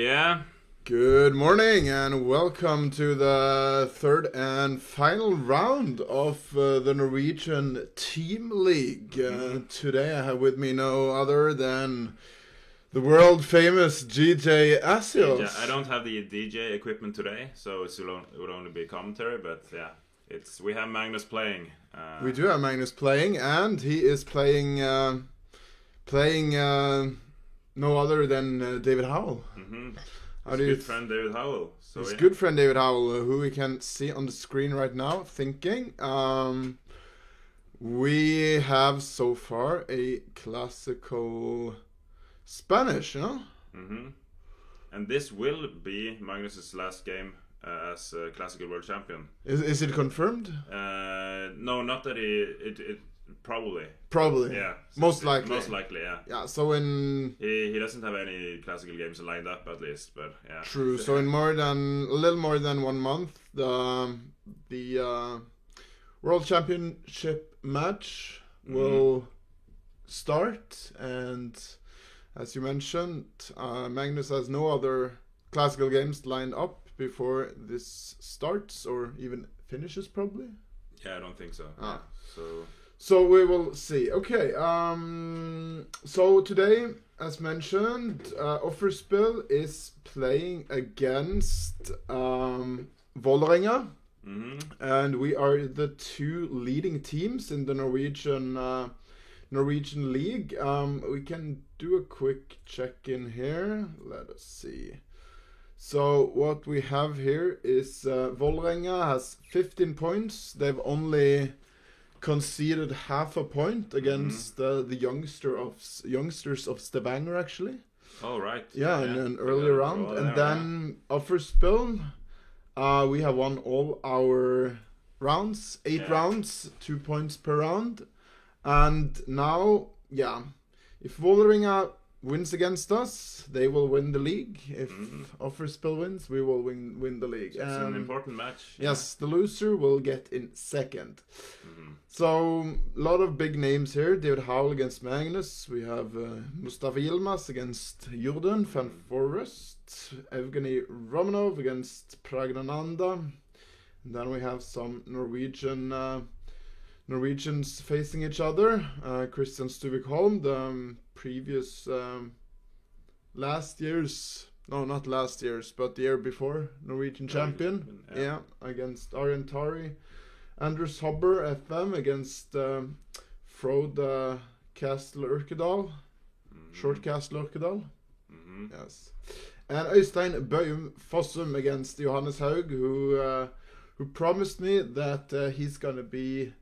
Yeah. Good morning and welcome to the third and final round of the Norwegian Team League. Today I have with me no other than the world famous GJ Asios. I don't have the DJ equipment today, so it would only be commentary, but yeah, we have Magnus playing. We do have Magnus playing, and he is playing no other than David Howell. His good friend David Howell. His good friend David Howell, who we can see on the screen right now, thinking. We have so far a classical Spanish, no? And this will be Magnus's last game as classical world champion. Is it confirmed? No, not that it probably. Probably. Yeah. Most likely. Most likely, yeah. Yeah, so he doesn't have any classical games lined up at least, but yeah. True. So in a little more than 1 month, the World Championship match will start, and as you mentioned, Magnus has no other classical games lined up before this starts or even finishes, probably. Yeah, I don't think so. Ah. Yeah, So we will see. Okay, so today, as mentioned, Offerspill is playing against Vålerenga. And we are the two leading teams in the Norwegian league. We can do a quick check-in here. Let us see. So what we have here is Vålerenga has 15 points. They've only conceded half a point against the youngsters of Stavanger, actually. Oh, right. Yeah, in an earlier round. And then Offerspill, we have won all our rounds, 8 rounds, 2 points per round. And now, if Vålerenga wins against us, they will win the league. If Offerspill wins, we will win the league. It's an important match. Yes, the loser will get in second. So, a lot of big names here. David Howell against Magnus. We have Mustafa Yilmaz against Jordan van Forest. Evgeny Romanov against Pragnananda. And then we have some Norwegians facing each other. Christian Stuvik Holm, the previous not last year's, but the year before, Norwegian champion. Yeah, against Arjen Tari. Anders Hobber, FM, against Frode Castle Urkedal. Short Castle Urkedal. Yes. And Øystein Bøyum Fossum against Johannes Haug, who promised me that he's gonna be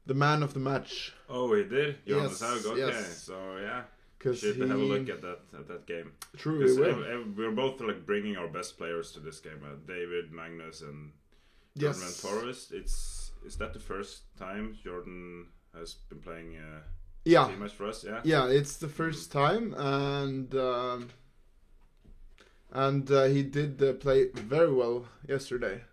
the man of the match. Oh, he did? Johannes Yes, Haug, okay. yes. So, yeah. Should have a look at that game. True, we will. We're both like bringing our best players to this game. David, Magnus, and Jordan Van Forest. Is that the first time Jordan has been playing team match for us? Yeah. Yeah, it's the first time, and he did play very well yesterday.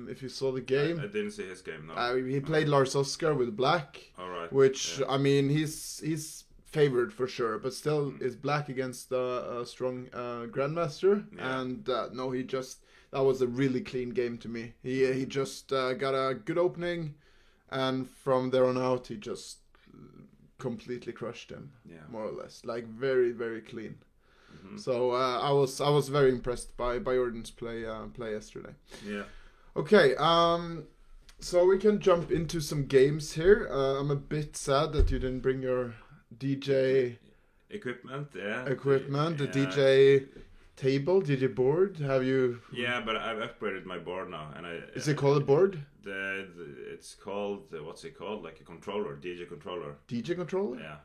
If you saw the game, I didn't see his game. No. He played Lars Oskar with black, all right. Which I mean, he's favored for sure, but still is black against a strong grandmaster, and that was a really clean game to me. He just got a good opening, and from there on out he just completely crushed him, more or less, like very, very clean. So I was very impressed by Jordan's play yesterday. Yeah. Okay, so we can jump into some games here. I'm a bit sad that you didn't bring your DJ equipment. The DJ table, DJ board. Have you? Yeah, but I've upgraded my board now, and Is it called a board? It's called what's it called? Like a controller, DJ controller. DJ controller. Yeah.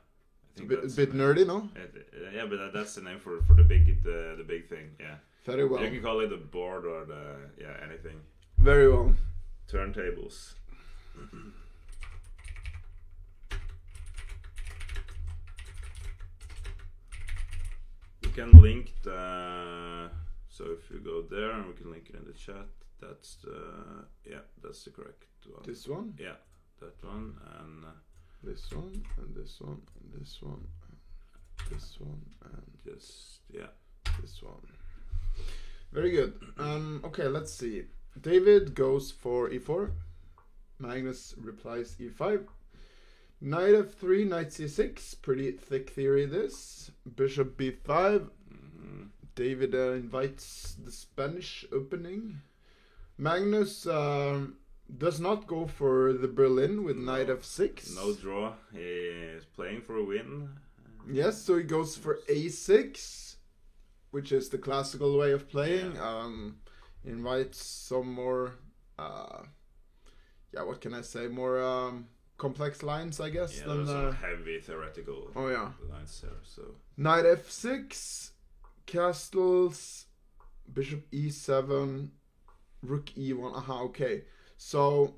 A bit nerdy, no? Yeah, but that's the name for the big thing. Yeah. Very well. You can call it a board or anything. Very well. Turntables. You can link so if you go there, and we can link it in the chat. That's the correct one. This one? Yeah, that one, and this one, and this one, and this one, this one, and just this one. Very good. Okay, let's see. David goes for e4. Magnus replies e5. Knight f3, knight c6. Pretty thick theory this. Bishop b5. David invites the Spanish opening. Magnus does not go for the Berlin with knight f6. No draw. He is playing for a win. Yes, so he goes for a6, which is the classical way of playing. Yeah. Invites some more, what can I say? More complex lines, I guess. Yeah, than some heavy theoretical lines there. So knight f6, castles, bishop e7, rook e1. Okay. So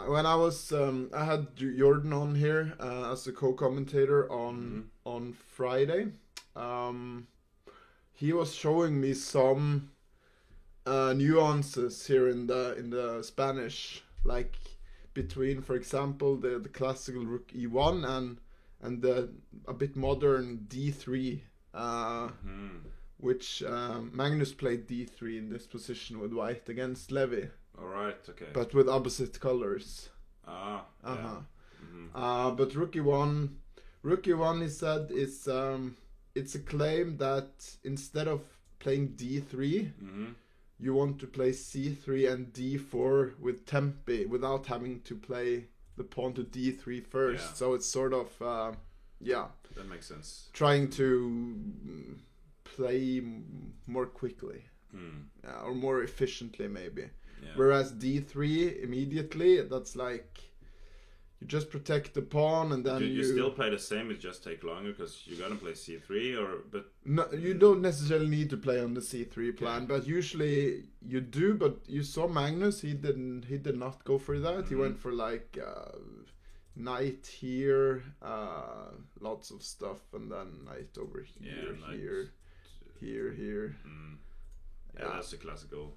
when I was, I had Jordan on here as a co-commentator on Friday. He was showing me some nuances here in the Spanish, like between, for example, the classical rook e1 and the a bit modern d3, which Magnus played d3 in this position with white against Levy. All right, okay. But with opposite colors. Yeah. But rook e1, he said, is it's a claim that instead of playing d3, you want to play c3 and d4 with tempi without having to play the pawn to d3 first. Yeah. So it's sort of that makes sense. Trying to play more quickly or more efficiently, maybe. Yeah. Whereas d3 immediately, that's like you just protect the pawn and then you still play the same. It just take longer because you're gonna play c3 but no, you don't necessarily need to play on the c3 plan, but usually you do. But you saw Magnus, he did not go for that. He went for like knight here, lots of stuff, and then knight over here, here. Yeah, that's a classical.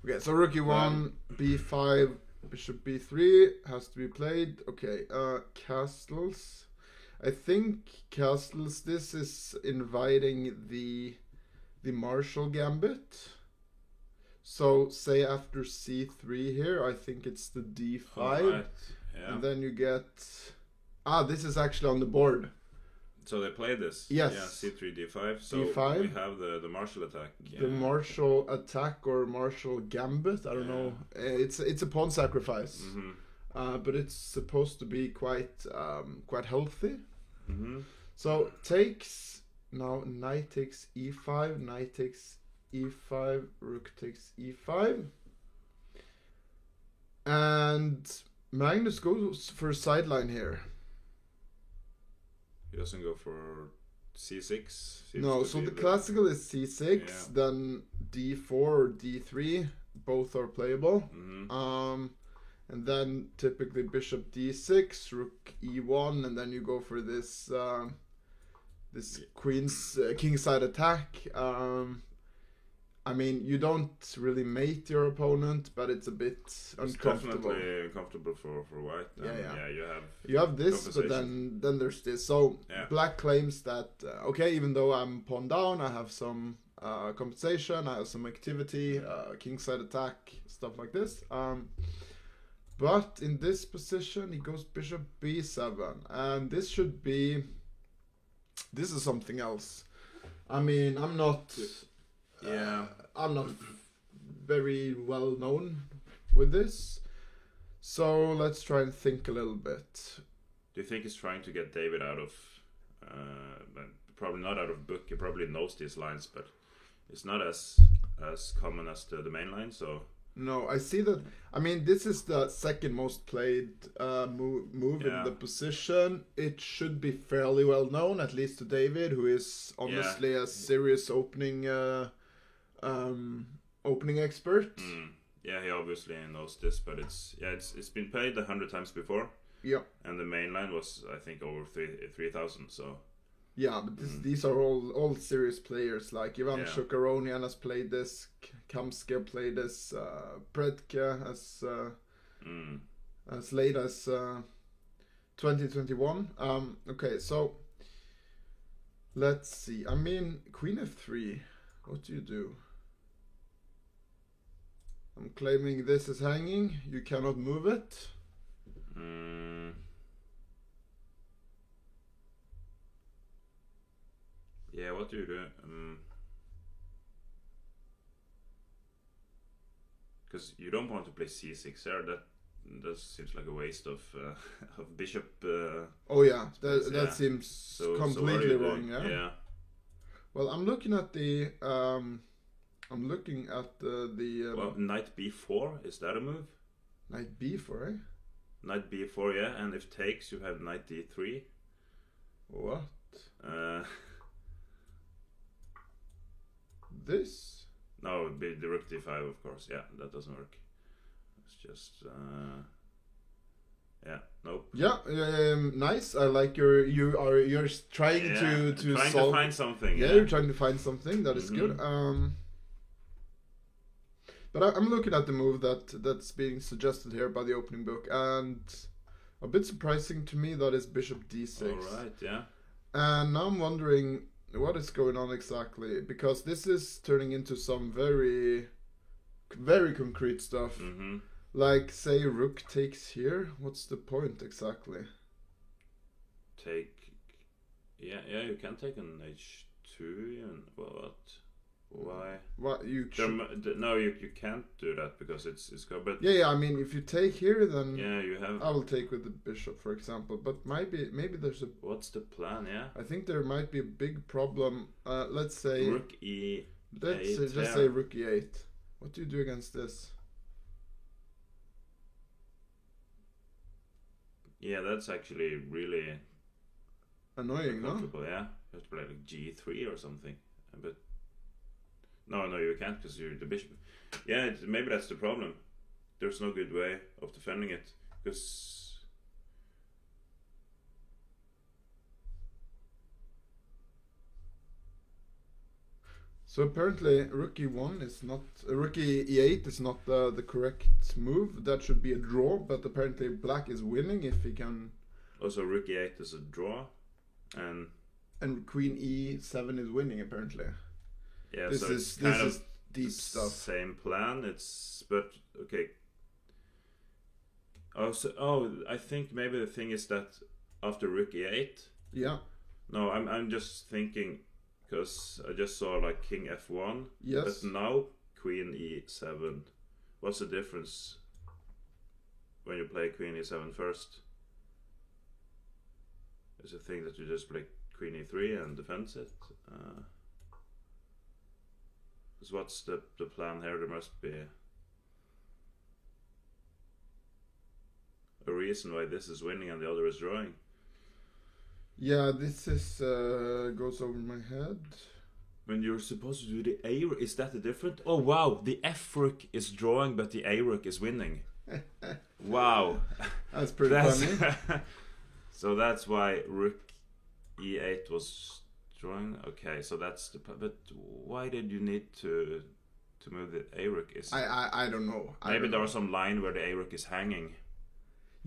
Okay, so rook e1, b5, bishop b3 has to be played. Okay, castles. I think castles, this is inviting the Marshall gambit. So say after c3 here, I think it's the d5. Right. Yeah. And then you get... this is actually on the board. So they played this? Yes. Yeah, c3, d5. So d5. we have the Marshall attack. Yeah. The Marshall attack or Marshall gambit, I don't know. It's a pawn sacrifice. But it's supposed to be quite healthy. So takes... Now knight takes e5, knight takes e5, rook takes e5. And Magnus goes for a sideline here. He doesn't go for c6? No, so the classical is c6, then d4 or d3, both are playable. And then typically bishop d6, rook e1, and then you go for this queen's kingside attack. I mean, you don't really mate your opponent, but it's a bit uncomfortable. Definitely uncomfortable for white. You have this, but then there's this. So black claims that even though I'm pawn down, I have some compensation, I have some activity, kingside attack, stuff like this. But in this position, he goes bishop b7, and this is something else. I mean, I'm not very well known with this, so let's try and think a little bit. Do you think he's trying to get David out of probably not out of book? He probably knows these lines, but it's not as common as the main line. So no, I see that. I mean, this is the second most played move in the position. It should be fairly well known, at least to David, who is honestly a serious opening expert. Yeah, he obviously knows this, but it's been played 100 times before. Yeah, and the main line was, I think, over 3,000. So yeah, but these are all serious players. Like Ivan Shukaronian has played this, Kamsky played this, Predke as late as 2021. Okay, so let's see. I mean, queen f3. What do you do? I'm claiming this is hanging. You cannot move it. Yeah, what do you do? Because you don't want to play c6 there. That seems like a waste of bishop. Oh yeah, that seems completely wrong. Yeah. Well, I'm looking at the. Well, knight b4, is that a move? Knight b4, eh? Knight b4, yeah, and if takes, you have knight d3. What? This? No, it would be the rook d5, of course. Yeah, that doesn't work. It's just yeah, nope. Yeah, nice. I like you're trying to trying to find something. Yeah, you're trying to find something. That is good. But I'm looking at the move that's being suggested here by the opening book, and a bit surprising to me that is bishop d6. All right, yeah. And now I'm wondering what is going on exactly, because this is turning into some very, very concrete stuff. Like, say, rook takes here. What's the point exactly? Take, yeah, you can take an h2 and what? Why? What you? No, you can't do that because it's but yeah. I mean, if you take here, then yeah, you have. I will take with the bishop, for example. But maybe there's a. What's the plan? Yeah. I think there might be a big problem. Let's say rook e. Let's just say rook e8. What do you do against this? Yeah, that's actually really annoying, no? Yeah, you have to play like g3 or something. But no, you can't because you're the bishop. Yeah, maybe that's the problem. There's no good way of defending it because. So apparently, rook e1 is not rook e8 is not the correct move. That should be a draw, but apparently black is winning if he can. Also, rook e8 is a draw, and queen e7 is winning apparently. Yeah, this is deep stuff. Same plan. But okay. I think maybe the thing is that after rook e8. Yeah. No, I'm just thinking. Because I just saw like king f1. Yes. But now queen e7. What's the difference when you play queen e7 first? Is it a thing that you just play queen e3 and defends it? Because what's the plan here? There must be a reason why this is winning and the other is drawing. Yeah, this is goes over my head. When you're supposed to do the A rook, is that the difference? Oh wow, the F rook is drawing, but the A rook is winning. Wow, that's pretty funny. So that's why rook E8 was drawing. Okay, so that's the. But why did you need to move the A rook? I don't know. Maybe there was some line where the A rook is hanging.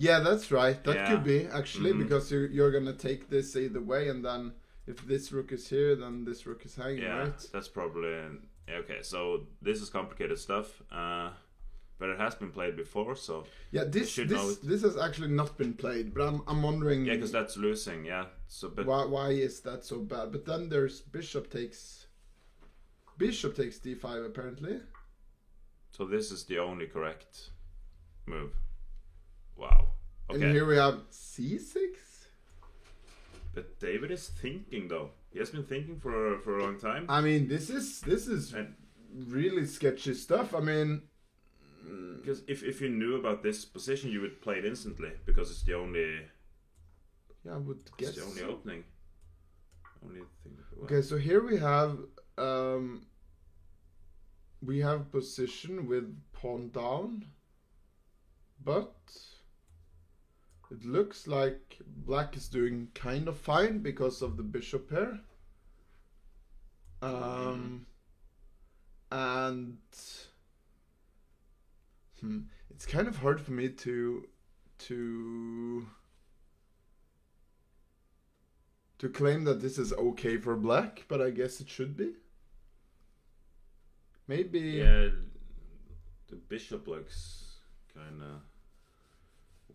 Yeah, that's right. That could be actually because you're gonna take this either way, and then if this rook is here, then this rook is hanging, right? That's probably okay. So this is complicated stuff, but it has been played before, so yeah. This has actually not been played, but I'm wondering. Yeah, because that's losing. Yeah. So but why is that so bad? But then there's bishop takes d5 apparently. So this is the only correct move. Wow. Okay. And here we have c6. But David is thinking though. He has been thinking for a long time. I mean, this is really sketchy stuff. I mean, because if you knew about this position, you would play it instantly because it's the only. Yeah, I would guess. It's the only opening. Only thing. Wow. Okay, so here we have position with pawn down, but it looks like black is doing kind of fine because of the bishop here. And it's kind of hard for me to claim that this is okay for black, but I guess it should be. Maybe. Yeah. The bishop looks kind of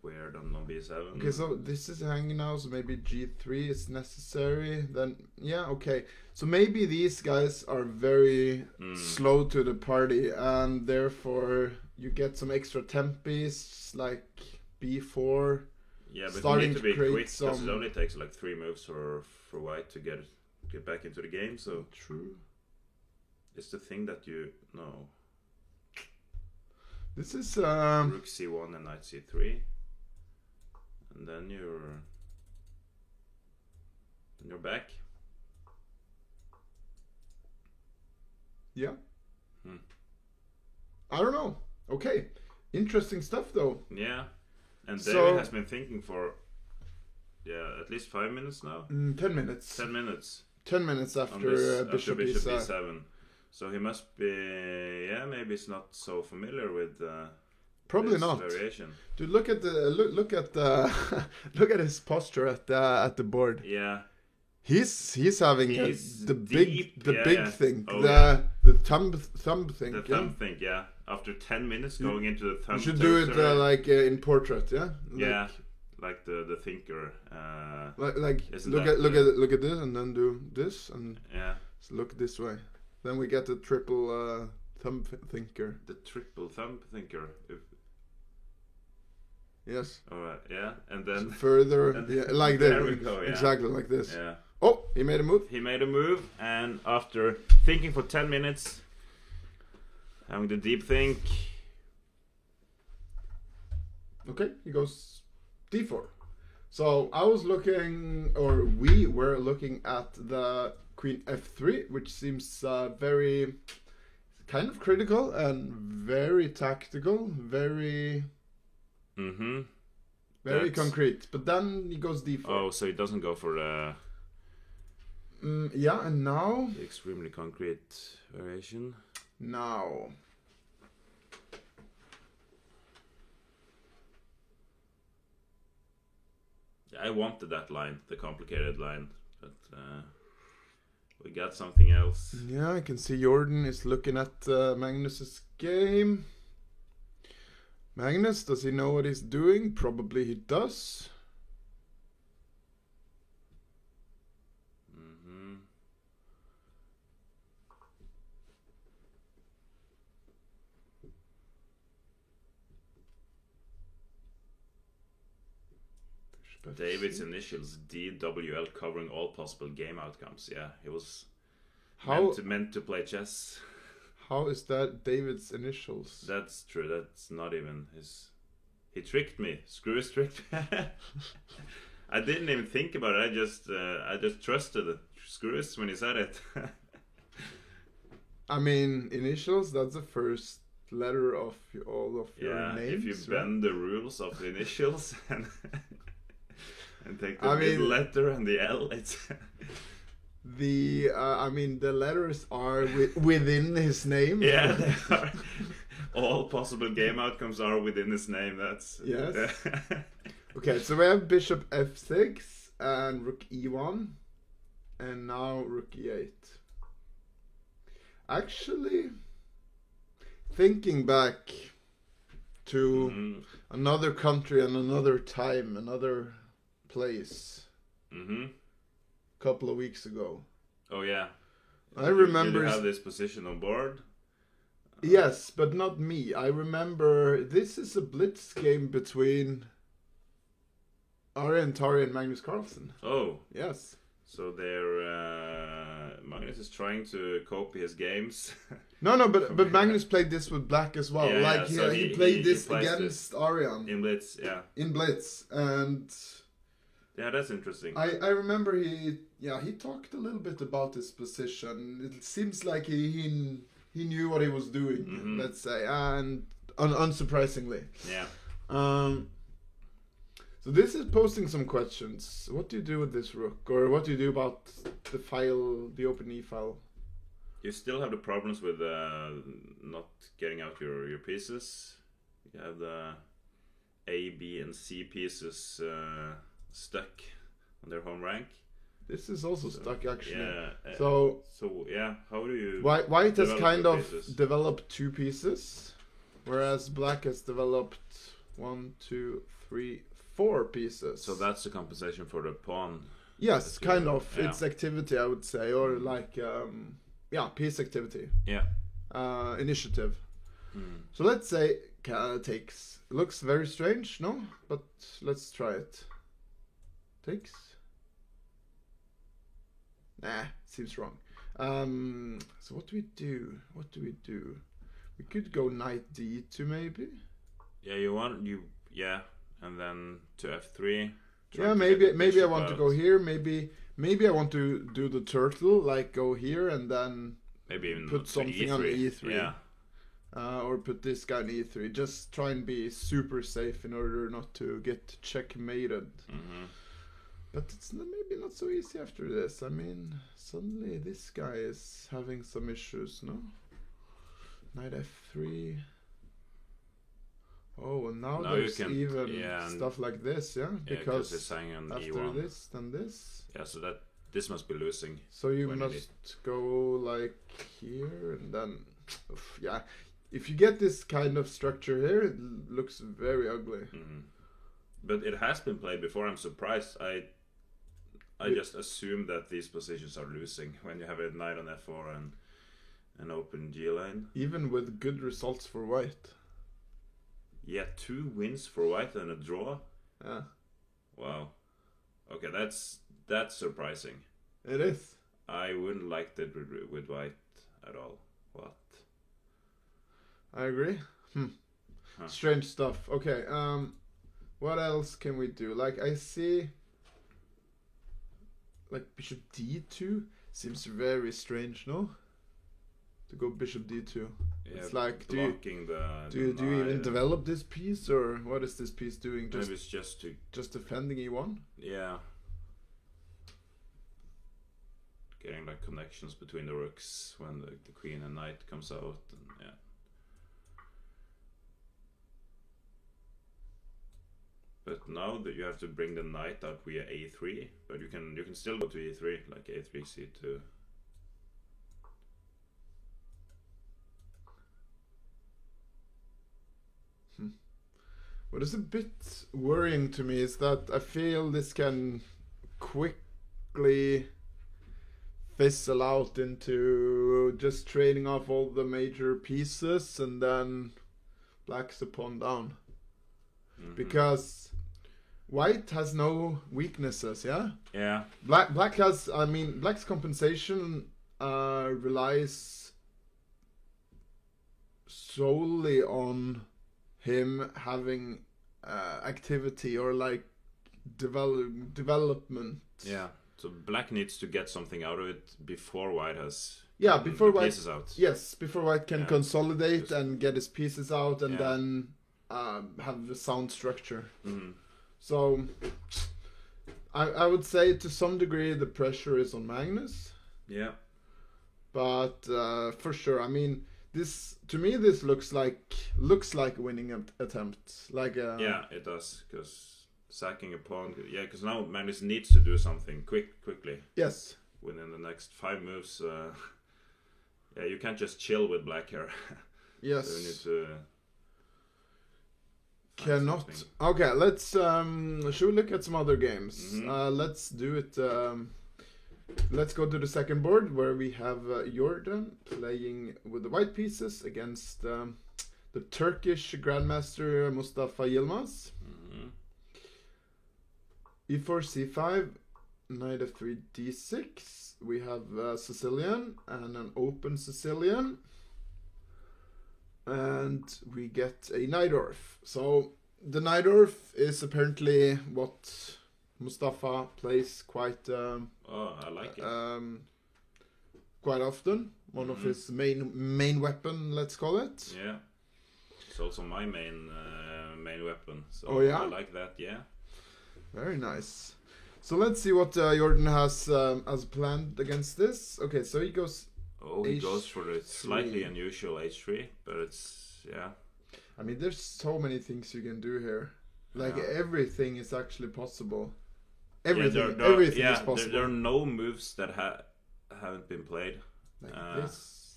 weird on b7. Okay, so this is hanging now, so maybe g3 is necessary. Then, yeah, okay. So maybe these guys are very slow to the party, and therefore you get some extra tempes, like b4. Yeah, but you need to be quick, because it only takes like 3 moves for white to get back into the game, so... True. It's the thing that you know. This is... Rook c1 and knight c3. And then you're back. Yeah. I don't know. Okay. Interesting stuff, though. Yeah. And David has been thinking for, at least 5 minutes now. 10 minutes. 10 minutes. 10 minutes after Bishop e7. So he must be, maybe he's not so familiar with probably not variation. Dude, look at look at his posture at the board. Yeah. He's having the big thing. Oh, the thumb thing. The thumb thing, yeah. After 10 minutes going into the thumb. You should do it like in portrait, yeah. Yeah. Like the thinker. Like look at this and then do this and look this way. Then we get the triple thumb thinker. The triple thumb thinker. Yes. Alright, yeah. And then further like this. There we go, yeah. Exactly like this. Yeah. Oh, he made a move. He made a move, and after thinking for 10 minutes, having the deep think. Okay, he goes d4. So I was looking, or we were looking at the queen f3, which seems very kind of critical and very tactical, very concrete. But then he goes d4. Oh, so he doesn't go for the yeah, and now the extremely concrete variation. Now I wanted that line, the complicated line, but we got something else. Yeah, I can see Jordan is looking at Magnus's game. Magnus, does he know what he's doing? Probably he does. David's initials DWL covering all possible game outcomes. Yeah, he was meant to play chess. How is that David's initials? That's true. That's not even his. He tricked me. Screws tricked me. I didn't even think about it. I just trusted Screws when he said it. I mean, initials. That's the first letter of all of your names. If you bend the rules of the initials and take the middle letter and the L, it's. The letters are within his name. Yeah, they are. All possible game outcomes are within his name. That's yes. Okay, so we have bishop f6 and rook e1, and now rook e8. Actually, thinking back to another country and another time, another place. Couple of weeks ago. Oh yeah, I remember. Did you have this position on board? Yes, but not me. I remember this is a blitz game between Arjen Tari and Magnus Carlsen. Oh yes. So they're Magnus is trying to copy his games. No, but Magnus played this with black as well. Yeah, so he played this against Arjen in blitz. Yeah, in blitz and. Yeah, that's interesting. I remember he talked a little bit about his position. It seems like he knew what he was doing, let's say, and unsurprisingly. Yeah. So this is posting some questions. What do you do with this rook, or what do you do about the file, the open file? You still have the problems with not getting out your pieces. You have the A, B, and C pieces. Stuck on their home rank. This is also stuck actually. Yeah. So yeah, how do you? White has kind of developed two pieces. whereas black has developed 1, 2, 3, 4 pieces. So that's the compensation for the pawn. Yes, kind of. Yeah. It's activity, I would say, or like piece activity. Yeah. Initiative. So let's say Canada takes. Looks very strange, no? But let's try it. Takes. Nah, seems wrong. So what do we do? We could go knight d2 maybe. Yeah, and then to f3. Yeah, maybe I want to go here. Maybe I want to do the turtle, like go here and then maybe even put something E3. on e3. Yeah. Or put this guy on e3. Just try and be super safe in order not to get checkmated. But it's maybe not so easy after this. I mean, suddenly this guy is having some issues, no? Knight f3. Oh, and now there's stuff like this, yeah? Because it's hanging on after E1. this, then this. Yeah, so this must be losing. So you must go like here and then... yeah. If you get this kind of structure here, it looks very ugly. But it has been played before. I'm surprised. I just assume that these positions are losing when you have a knight on f4 and an open g line. Even with good results for white. Yeah, 2 wins for white and a draw. Yeah. Wow. Okay, that's surprising. It is. I wouldn't like that with white at all. What? I agree. Strange stuff. Okay. What else can we do? Like I see. Like bishop d2 seems very strange, no? To go bishop d2. Yeah, it's like do you even develop this piece, or what is this piece doing? Maybe it's just defending e1. Yeah. Getting like connections between the rooks when the queen and knight comes out, and yeah. But now that you have to bring the knight out via a3, but you can still go to e3, like a3, c2. What is a bit worrying to me is that I feel this can quickly fizzle out into just trading off all the major pieces and then black's a pawn down. Because white has no weaknesses, yeah? Yeah. Black has, I mean, black's compensation relies solely on him having activity or like development. Yeah. So black needs to get something out of it before white has before white pieces out. Yes, before white can consolidate and get his pieces out and then have a sound structure. So I would say to some degree the pressure is on Magnus. Yeah. But for sure, I mean, this to me this looks like a winning attempt. Like yeah, it does, because sacking a pawn. Yeah, because now Magnus needs to do something quickly. Yes. Within the next 5 moves. Yeah, you can't just chill with black here. Yes. So you need to. Cannot. Something. Okay, let's. Should we look at some other games? Let's do it. Let's go to the second board where we have Jordan playing with the white pieces against the Turkish Grandmaster Mustafa Yilmaz. E4, C5, Knight f3, D6. We have Sicilian and an open Sicilian. And we get a Najdorf. So the Najdorf is apparently what Mustafa plays quite. I like it. Quite often, one of his main weapon, let's call it. Yeah, it's also my main weapon. So oh yeah, I like that. Yeah, very nice. So let's see what Jordan has planned against this. Okay, so he goes. Oh, he goes for the slightly unusual h3, but it's I mean, there's so many things you can do here. Like everything is actually possible. Everything is possible. There are no moves that haven't been played. Like this.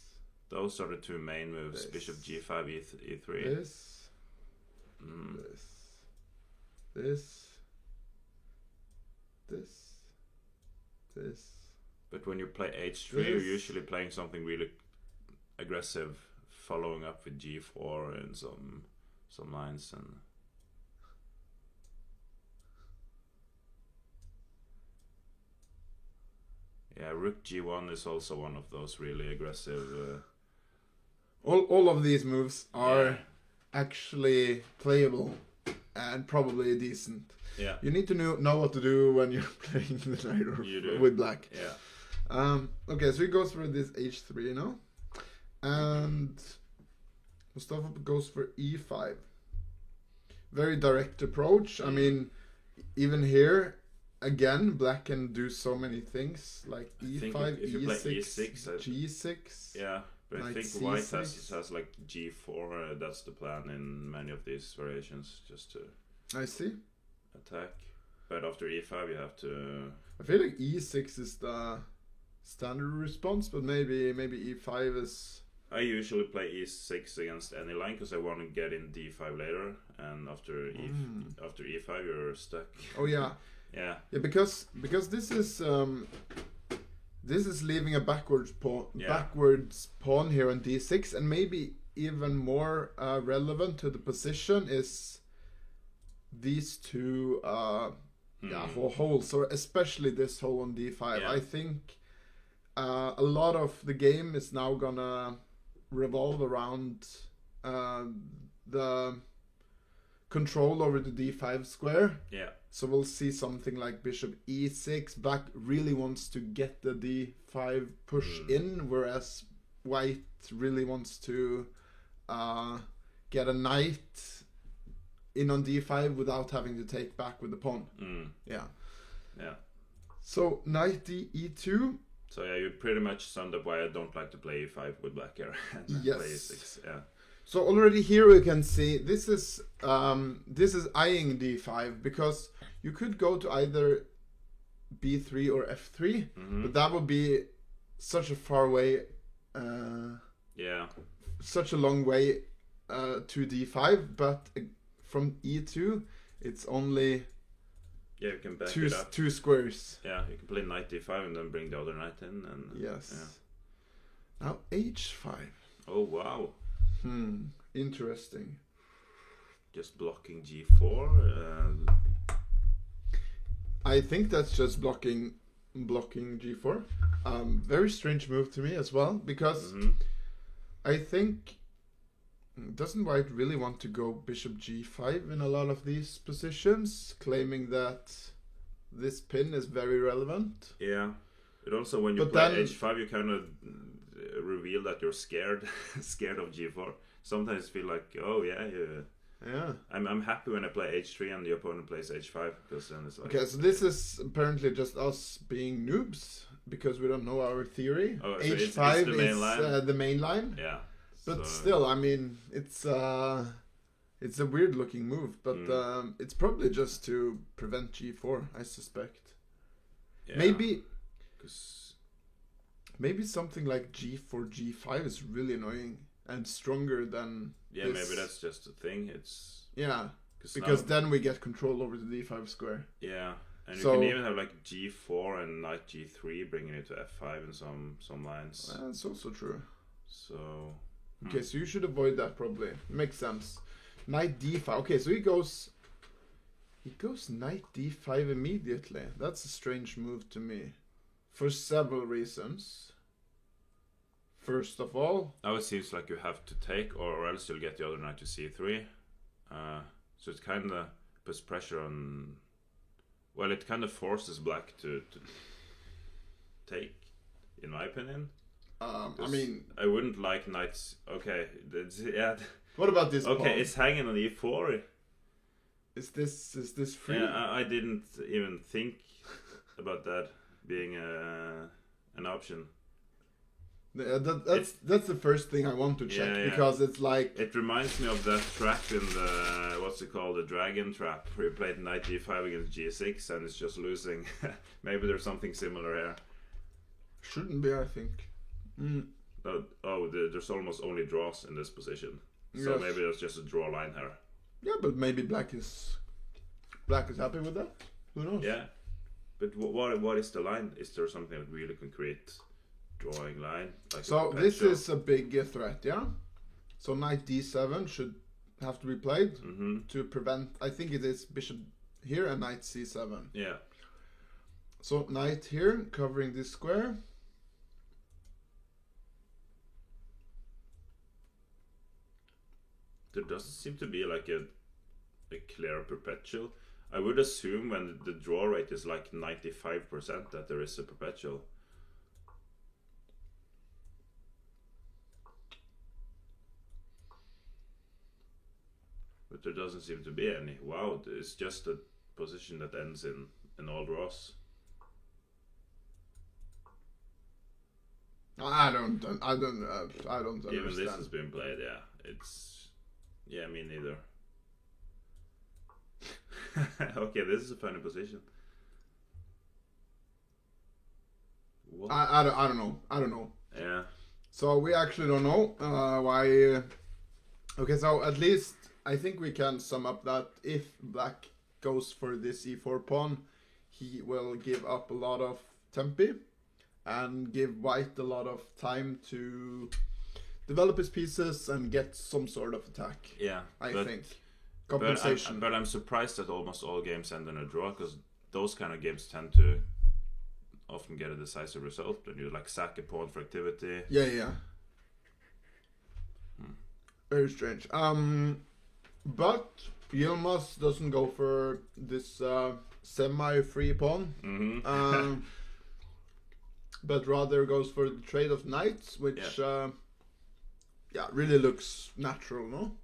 Those are the two main moves: bishop g5, e3. This. This. But when you play h3, you're usually playing something really aggressive, following up with g4 and some lines and. Yeah, rook g1 is also one of those really aggressive. All of these moves are actually playable and probably decent. Yeah. You need to know what to do when you're playing the knight with black. Yeah. Okay, so he goes for this h3 now, and Mustafa goes for e5. Very direct approach. I mean, even here. Again, black can do so many things like e5, e6, g6. Yeah, but I think C6. white has like g4. That's the plan in many of these variations, just to attack. But after e5, you have to. I feel like e6 is the standard response, but maybe e5 is. I usually play e6 against any line because I want to get in d5 later, and after e5 you're stuck. Oh yeah. Yeah, because this is leaving a backwards pawn here on d6, and maybe even more relevant to the position is these two holes, or especially this hole on d5. I think a lot of the game is now gonna revolve around the control over the d5 square. Yeah. So we'll see something like bishop e6. Black really wants to get the d5 push in, whereas white really wants to get a knight in on d5 without having to take back with the pawn. Yeah. So knight e2. So yeah, you pretty much summed up why I don't like to play e5 with black here and play e6. Yeah. So already here we can see this is eyeing d5, because you could go to either b3 or f3, but that would be such a far way, such a long way to d5. But from e2, it's only you can back two, it up. Two squares. Yeah, you can play knight d5 and then bring the other knight in. And yes. Yeah. Now h5. Oh wow. Interesting. Just blocking g4. I think that's just blocking g4. Very strange move to me as well, because I think doesn't white really want to go bishop g5 in a lot of these positions, claiming that this pin is very relevant. Yeah, but also when you play h5, you kind of reveal that you're scared of g4. Sometimes feel like, oh yeah. I'm happy when I play h3 and the opponent plays h5, because then it's like. Okay, so this is apparently just us being noobs because we don't know our theory. Oh, h5 it's the main line. The main line. Yeah. But still, I mean, it's a weird looking move, but it's probably just to prevent g4, I suspect. Yeah. Maybe something like g4, g5 is really annoying and stronger than this. Maybe that's just a thing. It's because then we get control over the d5 square. Yeah, and you can even have like g4 and knight g3, bringing it to f5 in some lines. That's also true. So okay, so you should avoid that probably. Makes sense. Knight d5. Okay, so he goes knight d5 immediately. That's a strange move to me, for several reasons. First of all, now it seems like you have to take, or else you'll get the other knight to c3. So it kind of puts pressure on. Well, it kind of forces black to take, in my opinion. I mean, I wouldn't like knights. Okay, what about this? Okay, pawn? It's hanging on e4. Is this free? Yeah, I didn't even think about that being an option. Yeah, that's the first thing I want to check, because it's like it reminds me of that trap in the what's it called, the dragon trap, where you played knight d5 against g6 and it's just losing. Maybe there's something similar here. Shouldn't be, I think. There's almost only draws in this position. So yes. Maybe there's just a draw line here. Yeah, but maybe black is happy with that. Who knows? Yeah, but what is the line? Is there something that really can create drawing line? Like so this is a big threat, yeah. So knight d7 should have to be played to prevent. I think it is bishop here and knight c7. Yeah. So knight here covering this square. There doesn't seem to be like a clear perpetual. I would assume when the draw rate is like 95% that there is a perpetual. But there doesn't seem to be any. Wow, it's just a position that ends in all draws. I don't understand. Even this has been played, yeah. Yeah, me neither. Okay, this is a funny position. What? I don't know. Yeah. So we actually don't know why. Okay, so at least I think we can sum up that if black goes for this e4 pawn, he will give up a lot of tempi and give white a lot of time to develop his pieces and get some sort of attack. Yeah, I think. Compensation. But I'm surprised that almost all games end in a draw, because those kind of games tend to often get a decisive result when you like sack a pawn for activity. Yeah. Very strange. But Yilmaz doesn't go for this semi-free pawn, but rather goes for the trade of knights, which really looks natural, no?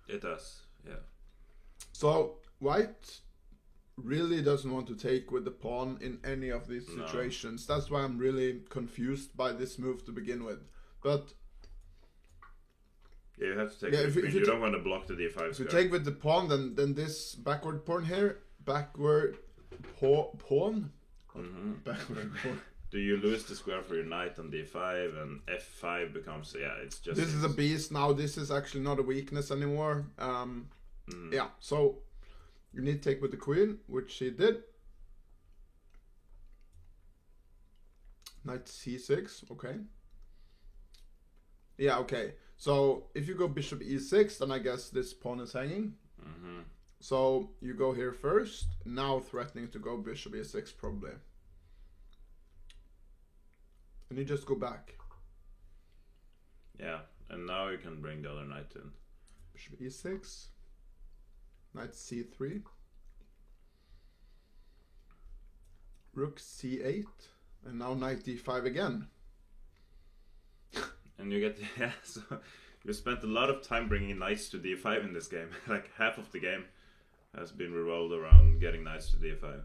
It does, yeah. So white really doesn't want to take with the pawn in any of these situations. That's why I'm really confused by this move to begin with. But yeah, you have to take. If you don't want to block the d5 if you take with the pawn, then this backward pawn here, backward pawn. Backward pawn. Do you lose the square for your knight on d5 and f5 becomes it's just. This is a beast now. This is actually not a weakness anymore. Yeah, so you need to take with the queen, which he did. Knight c6, okay. Yeah, okay. So if you go bishop e6, then I guess this pawn is hanging. So you go here first, now threatening to go bishop e6 probably. And you just go back. Yeah, and now you can bring the other knight in. Bishop e6. Knight c3. Rook c8. And now knight d5 again. And you get, so you spent a lot of time bringing knights to d5 in this game. Like half of the game has been revolved around getting knights to d5.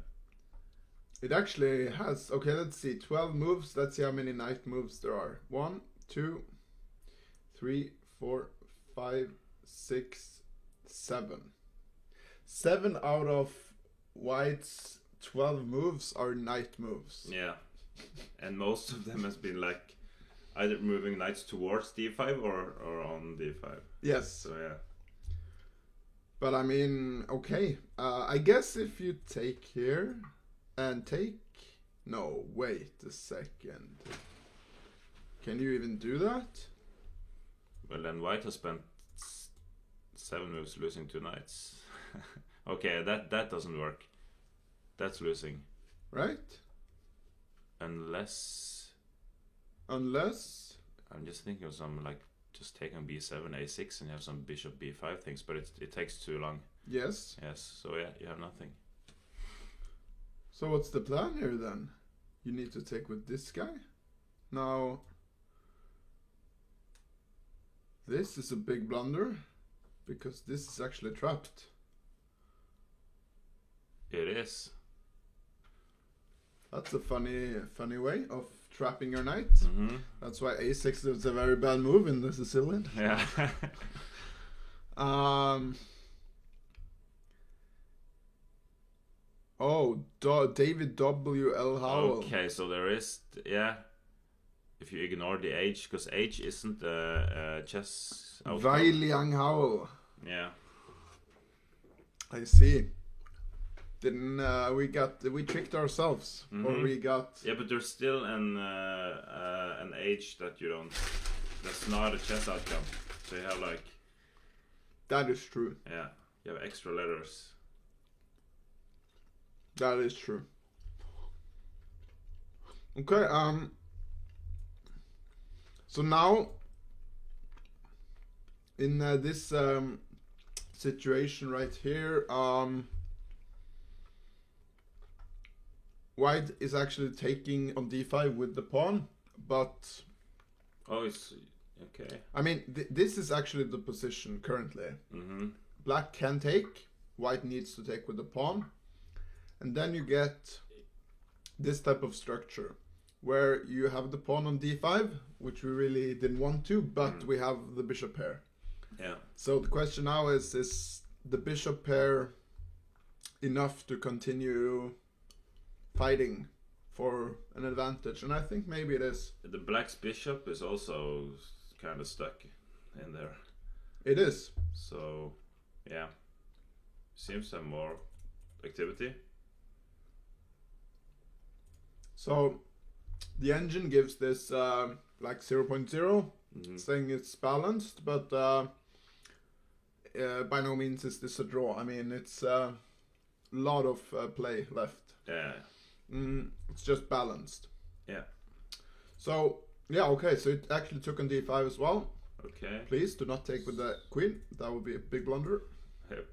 It actually has. Okay, let's see. 12 moves. Let's see how many knight moves there are. 1, 2, 3, 4, 5, 6, 7. 7 out of white's 12 moves are knight moves. Yeah. And most of them has been like either moving knights towards d5 or on d5. Yes. So yeah. But I mean, okay. I guess if you take here and take... No, wait a second. Can you even do that? Well, then white has spent 7 moves losing 2 knights. Okay, that doesn't work. That's losing. Right? Unless... I'm just thinking of some, like, just take on b7, a6, and you have some bishop b5 things, but it takes too long. Yes. Yes, so yeah, you have nothing. So what's the plan here then? You need to take with this guy? Now... This is a big blunder, because this is actually trapped. It is. That's a funny way of trapping your knight. That's why a6 is a very bad move in the Sicilian. Yeah. David W.L. Howell. Okay, so there is, yeah. if you ignore the H, because H isn't a chess outcome. Wei Liang Hao. Yeah. I see. Didn't we tricked ourselves, or we got? Yeah, but there's still an H that you don't. That's not a chess outcome. So you have like. That is true. Yeah, you have extra letters. That is true. Okay. So now, in this situation right here, White is actually taking on d5 with the pawn, but... Oh, it's... okay. I mean, this is actually the position currently. Black can take, White needs to take with the pawn, and then you get this type of structure, where you have the pawn on d5, which we really didn't want to, but we have the bishop pair. Yeah. So the question now is the bishop pair enough to continue fighting for an advantage? And I think maybe it is. The black's bishop is also kind of stuck in there. It is. So, yeah. Seems to have more activity. So, the engine gives this like 0.0, saying it's balanced, but by no means is this a draw. I mean, it's a lot of play left. Yeah. It's just balanced. Yeah. So, yeah, okay, so it actually took on d5 as well. Okay. Please do not take with the queen. That would be a big blunder. Yep.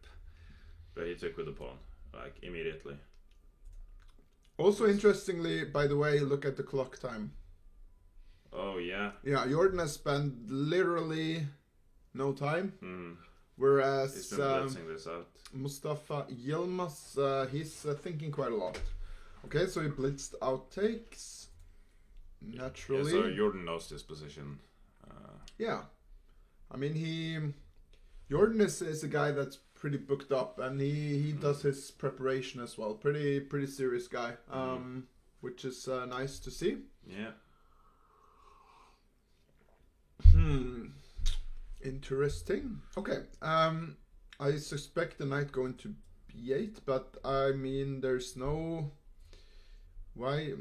But he took with the pawn, like, immediately. Also, interestingly, by the way, look at the clock time. Oh, yeah. Yeah, Jordan has spent literally no time. Whereas he's been blitzing this out. Mustafa Yilmaz, he's thinking quite a lot. Okay, so he blitzed out takes. Naturally. Yeah, so Jordan knows this position. Yeah. I mean, Jordan is a guy that's pretty booked up, and he does his preparation as well. Pretty serious guy, which is nice to see. Yeah. Interesting. Okay. I suspect the knight going to b8, but I mean, there's no. Why?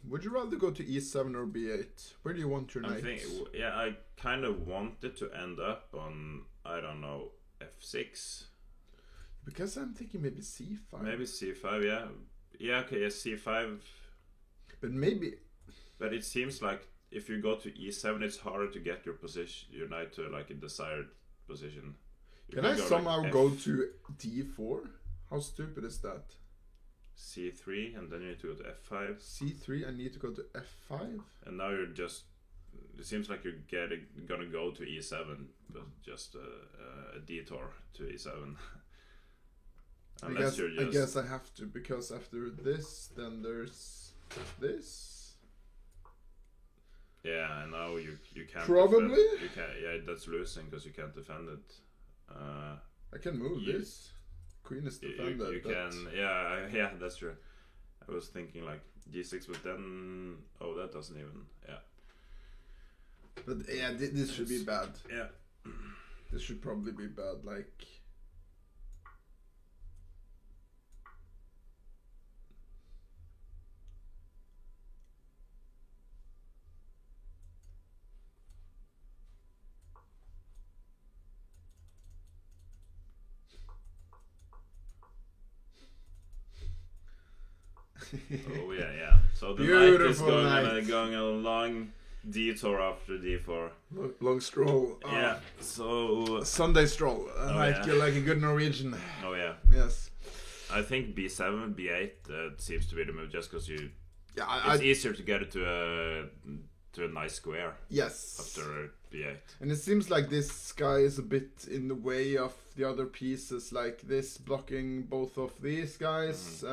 Would you rather go to e7 or b8? Where do you want your knight? I kind of wanted to end up on, I don't know, f6. Because I'm thinking maybe c5. Maybe c5, yeah. Yeah, okay, yeah, c5. But maybe. But it seems like if you go to e7, it's harder to get your knight to like a desired position. Can I somehow go to d4? How stupid is that? c3, and then you need to go to f5. c3, I need to go to f5. And now you're just. It seems like you're gonna go to e7, but just a detour to e7. I guess I have to, because after this, then there's this. Yeah, and now you can't. Probably. You can't. Yeah, that's losing because you can't defend it. I can move this. Queen is defended. You can. Yeah, that's true. I was thinking like g6, but then that doesn't even. Yeah. But yeah, this should be bad. Yeah. This should probably be bad. Like. Oh yeah. So the knight is going a long detour after d4. Long stroll. Yeah. So Sunday stroll, like a good Norwegian. Oh yeah. Yes. I think b7, b8 seems to be the move, just because you. Yeah, it's easier to get it to a nice square. Yes. After b8. And it seems like this guy is a bit in the way of the other pieces, like this blocking both of these guys.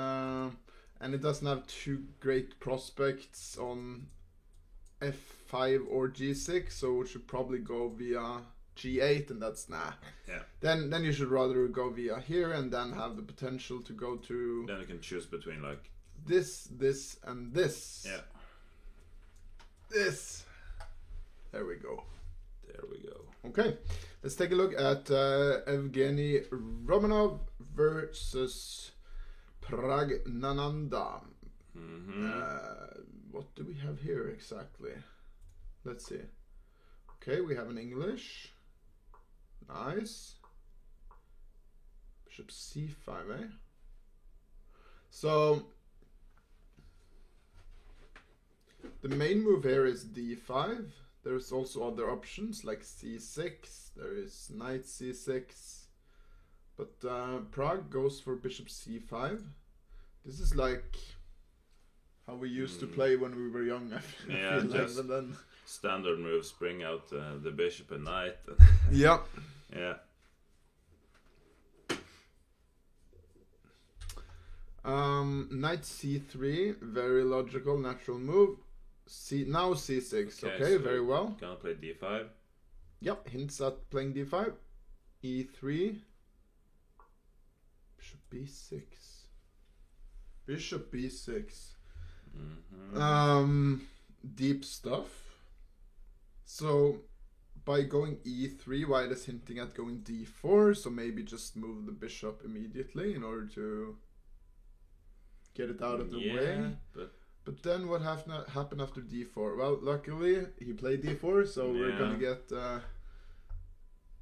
And it doesn't have too great prospects on f5 or g6, so it should probably go via g8, and that's nah. Yeah. Then you should rather go via here, and then have the potential to go to. Then you can choose between like this, and this. Yeah. this. There we go. There we go. Okay, let's take a look at Evgeny Romanov versus Praggnanandhaa. What do we have here exactly? Let's see. Okay, we have an English. Nice. Bishop c5, eh? So the main move here is d5. There's also other options like c6. There is knight c6. But Pragg goes for bishop c5. This is like how we used to play when we were young. I feel just like, then standard moves, bring out the bishop and knight. Yeah. Yeah. Knight c3, very logical, natural move. Now c6. Okay, so very well. Gonna play d5. Yep, hints at playing d5. e3. Bishop b6. Bishop b6. Deep stuff. So by going e3, white is hinting at going d4. So maybe just move the bishop immediately in order to get it out of the way. But then what happened after d4? Well, luckily he played d4, so we're gonna get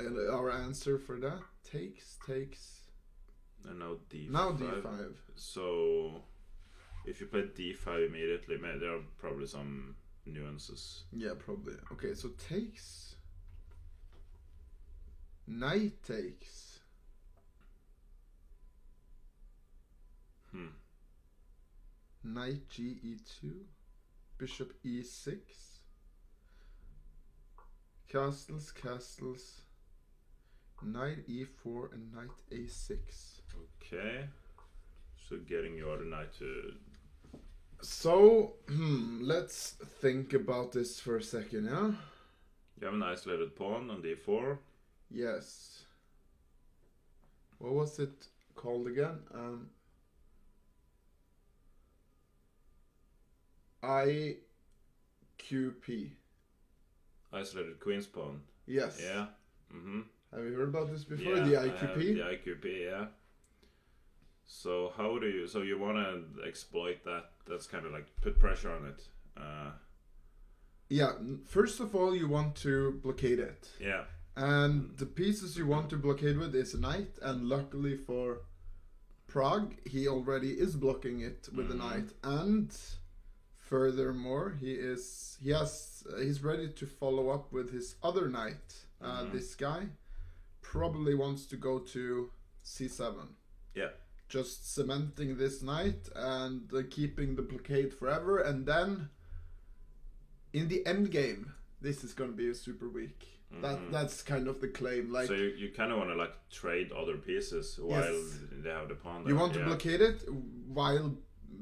our answer for that. Takes. And now d5. Now d5. So if you play d5 immediately, there are probably some nuances. Yeah, probably. Okay, so takes. Knight takes. Knight ge2, bishop e6, castles, knight e4 and knight a6. Okay, so getting your other knight to... So, let's think about this for a second, yeah? You have an isolated pawn on d4. Yes. What was it called again? IQP. Isolated queen's pawn. Yes. Yeah. Have you heard about this before? Yeah, the IQP? The IQP, yeah. So how do you... So you want to exploit that? That's kind of like put pressure on it. Yeah. First of all, you want to blockade it. Yeah. And the pieces you want to blockade with is a knight. And luckily for Pragg, he already is blocking it with a knight. And... furthermore, he's ready to follow up with his other knight. This guy probably wants to go to c7. Yeah. Just cementing this knight and keeping the blockade forever. And then in the end game, this is going to be super weak. That's kind of the claim. Like, so you kind of want to like trade other pieces while they have the pawn there. You want to blockade it while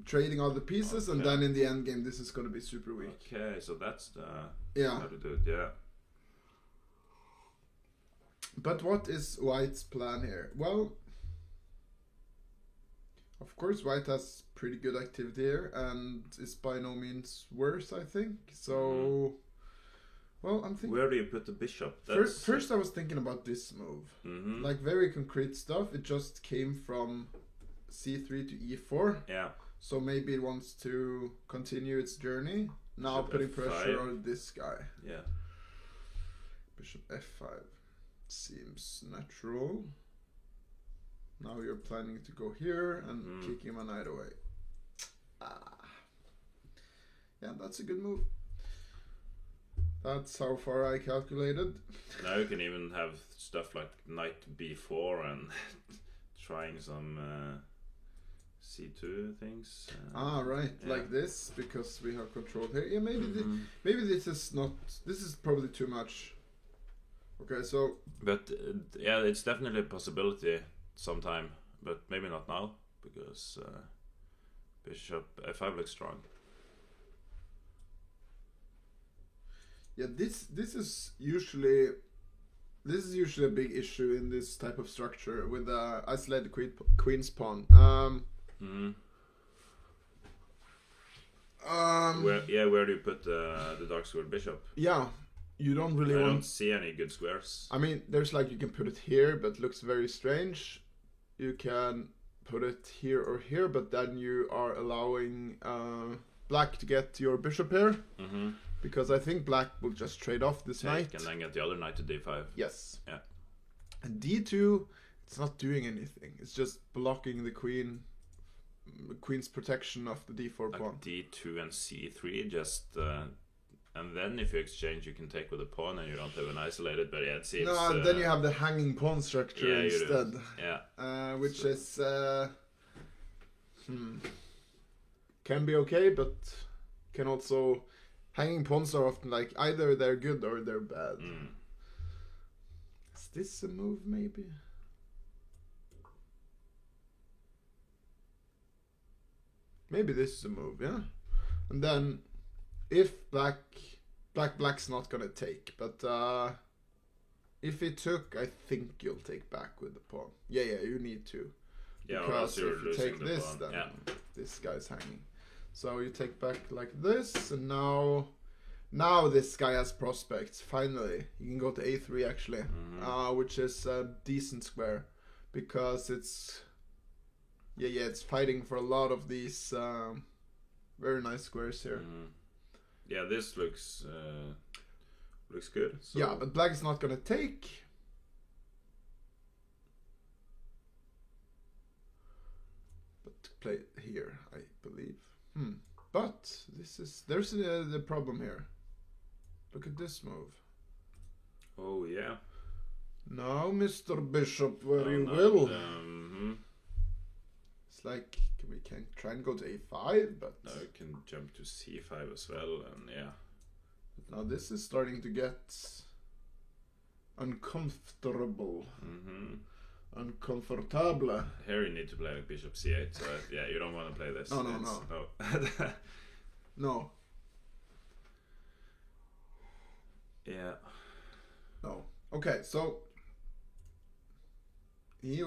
trading all the pieces, and then in the end game this is going to be super weak. Okay, so that's the how to do it. Yeah. But what is white's plan here? Well, of course white has pretty good activity here and is by no means worse, I think. So well, I'm thinking, where do you put the bishop? First I was thinking about this move. Like very concrete stuff. It just came from c3 to e4. Yeah. So maybe it wants to continue its journey. Now Bishop putting F5. pressure on this guy. Yeah. Bishop f5 seems natural. Now you're planning to go here and kicking my knight away. Yeah, that's a good move. That's how far I calculated. Now you can even have stuff like knight b4 and trying some c2 things. Right, like this, because we have control here. Yeah, maybe this is not. This is probably too much. Okay, so. But yeah, it's definitely a possibility sometime, but maybe not now because bishop f5 looks strong. Yeah, this is usually a big issue in this type of structure with isolated queen's pawn. Where do you put the dark squared bishop? Yeah, you don't really. I don't see any good squares. I mean, there's like you can put it here, but it looks very strange. You can put it here or here, but then you are allowing black to get your bishop here. Mm-hmm. Because I think black will just trade off this knight. And then get the other knight to d5. Yes. Yeah. And d2, it's not doing anything. It's just blocking the queen's protection of the d4 like pawn. d2 and c3 just... and then if you exchange, you can take with a pawn and you don't have an isolated, but yeah, it seems... No, then you have the hanging pawn structure instead. Yeah. Which is... can be okay, but can also... Hanging pawns are often like either they're good or they're bad. Is this a move maybe? Maybe this is a move, yeah. And then if black's not gonna take, but if he took, I think you'll take back with the pawn. Yeah, you need to. Yeah, because if you take this, pawn. then this guy's hanging. So you take back like this, and now this guy has prospects. Finally, you can go to a3 actually, which is a decent square because it's it's fighting for a lot of these very nice squares here. Yeah, this looks good. So. Yeah, but black is not gonna take. But play here, I believe. But there's the problem here. Look at this move. Oh yeah. Now, Mr. Bishop, where you will. It's like we can try and go to a5, but no, you can jump to c5 as well, and yeah. But now this is starting to get uncomfortable. Uncomfortable. Here you need to play like bishop c8, so yeah, you don't want to play this. No. No. Yeah. No. Okay, so he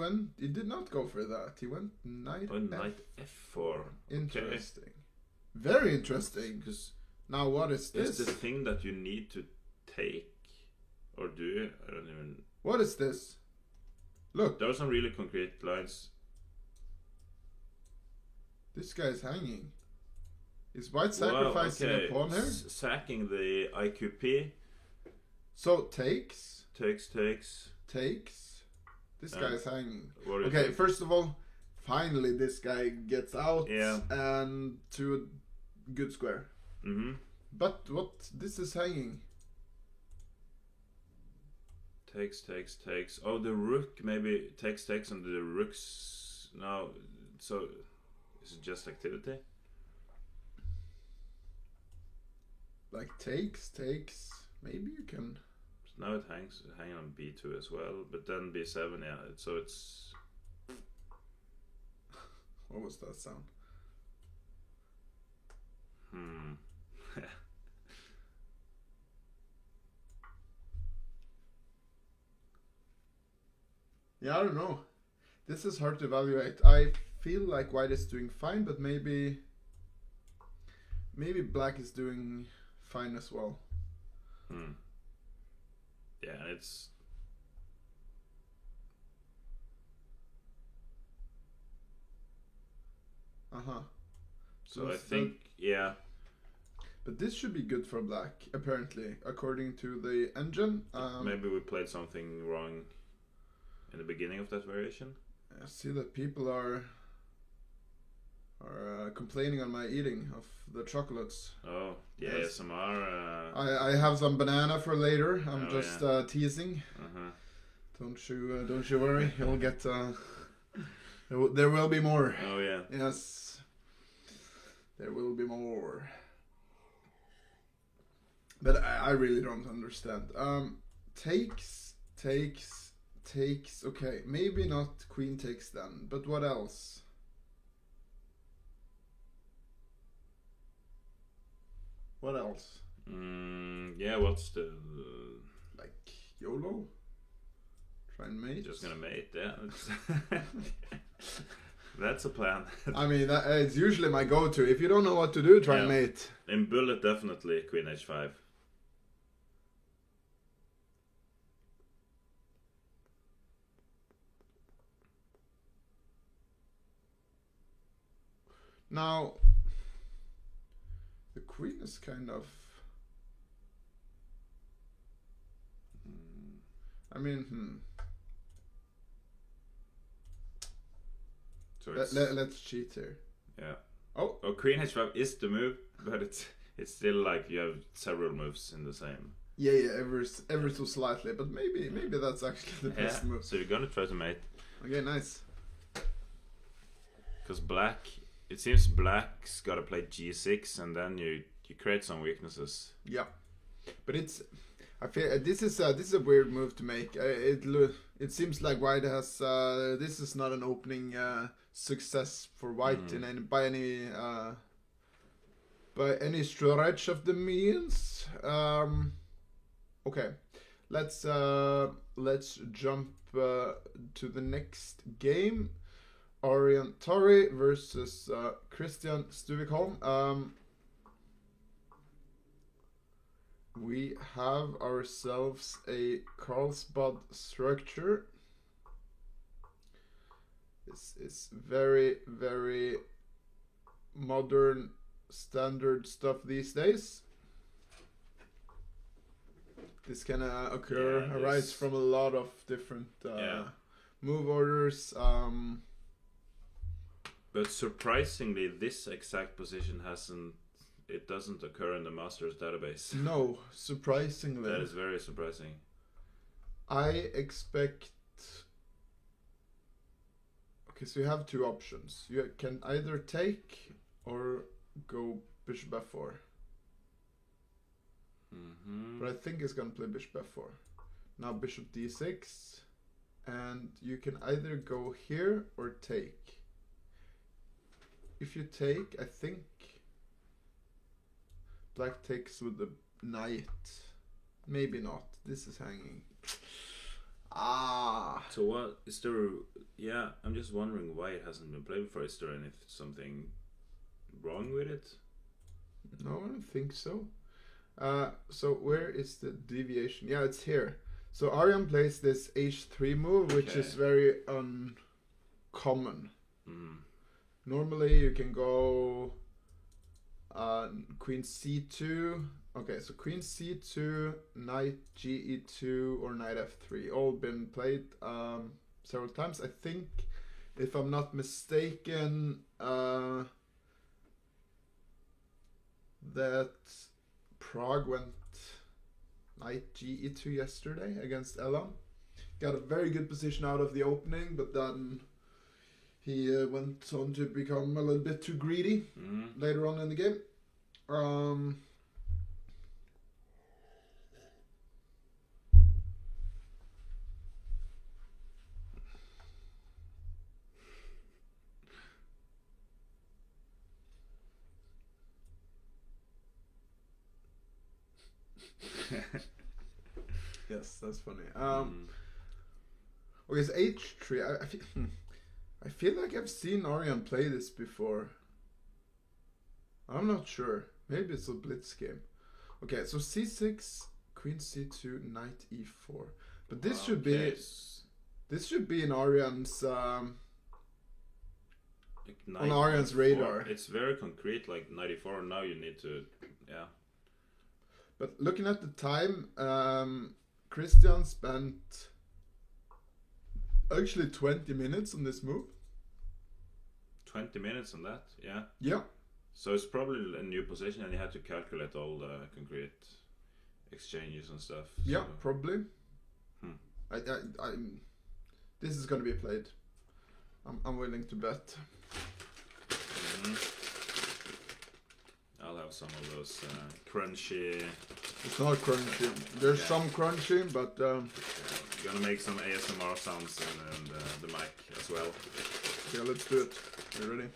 did not go for that. He went knight knight f4. Interesting. Okay. Very interesting. Because now what is this? Is the thing that you need to take or do? I don't even. What is this? Look. There are some really concrete lines. This guy is hanging. Is white sacrificing a pawn here? Sacking the IQP. So takes. Takes. This guy is hanging. Okay, think? First of all, finally this guy gets out and to a good square. But what? This is hanging. Takes. Oh, the rook maybe takes and the rook's now. So is it just activity? Like takes. Maybe you can. So now it hanging on b2 as well, but then b7. Yeah, so it's. What was that sound? Yeah, I don't know. This is hard to evaluate. I feel like white is doing fine, but maybe black is doing fine as well. Yeah, it's. So I think, yeah. But this should be good for black, apparently, according to the engine. Maybe we played something wrong in the beginning of that variation. I see that people are complaining on my eating of the chocolates. Oh, yeah, yes. ASMR. I have some banana for later. I'm teasing. Don't you worry. You'll get. There will be more. Oh yeah. Yes. There will be more. But I really don't understand. Takes. Okay, maybe not queen takes then. But what else? What else? Yeah, what's the... like YOLO? Try and mate? Just gonna mate, yeah. That's a plan. I mean, it's usually my go-to. If you don't know what to do, try mate. In bullet, definitely queen h5. Now, the queen is kind of... I mean, So let's cheat here. Yeah. Oh, queen h5 is the move, but it's still like you have several moves in the same. Yeah, ever so slightly, but maybe that's actually the best move. So you're gonna try to mate. Okay, nice. Because it seems black's gotta play g6, and then you create some weaknesses. Yeah, but I feel this is a weird move to make. It seems like white has this is not an opening success for white by any stretch of the means. Okay, let's jump to the next game. Arian Torre versus Christian Stuvik-Holm. We have ourselves a Carlsbad structure. This is very, very modern, standard stuff these days. This can arise from a lot of different move orders. But surprisingly, this exact position doesn't occur in the Masters database. No, surprisingly. That is very surprising. I expect... Okay, so you have two options. You can either take or go bishop f4. But I think it's going to play bishop f4. Now bishop d6. And you can either go here or take. If you take, I think black takes with the knight. Maybe not. This is hanging. So what is there? Yeah, I'm just wondering why it hasn't been played before. Is there something wrong with it? No, I don't think so. So where is the deviation? Yeah, it's here. So Arian plays this h3 move, which is very uncommon. Normally you can go queen c2. Okay, so queen c2, knight ge2, or knight f3. All been played several times. I think, if I'm not mistaken, that Prague went knight ge2 yesterday against Elam. Got a very good position out of the opening, but then he went on to become a little bit too greedy later on in the game. Yes, that's funny. Okay, so h3. I feel like I've seen Arian play this before. I'm not sure. Maybe it's a blitz game. Okay, so c6, queen c2, knight e4. But this should be in Arian's on Arian's radar. It's very concrete, like 94. Now you need to, But looking at the time, Christian spent actually 20 minutes on this move. 20 minutes on that, yeah. Yeah. So it's probably a new position, and you had to calculate all the concrete exchanges and stuff. Yeah, probably. This is going to be played. I'm willing to bet. I'll have some of those crunchy. It's not crunchy. There's some crunchy, but gonna make some ASMR sounds and the mic as well. Yeah, let's do it. You ready?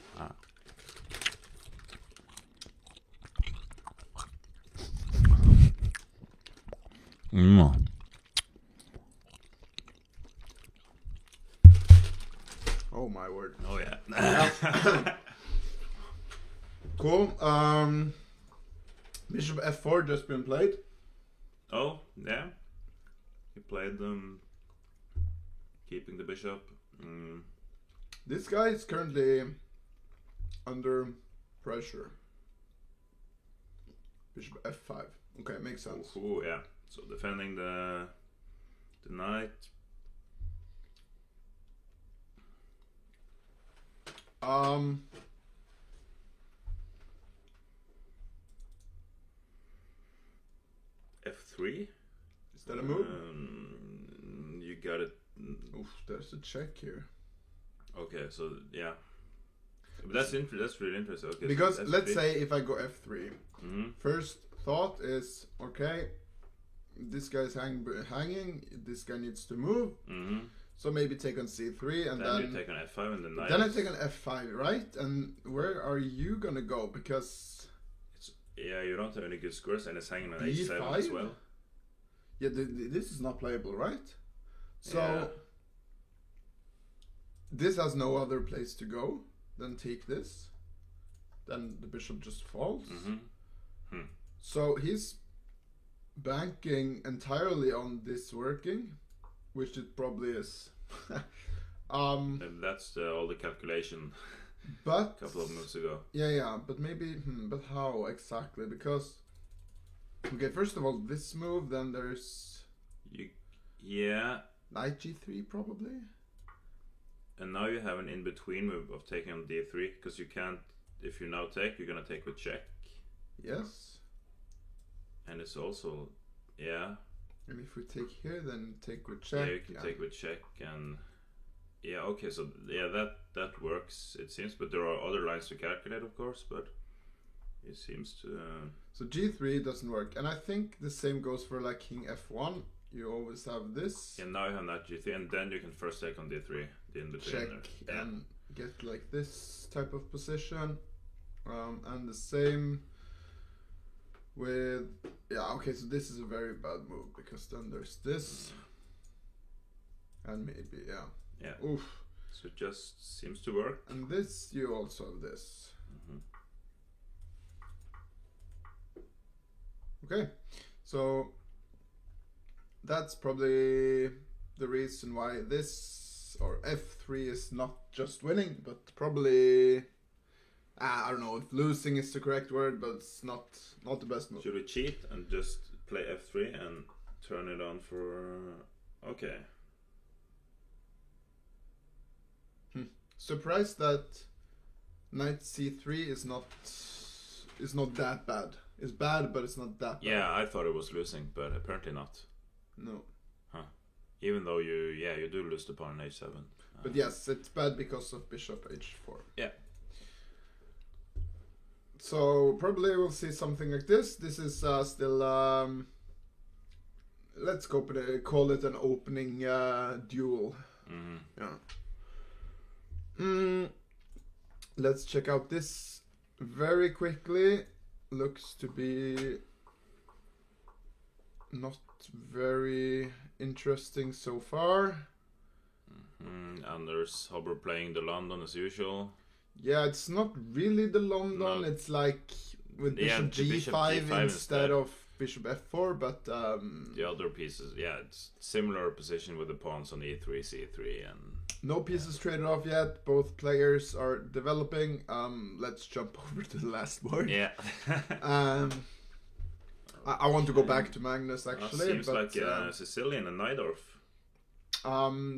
Oh my word. Oh yeah. Cool. Bishop f4 just been played. Oh yeah. He played them, keeping the bishop. This guy is currently under pressure. Bishop f5. Okay, makes sense. Oh yeah. So defending the knight. F3. Is that a move? You got it. Oof, there's a check here. Okay, so yeah. But that's really interesting. Okay, because so let's say if I go f3, first thought is, okay, this guy's hanging, this guy needs to move, so maybe take on c3, and then you take on f5 and then I take on f5, right? And where are you gonna go? Because you don't have any good scores, and it's hanging on h7 as well. Yeah, this is not playable, right? So this has no other place to go than take this. Then the bishop just falls. So he's banking entirely on this working, which it probably is. And that's all the calculation. But a couple of moves ago. Yeah, but maybe. But how exactly? Because okay, first of all, this move. Then there's knight g3 probably. And now you have an in-between move of taking on d3, because you can't. If you now take, you're gonna take with check. Yes. And it's also, And if we take here, then take with check. Yeah, you can take with check, and okay, so that works, it seems. But there are other lines to calculate, of course. But it seems to. So g3 doesn't work, and I think the same goes for like king f1. You always have this. And now you have knight g3, and then you can first take on d3, the in between. Check there. And get like this type of position, and the same with okay, so this is a very bad move, because then there's this and maybe oof, so it just seems to work. And this, you also have this. Okay, so that's probably the reason why this or f3 is not just winning, but probably I don't know if losing is the correct word, but it's not the best move. Should we cheat and just play f3 and turn it on for okay? Surprised that knight c3 is not that bad. It's bad, but it's not that bad. Yeah, I thought it was losing, but apparently not. No. Even though you do lose the pawn on h7. But yes, it's bad because of bishop h4. Yeah. So probably we'll see something like this. This is still let's call it an opening duel. Let's check out this very quickly. Looks to be not very interesting so far. Anders Hubbard playing the London as usual. Yeah, it's not really the London. No. It's like with bishop g5 instead of bishop f4, but the other pieces, it's similar position with the pawns on e3, c3, and no pieces traded off yet. Both players are developing. Let's jump over to the last board. Yeah. I want to go back to Magnus actually. Seems like Sicilian and Najdorf.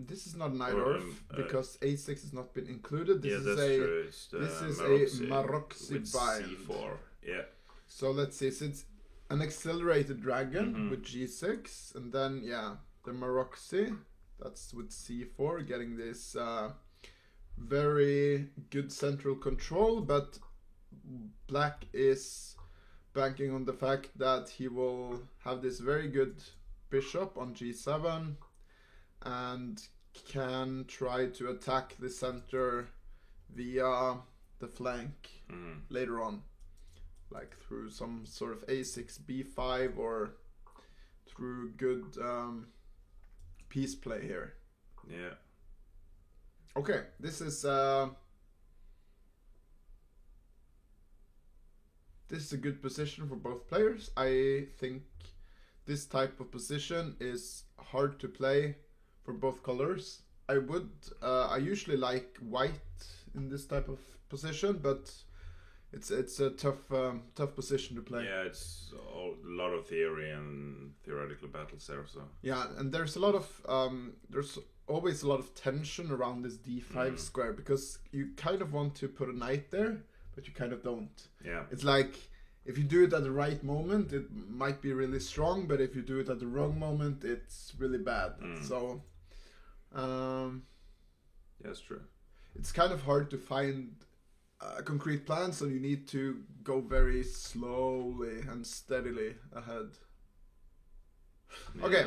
This is not Najdorf because a6 has not been included. This is a Maroczy bind. C4. Yeah. So let's see. So it's an accelerated dragon with g6, and then the Maroczy. That's with c4, getting this very good central control, but black is banking on the fact that he will have this very good bishop on g7 and can try to attack the center via the flank later on, like through some sort of a6, b5, or through good piece play here. Yeah. Okay, this is a good position for both players. I think this type of position is hard to play for both colors. I usually like white in this type of position, but it's a tough position to play. Yeah, it's a lot of theory and theoretical battles there. So yeah, and there's a lot of there's always a lot of tension around this d5 square, because you kind of want to put a knight there, but you kind of don't. Yeah, it's like if you do it at the right moment, it might be really strong, but if you do it at the wrong moment, it's really bad. So that's true. It's kind of hard to find a concrete plan, so you need to go very slowly and steadily ahead. Yeah. Okay,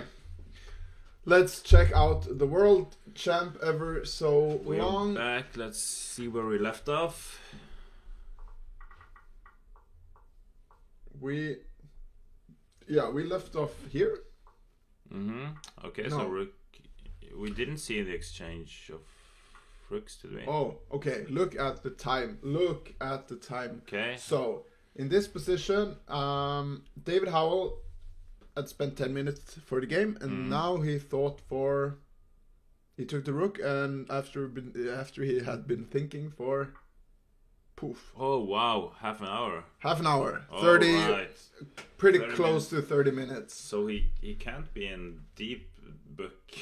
let's check out the world champ ever so long. We're back. Let's see where we left off. We left off here. Okay, no. So we didn't see the exchange of rooks, did we? Oh, okay. Look at the time. Okay. So in this position, David Howell had spent 10 minutes for the game, and now he took the rook, and after he had been thinking for poof. Oh wow, half an hour. Oh, 30 right. Pretty 30 close minutes. To 30 minutes. So he can't be in deep book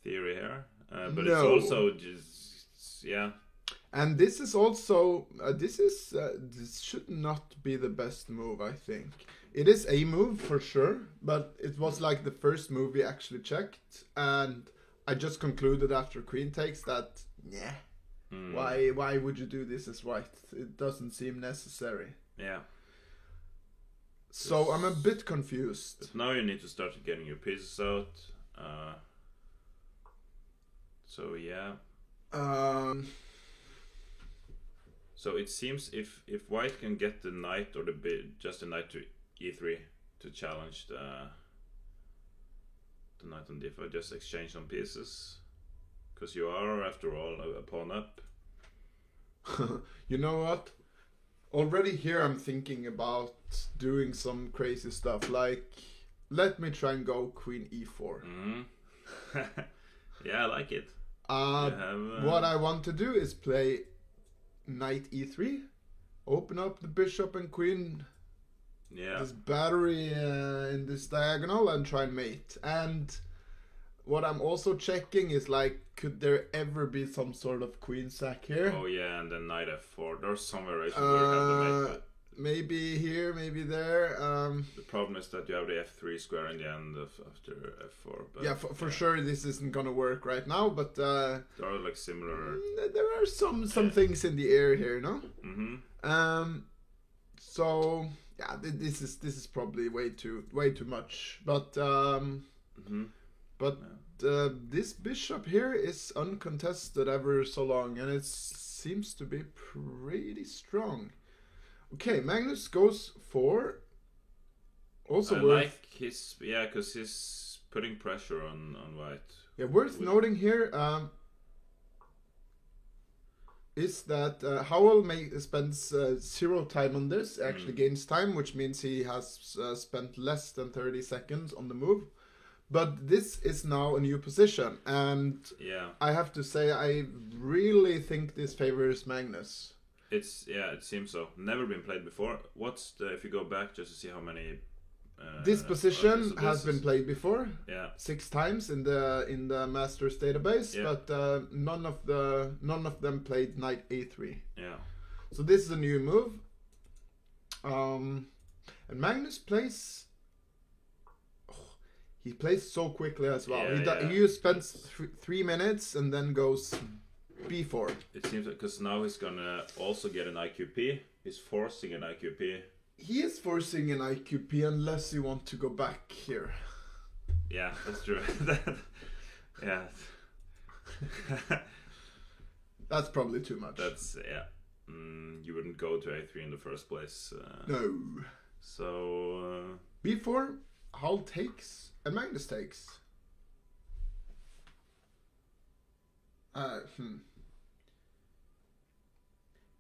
theory here. But no. It's also just And this is also this should not be the best move, I think. It is a move for sure, but it was like the first move we actually checked, and I just concluded after queen takes that why would you do this as white? It doesn't seem necessary. Yeah. So I'm a bit confused. But now you need to start getting your pieces out. So yeah. So it seems if white can get the knight or just the knight to e3 to challenge the knight on d5, just exchange some pieces, because you are after all a pawn up. You know what? Already here I'm thinking about doing some crazy stuff, like let me try and go queen e4. Yeah, I like it. What I want to do is play knight e3, open up the bishop and queen, this battery in this diagonal, and try and mate. And what I'm also checking is, like, could there ever be some sort of queen sack here? Oh yeah, and then knight f4. There's some variation where you have to make that. Maybe here, maybe there. The problem is that you have the f3 square in the end after f4. But yeah, for sure this isn't gonna work right now, but there are like similar. There are some things in the air here, no? So yeah, this is probably way too much, but this bishop here is uncontested ever so long, and it seems to be pretty strong. Okay, Magnus goes for also I like his because he's putting pressure on white. Yeah, worth noting here is that Howell spends 0 time on this, actually gains time, which means he has spent less than 30 seconds on the move. But this is now a new position, and I have to say I really think this favors Magnus. It seems so. Never been played before. If you go back just to see how many this position has been played before. Yeah. 6 times in the Masters database, but none of them played knight a3. Yeah. So this is a new move. And Magnus plays he plays so quickly as well. He just spends 3 minutes and then goes b4. It seems like because now he's gonna also get an IQP. He's forcing an IQP. He is forcing an IQP unless you want to go back here. Yeah, that's true. Yeah. That's probably too much. That's you wouldn't go to a3 in the first place. No. So b4, Hull takes and Magnus takes.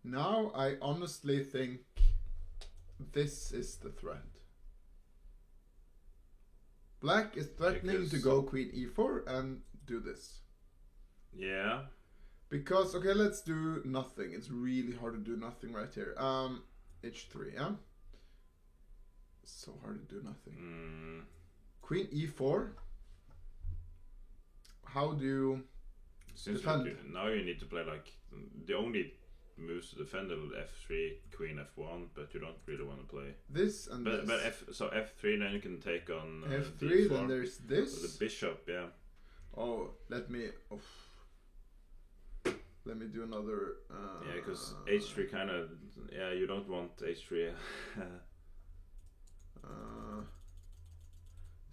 Now I honestly think this is the threat. Black is threatening to go queen e4 and do this. Yeah. Because, okay, let's do nothing. It's really hard to do nothing right here. H3, yeah? So hard to do nothing. Queen e4. How do you defend? Now you need to play like the only moves to defend are f3, queen f1, but you don't really want to play this and but, this. But f3, then you can take on f3. d4. Then there's this. So the bishop, yeah. Oh, let me do another. Yeah, because h3 kind of. Yeah, you don't want h3.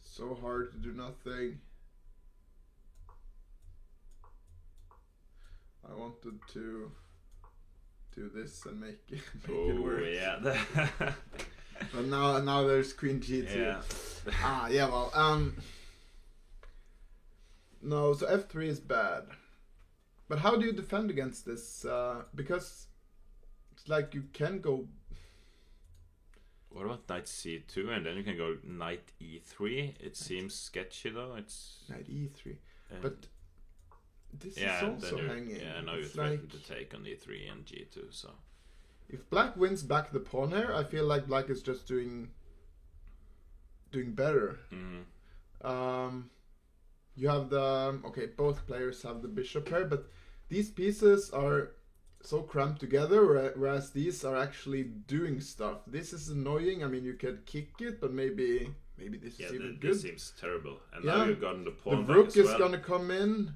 So hard to do nothing. I wanted to do this and make it work. Yeah. But now there's queen g2. Yeah. Yeah. Well, no. So f3 is bad. But how do you defend against this? Because it's like you can go. What about knight c2 and then you can go knight e3? It seems sketchy though. It's knight e3, but this is also hanging. Yeah, now you're threatened to take on e3 and g2. So if black wins back the pawn here, I feel like black is just doing better. You have the both players have the bishop here, but these pieces are so cramped together, whereas these are actually doing stuff. This is annoying. I mean, you could kick it, but maybe this is even good. This seems terrible. And now you've gotten the pawn. The rook is gonna come in.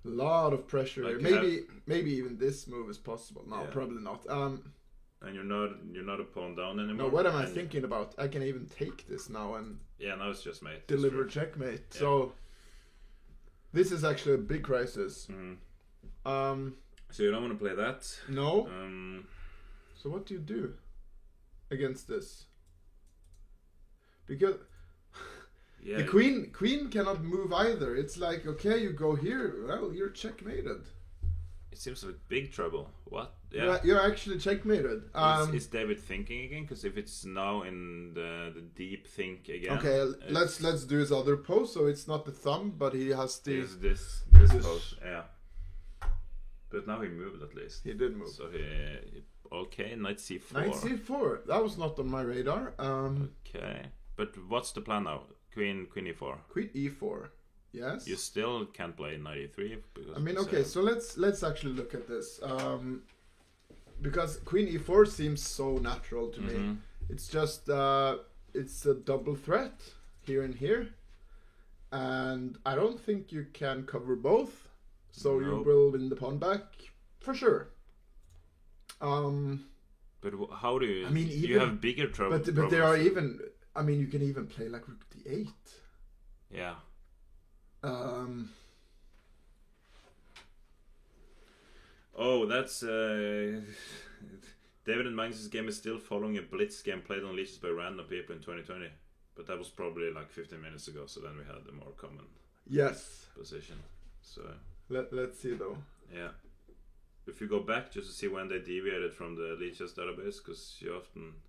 A lot of pressure here. Maybe even this move is possible. No, probably not. And you're not a pawn down anymore. No, what am I thinking about? I can even take this now and now it's just mate. Deliver checkmate. Yeah. So this is actually a big crisis. So you don't want to play that? No. So what do you do against this? Because the queen cannot move either. It's like, okay, you go here. Well, you're checkmated. It seems like big trouble. What? Yeah, you're actually checkmated. Is David thinking again? Because if it's now in the deep think again. Okay, let's do his other pose. So it's not the thumb, but he has the. This pose. Yeah. But now he moved at least. He did move. So knight c4. Knight c4. That was not on my radar. Okay, but what's the plan now? Queen e4. Queen e4. Yes. You still can't play knight e3 because. I mean, okay. So let's actually look at this. Because queen e4 seems so natural to me. It's just it's a double threat here and here, and I don't think you can cover both. So you will win the pawn back for sure. But how do you? I mean, you have bigger trouble. But there are even. I mean, you can even play like rook d8. Yeah. Oh, that's David and Magnus' game is still following a blitz game played on leashes by random people in 2020, but that was probably like 15 minutes ago. So then we had the more common position. So. Let's see though. Yeah. If you go back just to see when they deviated from the leeches database, because you often.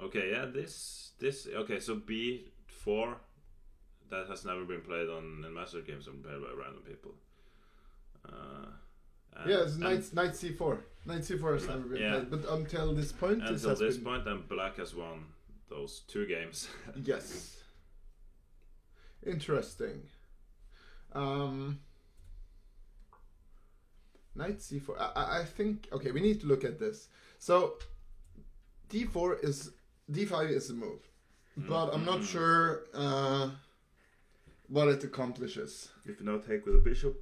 Okay, yeah, this. Okay, so b4, that has never been played in master games, and played by random people. It's knight c4. Knight c4 has never been played, but until this point, and black has won those 2 games. Yes. Interesting. Knight c4. I think we need to look at this. So d5 is a move, but I'm not sure what it accomplishes. If you now take with a bishop,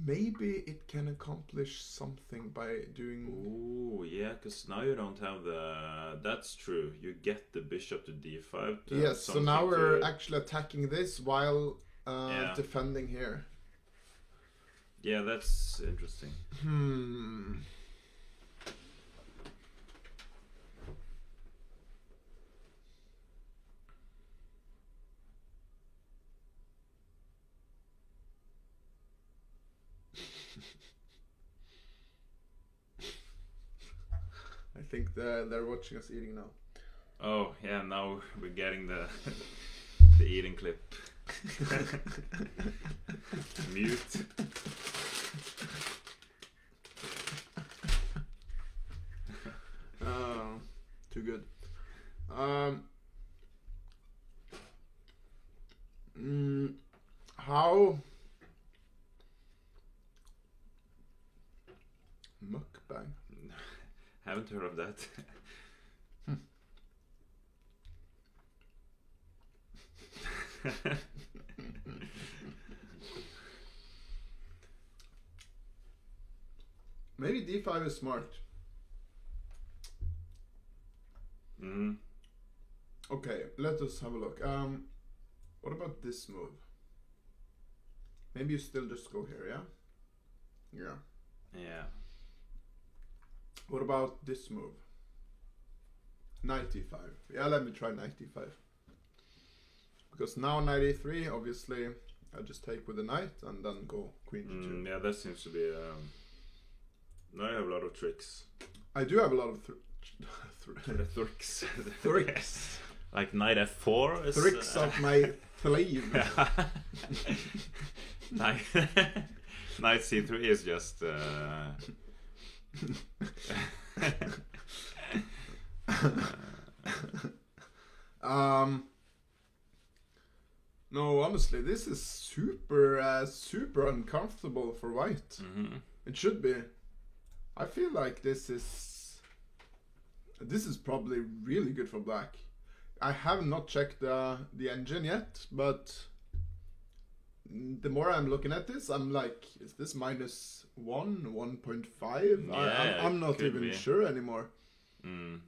maybe it can accomplish something by doing. Oh yeah, because now you don't have the. That's true. You get the bishop to d5. Yes. So now we're actually attacking this while defending here. Yeah, that's interesting. think they're watching us eating now. Oh yeah, now we're getting the the eating clip. Mute. Too good. How mukbang? Haven't heard of that. Maybe D5 is smart. Okay, let us have a look. What about this move? Maybe you still just go here, yeah? Yeah. Yeah. What about this move? Knight e5. Yeah, let me try knight e5. Because now knight e3, obviously, I just take with the knight and then go queen g2. Yeah, that seems to be... now I have a lot of tricks. I do have a lot of tricks. Tricks. Like knight f4 is... Tricks of my sleeve. Knight c3 is just... No, honestly, this is super uncomfortable for white. It should be. I feel like this is probably really good for black. I have not checked the engine yet, but the more I'm looking at this, I'm like, is this -1, 1.5? Yeah, I'm not even sure anymore. I'm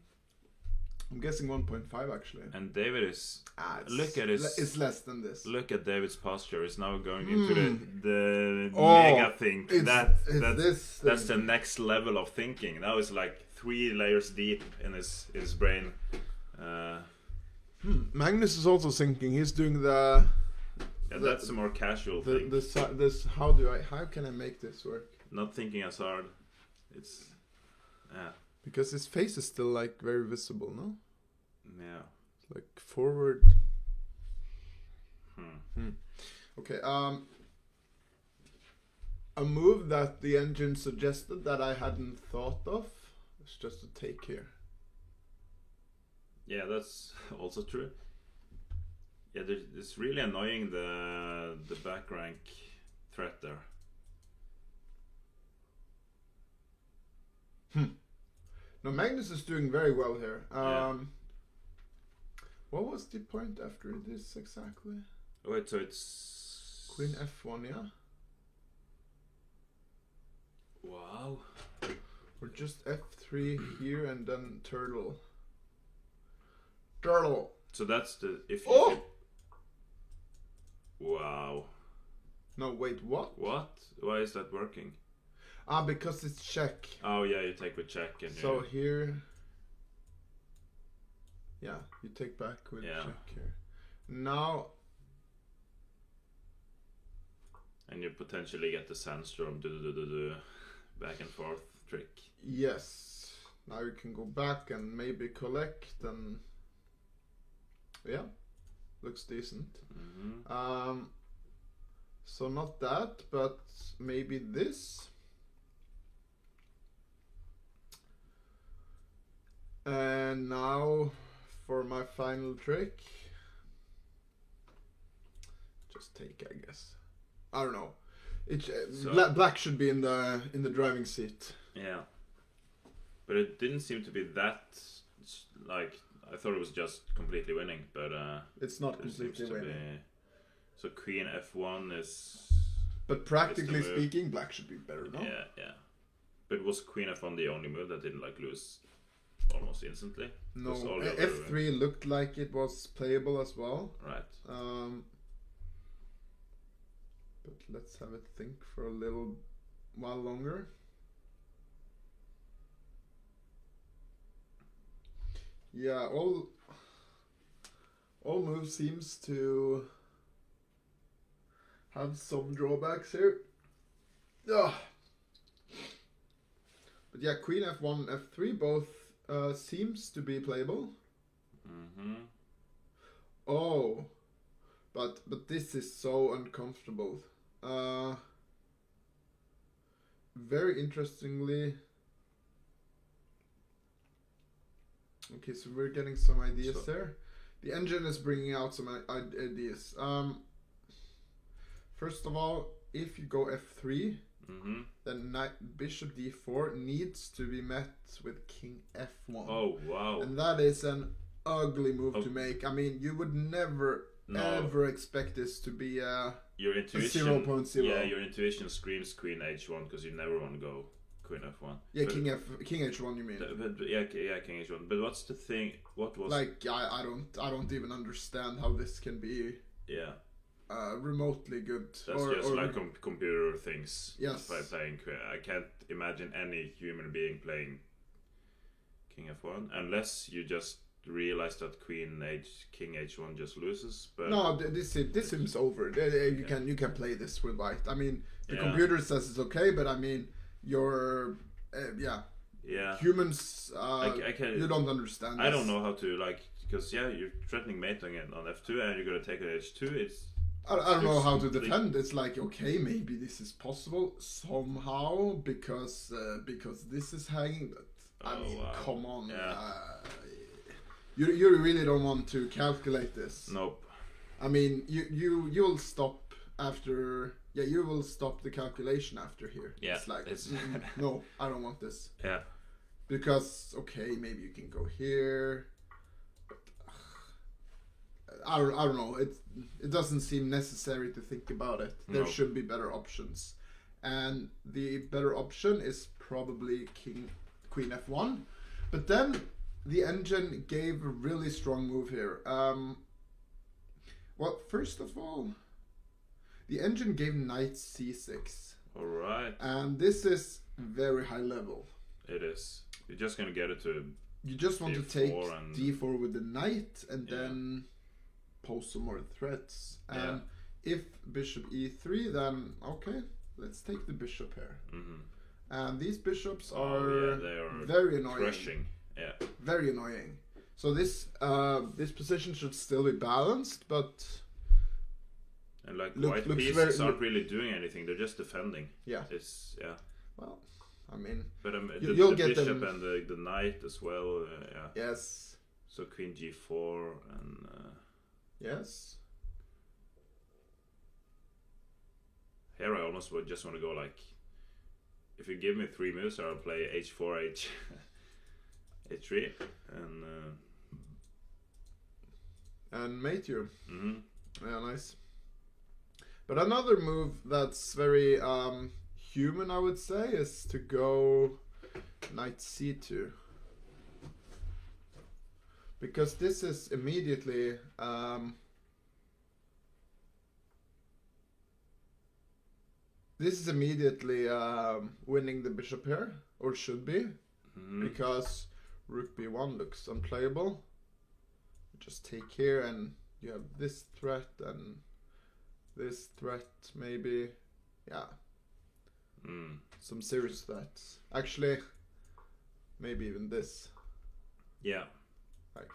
guessing 1.5 actually. And David is... look at his... It's less than this. Look at David's posture. He's now going into the mega thing. That's the next level of thinking. Now it's like 3 layers deep in his brain. Magnus is also thinking. He's doing the... Yeah, that's a more casual thing. How can I make this work? Not thinking as hard. It's... Yeah. Because his face is still like very visible, no? Yeah. Like forward. Okay. A move that the engine suggested that I hadn't thought of is just to take here. Yeah, that's also true. Yeah, it's really annoying the back rank threat there. No, Magnus is doing very well here. What was the point after this exactly? Wait, so it's... Queen f1, yeah? Wow. Or just f3 here and then turtle. Turtle! So that's the... Wow. No, wait, what? What? Why is that working? Because it's check. Oh yeah, you take with check and so here, yeah, you take back with check here. Now, and you potentially get the sandstorm back and forth trick. Yes. Now you can go back and maybe collect and yeah, looks decent. So not that, but maybe this. And now for my final trick, just take, I guess. I don't know. Black should be in the driving seat. Yeah, but it didn't seem to be that. Like I thought it was just completely winning, but it's not completely winning. So Queen f1 is. But practically speaking, black should be better, no? Yeah. But was Queen f1 the only move that didn't like lose almost instantly? No, f3 looked like it was playable as well. Right. But let's have a think for a little while longer. Yeah, all moves seems to have some drawbacks here. Ugh. But yeah, Queen f1 and f3 both seems to be playable. Mm-hmm. Oh, but this is so uncomfortable. Very interestingly. Okay, so we're getting some ideas there. The engine is bringing out some ideas. First of all, if you go f3, then bishop d4 needs to be met with king f1. Oh, wow. And that is an ugly move to make. I mean, you would never ever expect this to be your intuition, 0.0. Yeah, your intuition screams queen h1 because you never want to go queen f1. Yeah, but, king h1 you mean? But yeah, king h1. But what's the thing? What was like? I don't even understand how this can be. Yeah. Remotely good. That's just like computer things. Yes. By playing, I can't imagine any human being playing king f1 unless you just realize that king h1 just loses. But no, this seems over. You can play this with white. I mean, the computer says it's okay, but I mean, you're humans. I can, you don't understand. I don't know how to because you're threatening mate on f2 and you're gonna take an h2. It's I don't know how to defend. It's like, okay, maybe this is possible somehow because this is hanging. But I mean, come on. Yeah. You really don't want to calculate this. Nope. I mean, you'll stop after. Yeah, you will stop the calculation after here. Yeah. It's like, no, I don't want this. Yeah. Because okay, maybe you can go here. I don't know. It doesn't seem necessary to think about it. There should be better options, and the better option is probably queen f1. But then the engine gave a really strong move here. Well, first of all, the engine gave knight c6. All right. And this is very high level. It is. You're just gonna get it to. You just want to take d4 with the knight, and then pose some more threats. And if bishop e3, then okay, let's take the bishop here. And these bishops are, they are very annoying. Crushing. Yeah. Very annoying. So this position should still be balanced, but and white pieces aren't really doing anything; they're just defending. Yeah. Well, I mean, but you'll the get bishop them. And the knight as well. Yes. So queen g4 and. Yes. Here I almost would just want to go if you give me 3 moves, I'll play h4, h3, and mate you. Yeah, nice. But another move that's very human, I would say, is to go knight c2. Because this is immediately winning the bishop here, or should be, because rook b1 looks unplayable. Just take here, and you have this threat and this threat, maybe, some serious threats. Actually, maybe even this. Yeah.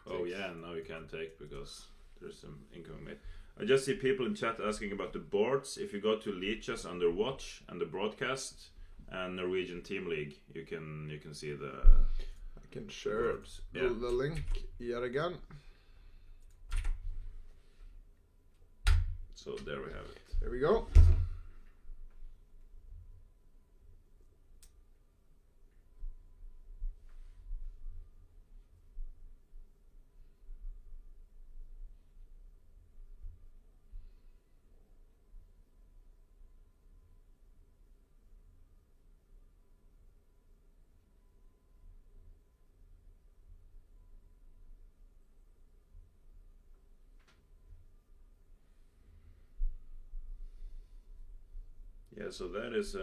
Now you can't take because there's some incoming mate. I just see people in chat asking about the boards. If you go to Lichess under watch and the broadcast and Norwegian Team League, you can see the. I can share the link yet again. So there we have it. There we go. Yeah, so that is.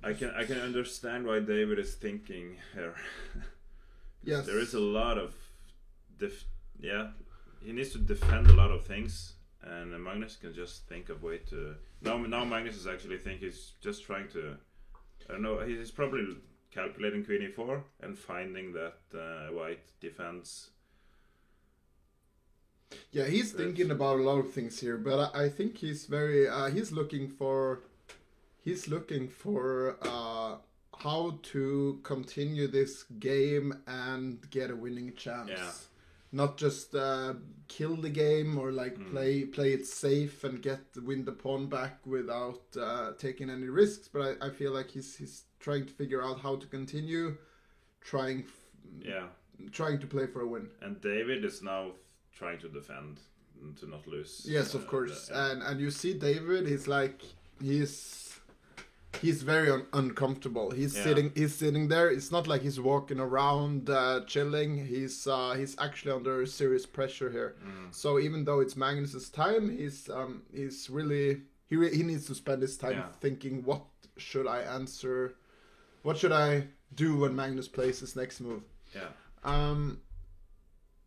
I can understand why David is thinking here. Yes, there is a lot of, he needs to defend a lot of things, and Magnus can just think of way to. Now Magnus is actually he's just trying to I don't know. He's probably calculating queen e4 and finding that white defends. Yeah, he's thinking about a lot of things here, but I think he's very he's looking for how to continue this game and get a winning chance. Yeah. Not just kill the game or like play it safe and win the pawn back without taking any risks. But I feel like he's trying to figure out how to continue trying to play for a win. And David is now trying to defend to not lose. Yes, of course. And you see David, he's very uncomfortable. He's sitting there. It's not like he's walking around chilling. He's actually under serious pressure here. So even though it's Magnus's time, he's really he needs to spend his time thinking, what should I answer? What should I do when Magnus plays his next move?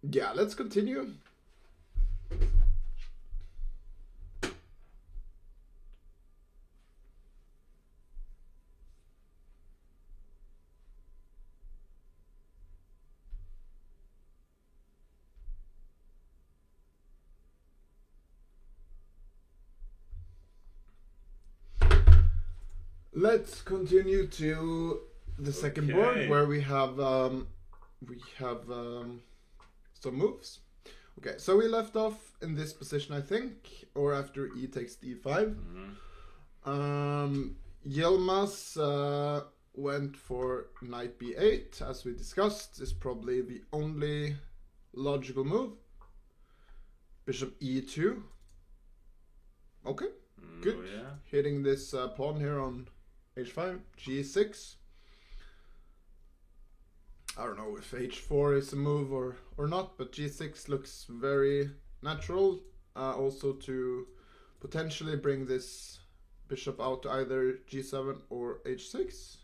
Yeah, let's continue. Let's continue to the second board where we have some moves. Okay, so we left off in this position, I think, or after e takes d5. Yilmaz went for knight b8, as we discussed, is probably the only logical move. Bishop e2. Okay, good. Hitting this pawn here on h5, g6. I don't know if h4 is a move or not, but g6 looks very natural. Also to potentially bring this bishop out to either g7 or h6.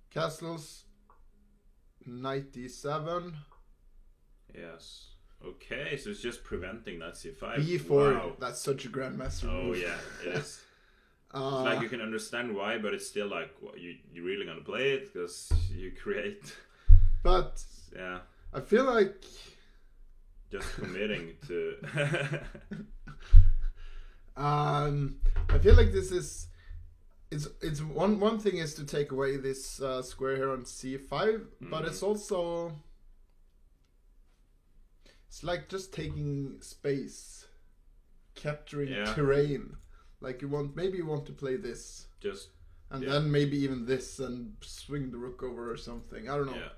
Castles, knight d7. Yes. Okay, so it's just preventing that c5. b4, wow. That's such a grandmaster move. Oh yeah, it is. It's like you can understand why, but it's still like you really gonna play it because you create. But yeah, I feel like just committing to. I feel like this is. It's one thing is to take away this square here on c5, but it's also. It's like just taking space, capturing terrain. Like maybe you want to play this, then maybe even this and swing the rook over or something. I don't know. Yeah.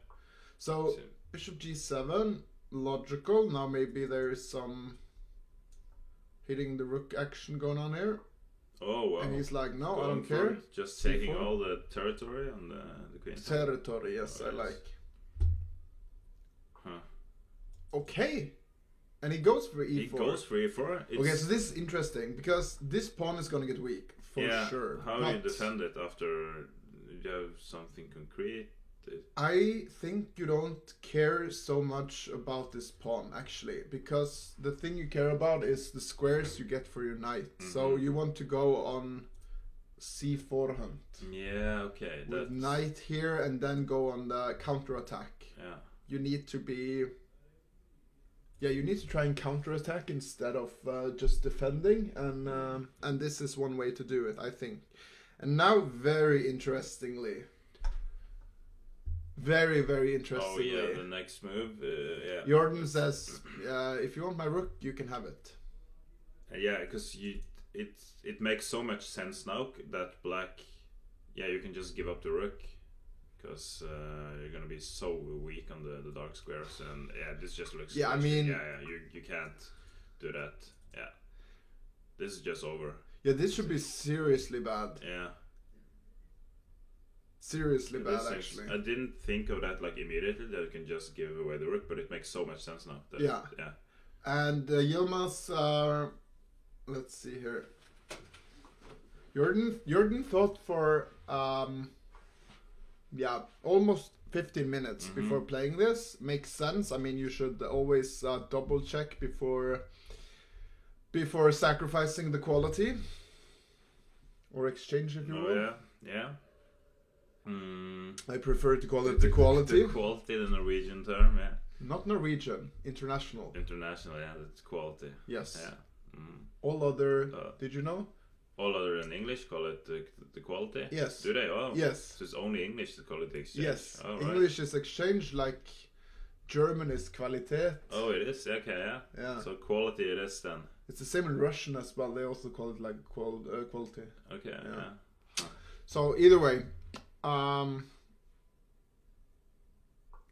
So bishop g7, logical. Now maybe there is some hitting the rook action going on here. Oh wow! And he's like, no, I don't care. Just taking C4. All the territory on the queen. Territory, yes, I like. Huh. Okay. And he goes for e4. He goes for e4. Okay, so this is interesting because this pawn is going to get weak for sure. How do you defend it after you have something concrete? I think you don't care so much about this pawn actually, because the thing you care about is the squares you get for your knight. So you want to go on c4 hunt. Yeah, okay. With knight here and then go on the counter attack. Yeah. You need to be. Yeah, you need to try and counterattack instead of just defending, and this is one way to do it, I think. And now, very interestingly, very interestingly. Oh yeah, the next move. Yeah. Jordan says, "If you want my rook, you can have it." Yeah, because it makes so much sense now that black, you can just give up the rook. Because you're gonna be so weak on the dark squares, and this just looks. Yeah, I mean, you can't do that. Yeah, this is just over. Yeah, this should be seriously bad. Yeah, seriously bad actually. I didn't think of that like immediately that you can just give away the rook, but it makes so much sense now. Yeah. And Yilmaz, let's see here. Jordan thought for almost 15 minutes before playing this. Makes sense. I mean, you should always double check before sacrificing the quality. or exchange, if you will. Oh yeah. I prefer to call it the quality. The quality, the Norwegian term, yeah. Not Norwegian, international. International, yeah, that's quality. Yes. Yeah. All other, did you know? All other in English call it the quality? Yes. Do they? Oh. Yes. So it's only English that call it the exchange? Yes. Oh, English is exchange, like German is kvalitet. Oh, it is? Okay, yeah. So quality it is then. It's the same in Russian as well. They also call it like quality. Okay, yeah. Huh. So either way,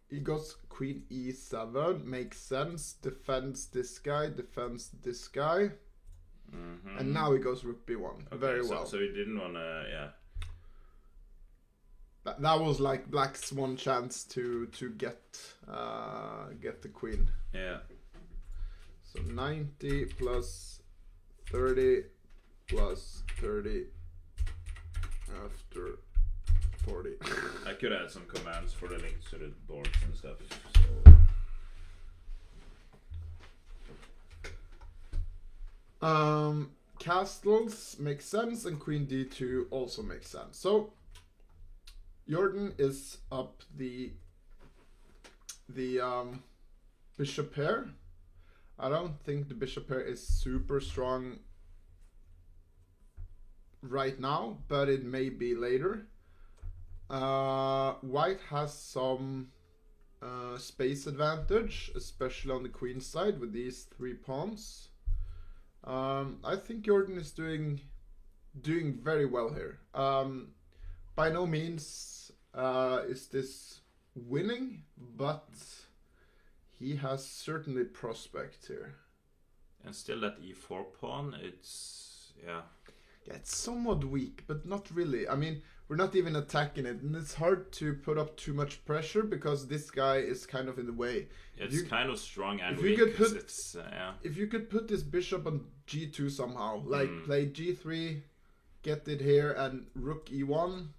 he goes queen e7, makes sense, defends this guy, and now he goes rook b1. Okay, very well. So he didn't want to, yeah. That was like black's one chance to get the queen. Yeah. So 90 plus 30 plus 30 after 40. I could add some commands for the links to the boards and stuff. So. Castles make sense, and queen d2 also makes sense. So Jordan is up the bishop pair. I don't think the bishop pair is super strong right now, but it may be later. White has some space advantage, especially on the queen side with these 3 pawns. I think Jordan is doing very well here. By no means is this winning, but he has certainly prospect here. And still that e4 pawn, it's it's somewhat weak, but not really. I mean, we're not even attacking it, and it's hard to put up too much pressure because this guy is kind of in the way. It's kind of strong and weak. If you could put this bishop on g2 somehow, like play g3, get it here, and rook e1,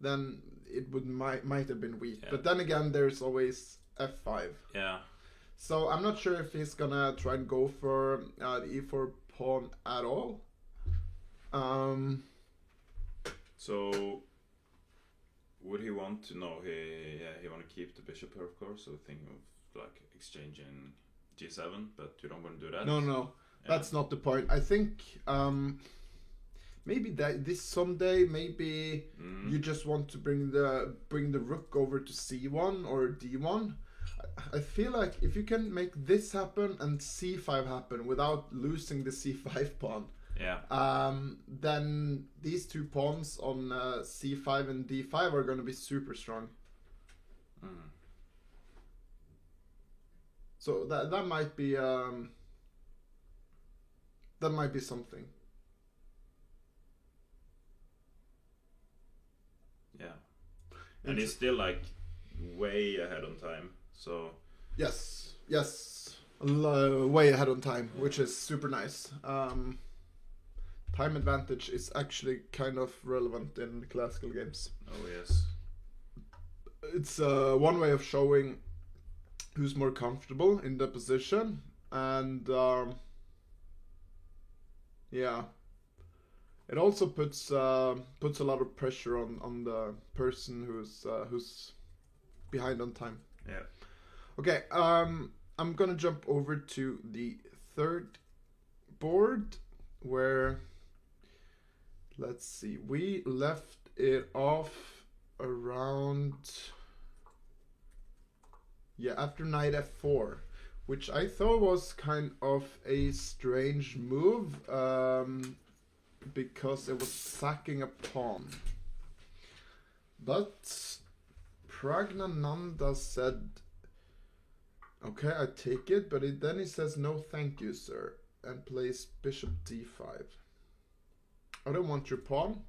then it might have been weak. Yeah. But then again, there's always f5. Yeah. So I'm not sure if he's gonna try and go for the e4 pawn at all. So would he want to know? He want to keep the bishop here, of course. So think of like exchanging g7, but you don't want to do that. No, that's not the point. I think maybe this someday. Maybe you just want to bring the rook over to c1 or d1. I feel like if you can make this happen and c5 happen without losing the c5 pawn. Yeah. Then these 2 pawns on c5 and d5 are going to be super strong. So that might be something. Yeah. And he's still like way ahead on time. So yes, way ahead on time, which is super nice. Time advantage is actually kind of relevant in classical games. Oh yes. It's one way of showing who's more comfortable in the position, and it also puts a lot of pressure on the person who's behind on time. Yeah. Okay. I'm gonna jump over to the third board where. Let's see, we left it off around, after knight f4, which I thought was kind of a strange move, because it was sacking a pawn. But Pragnananda said, okay, I take it, but then he says, no thank you, sir, and plays bishop d5. I don't want your pawn.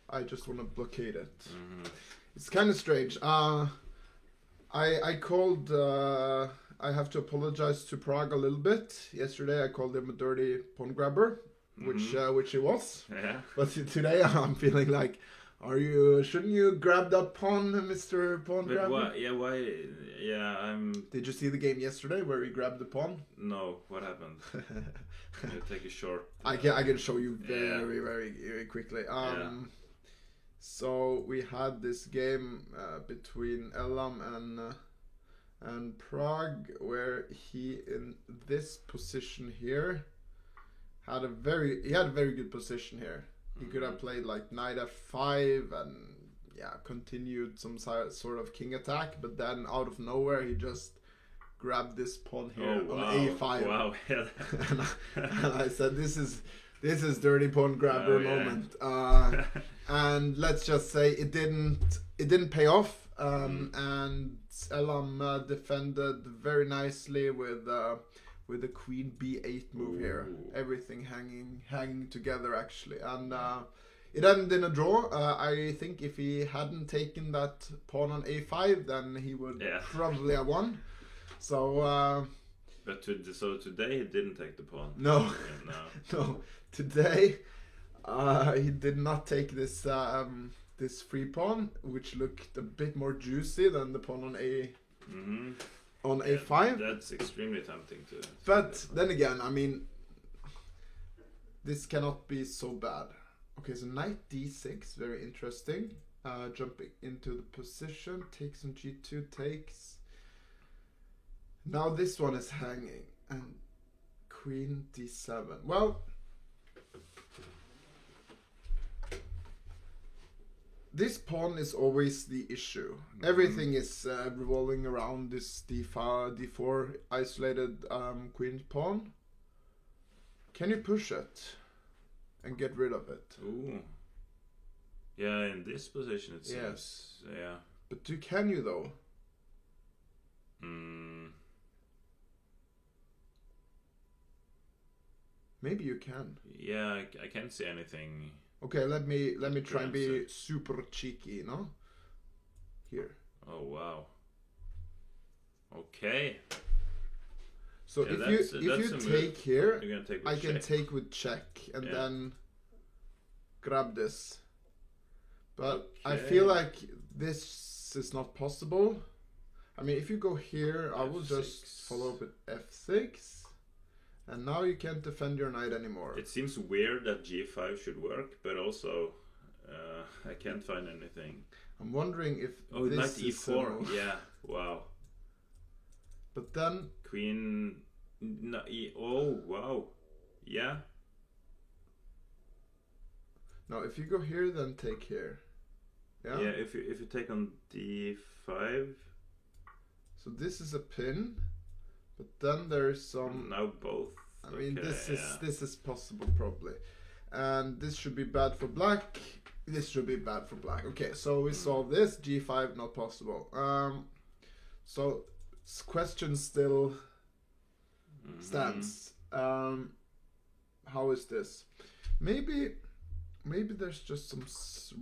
I just want to blockade it. It's kind of strange. I called. I have to apologize to Prague a little bit. Yesterday I called him a dirty pawn grabber, which he was. Yeah. But today I'm feeling like, Shouldn't you grab that pawn, Mr. Pawn Grabber? Why? Yeah, I'm... Did you see the game yesterday where he grabbed the pawn? No, what happened? You take a short... I can show you very, very quickly. So we had this game between Elam and Prague, where he, in this position here, had a very good position here. He could have played like knight f5 and continued some sort of king attack, but then out of nowhere he just grabbed this pawn here on a5. Wow! and I said, this is dirty pawn grabber moment. And let's just say it didn't pay off. And Elam defended very nicely with the queen b8 move here. Everything hanging together actually, and it ended in a draw. I think if he hadn't taken that pawn on a5, then he would probably have won. So but today he didn't take the pawn. No. No. Today he did not take this this free pawn, which looked a bit more juicy than the pawn on on a5. That's extremely tempting to... But then again, I mean, this cannot be so bad. Okay, so knight d6, very interesting. Jumping into the position, takes on g2, takes. Now this one is hanging, and queen d7. Well, this pawn is always the issue. Everything is revolving around this d4 isolated queen pawn. Can you push it and get rid of it? Ooh. Yeah, in this position it seems. Yes. Yeah. But can you though? Maybe you can. Yeah, I can't see anything. Okay, let me try and be super cheeky, no? Here. Oh wow. Okay. So if you take here, I can take with check and then grab this. But I feel like this is not possible. I mean, if you go here, I will just follow up with f6. And now you can't defend your knight anymore. It seems weird that g5 should work, but also I can't find anything. I'm wondering if this knight e4. Yeah, wow. But then queen. No, oh wow, yeah. Now if you go here, then take here. Yeah. Yeah. If you take on d5. So this is a pin. But then there's some. Now both. I mean, this is possible probably, and this should be bad for black. This should be bad for black. Okay, so we solve this. G5 not possible. So question still stands. How is this? Maybe there's just some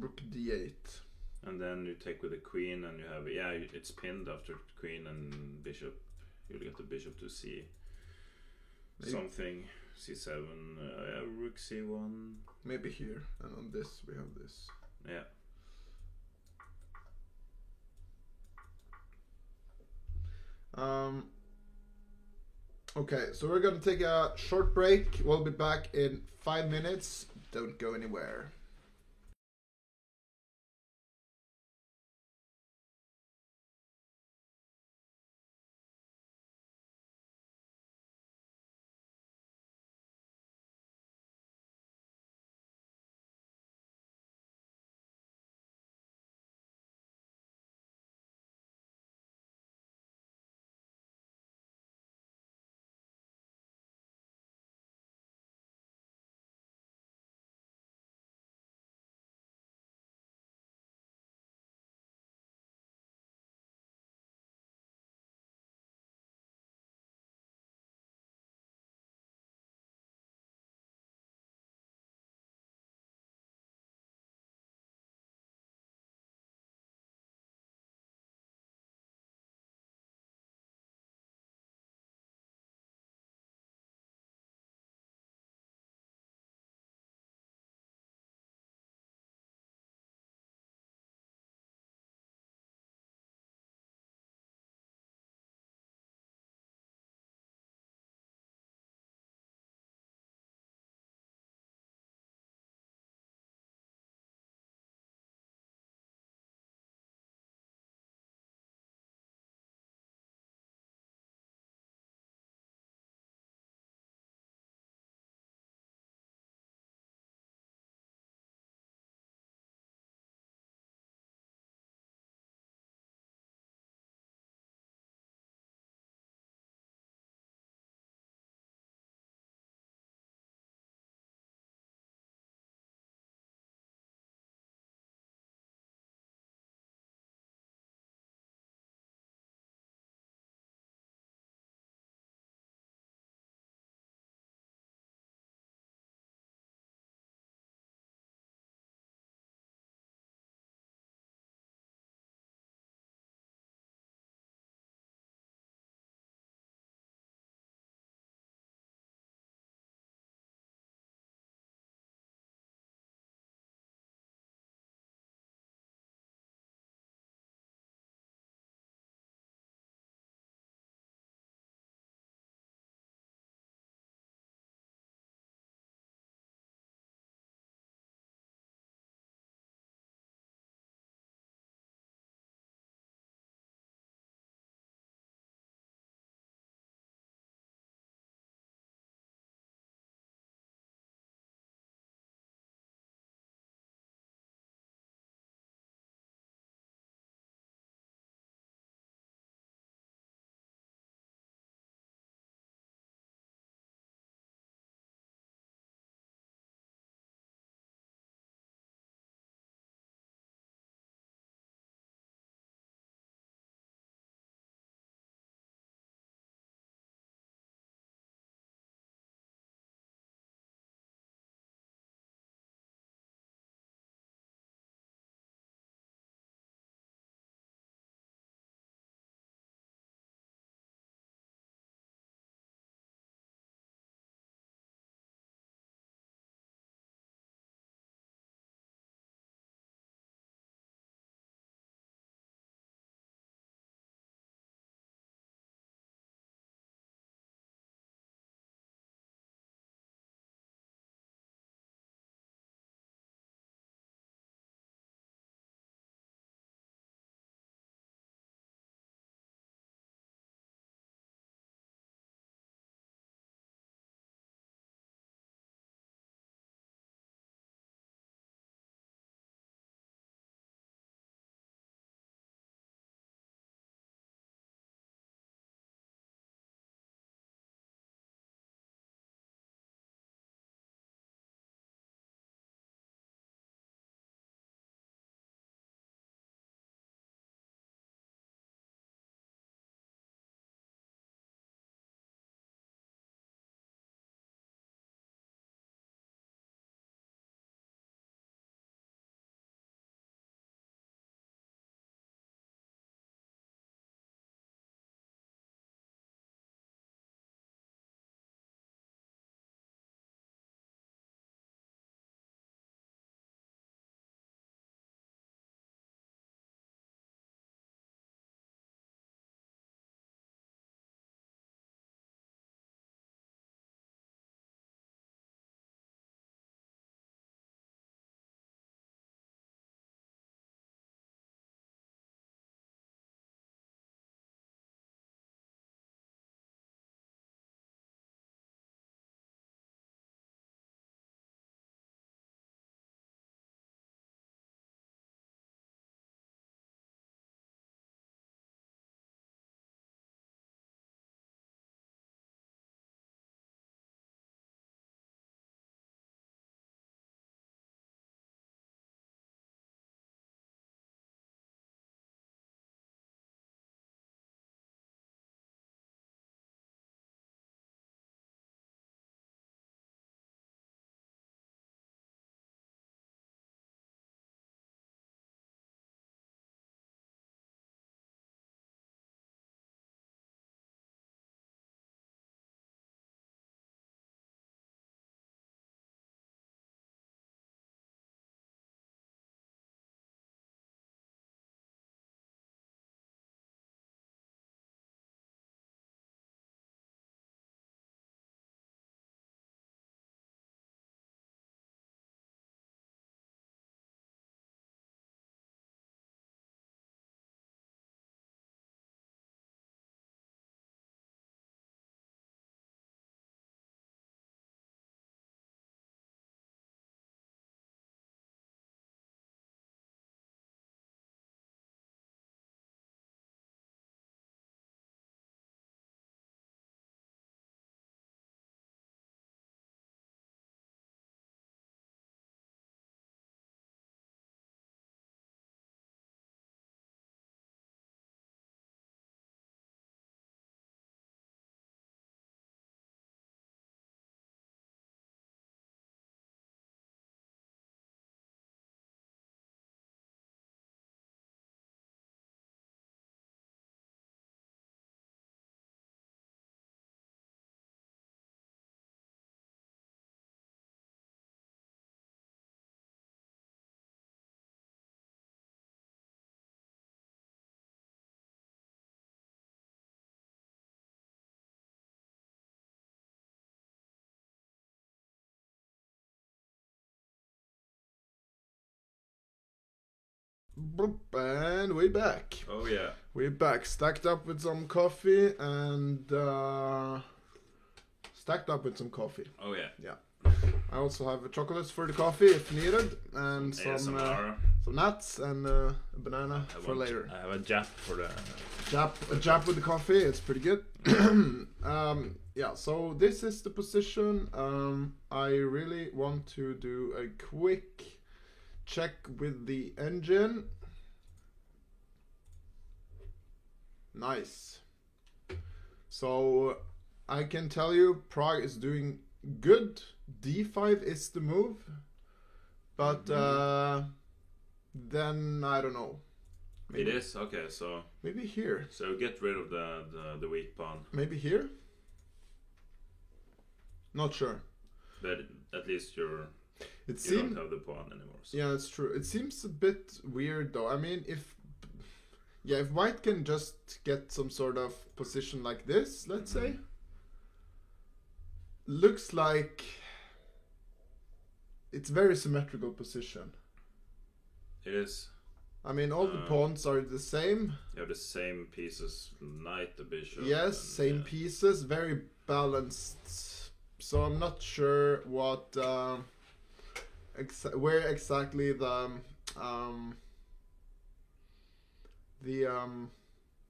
rook d8. And then you take with the queen, and you have it's pinned after queen and bishop. You'll get the bishop to c something, c7, rook c1. Maybe here, and on this we have this. Yeah. Okay, so we're gonna take a short break. We'll be back in 5 minutes. Don't go anywhere. And we're back. Oh yeah. We're back, stacked up with some coffee and stacked up with some coffee. Oh yeah. Yeah. I also have chocolates for the coffee if needed, and some nuts and a banana for later. I have a jap for the a jap with the coffee. It's pretty good. Yeah. So this is the position. I really want to do a quick check with the engine. Nice. So I can tell you Prague is doing good. D5 is the move, but then I don't know. Maybe, it is okay. So maybe here. So get rid of the weak pawn. Maybe here. Not sure. But at least you don't have the pawn anymore. So. Yeah, it's true. It seems a bit weird though. I mean, if white can just get some sort of position like this, let's say. Looks like it's very symmetrical position. It is. I mean, all the pawns are the same. You have the same pieces, knight, the bishop. Yes, same pieces, very balanced. So I'm not sure what, where exactly the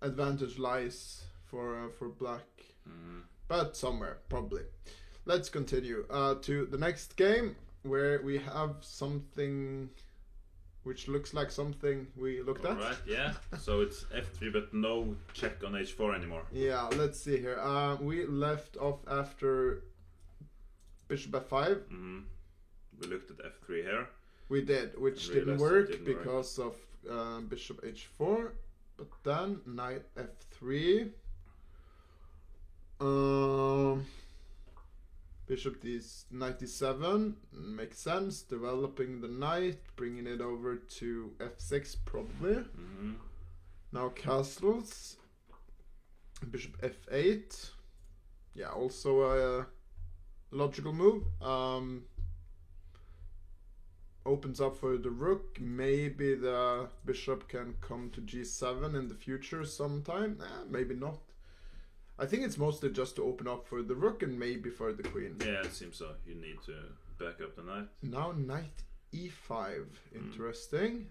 advantage lies for black, but somewhere probably. Let's continue to the next game where we have something which looks like something we looked at. Right, yeah. So it's f3, but no check on h4 anymore. Yeah, let's see here. We left off after bishop f5. We looked at f3 here. We did, which didn't work because of bishop h4. But then knight f3. Bishop knight d7 makes sense. Developing the knight, bringing it over to f6 probably. Now castles. Bishop f8. Yeah, also a logical move. Opens up for the rook. Maybe the bishop can come to g7 in the future sometime. Maybe not. I think it's mostly just to open up for the rook and maybe for the queen. Yeah, it seems so. You need to back up the knight. Now knight e5. Interesting.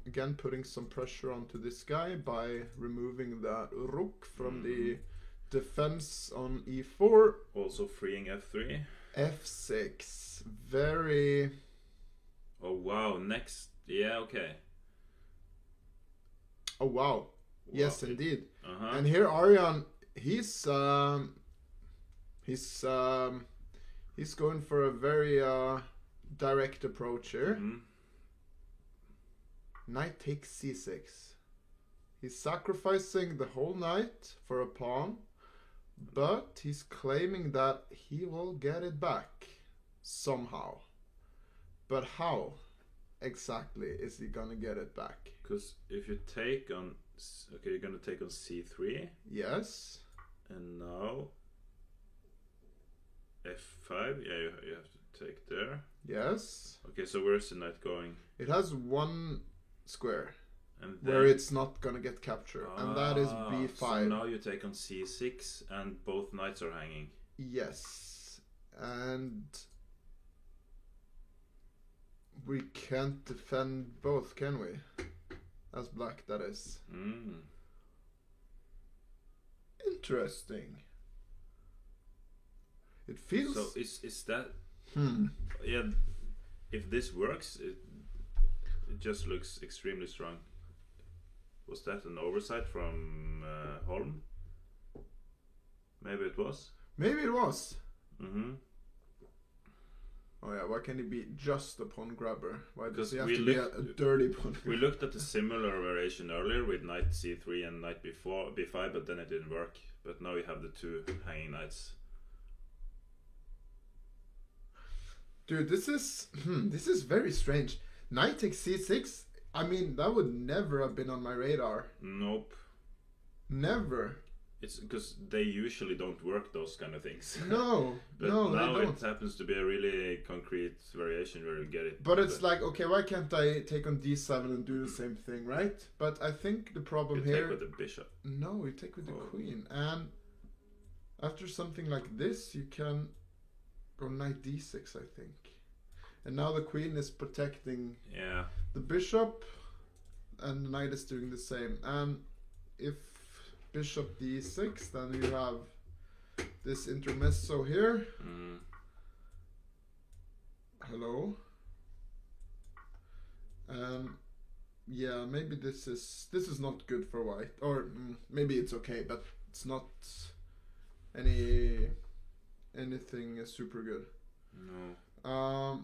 Again, putting some pressure onto this guy by removing the rook from the defense on e4. Also freeing f3. f6. Very... Oh wow, next. Yeah, okay. Oh wow. Yes, indeed. And here Arjan... He's going for a very direct approach here. Knight takes c6. He's sacrificing the whole knight for a pawn, but he's claiming that he will get it back somehow. But how exactly is he gonna get it back? Because if you take on, okay, you're gonna take on c3. Yes. And now f5. Yeah, you have to take there. Yes. Okay, so where's the knight going? It has one square and where it's not gonna get captured, and that is b5. So now you take on c6, and both knights are hanging. Yes, and we can't defend both, can we? As black, that is. Interesting. It feels... So is that... Yeah, if this works, it just looks extremely strong. Was that an oversight from Holm? Maybe it was. Maybe it was. Oh yeah, why can't he be just a pawn grabber? Why does he have to be a dirty pawn grabber? We looked at a similar variation earlier with knight c3 and knight b5, but then it didn't work. But now you have the two hanging knights. Dude, this is very strange. Knight takes c6. I mean, that would never have been on my radar. Nope. Never. It's because they usually don't work those kind of things. No, but no, now it happens to be a really concrete variation where you get it. But it's like, okay, why can't I take on d7 and do the same thing, right? But I think the problem you here... take with the bishop. No, you take with the queen. And after something like this, you can go knight d6, I think. And now the queen is protecting the bishop, and the knight is doing the same. And if bishop d6, then you have this intermezzo here. Hello. Yeah, maybe this is not good for white, or maybe it's okay, but it's not anything super good. No.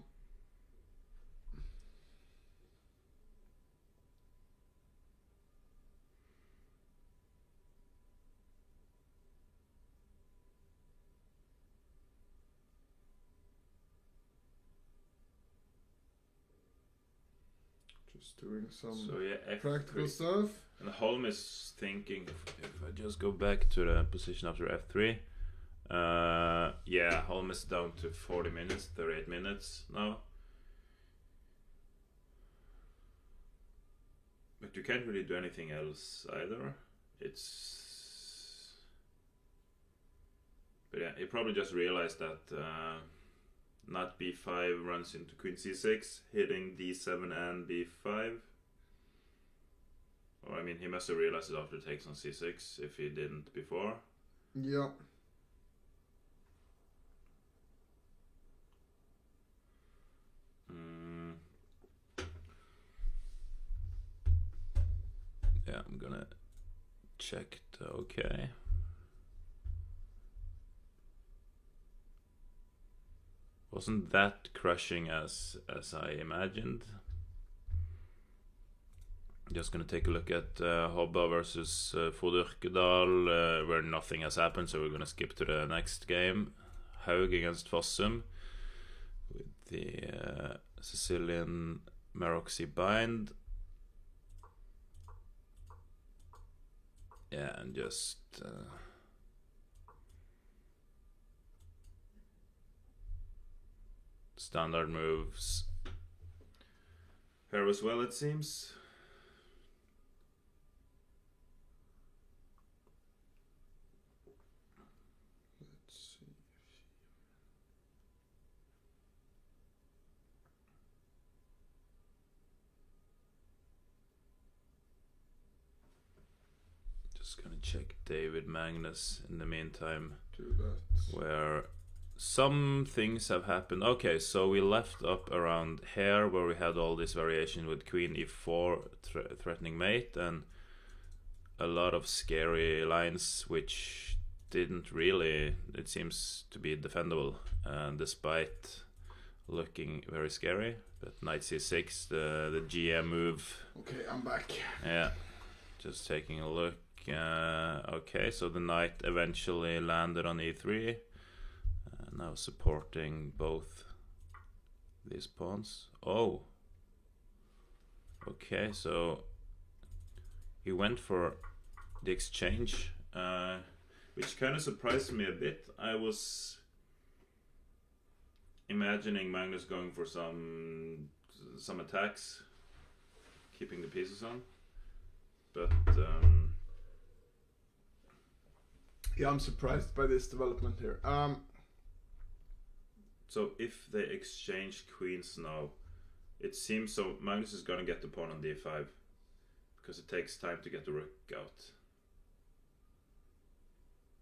Just doing some F3. Practical stuff. And Holm is thinking, if I just go back to the position after F3, Holm is down to 40 minutes, 38 minutes now. But you can't really do anything else either. But yeah, he probably just realized that knight b5 runs into queen c6, hitting d7 and b5. Or I mean, he must have realized it after it takes on c6, if he didn't before. Yeah. Yeah, I'm gonna check the okay. Wasn't that crushing as I imagined? Just gonna take a look at Hobba versus Frode Ørkedal, where nothing has happened, so we're gonna skip to the next game. Haug against Fossum with the Sicilian Maroczy bind. Yeah, and just standard moves here as well, it seems. Let's see. Just gonna check David Magnus in the meantime. Do that. Where some things have happened. Okay, so we left up around here where we had all this variation with queen e4 threatening mate, and a lot of scary lines which didn't really, it seems to be defendable, despite looking very scary. But knight c6, the GM move. Okay, I'm back. Yeah, just taking a look. Okay, so the knight eventually landed on e3. Now supporting both these pawns. Oh, okay, so he went for the exchange, which kind of surprised me a bit. I was imagining Magnus going for some attacks, keeping the pieces on, but yeah, I'm surprised by this development here. So if they exchange queens now, it seems so Magnus is gonna get the pawn on d5 because it takes time to get the rook out.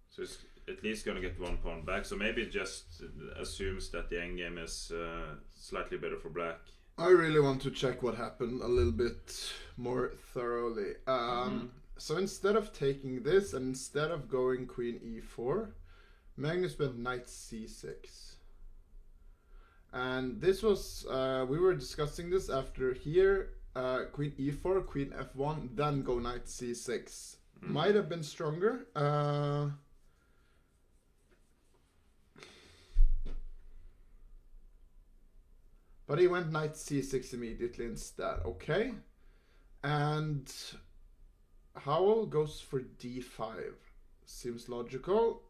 So it's at least gonna get one pawn back. So maybe it just assumes that the endgame is slightly better for black. I really want to check what happened a little bit more thoroughly. So instead of taking this and instead of going queen e4, Magnus went knight c6. And this was, we were discussing this after here, queen e4, queen f1, then go knight c6. Might have been stronger. But he went knight c6 immediately instead, okay? And Howell goes for d5. seems logical.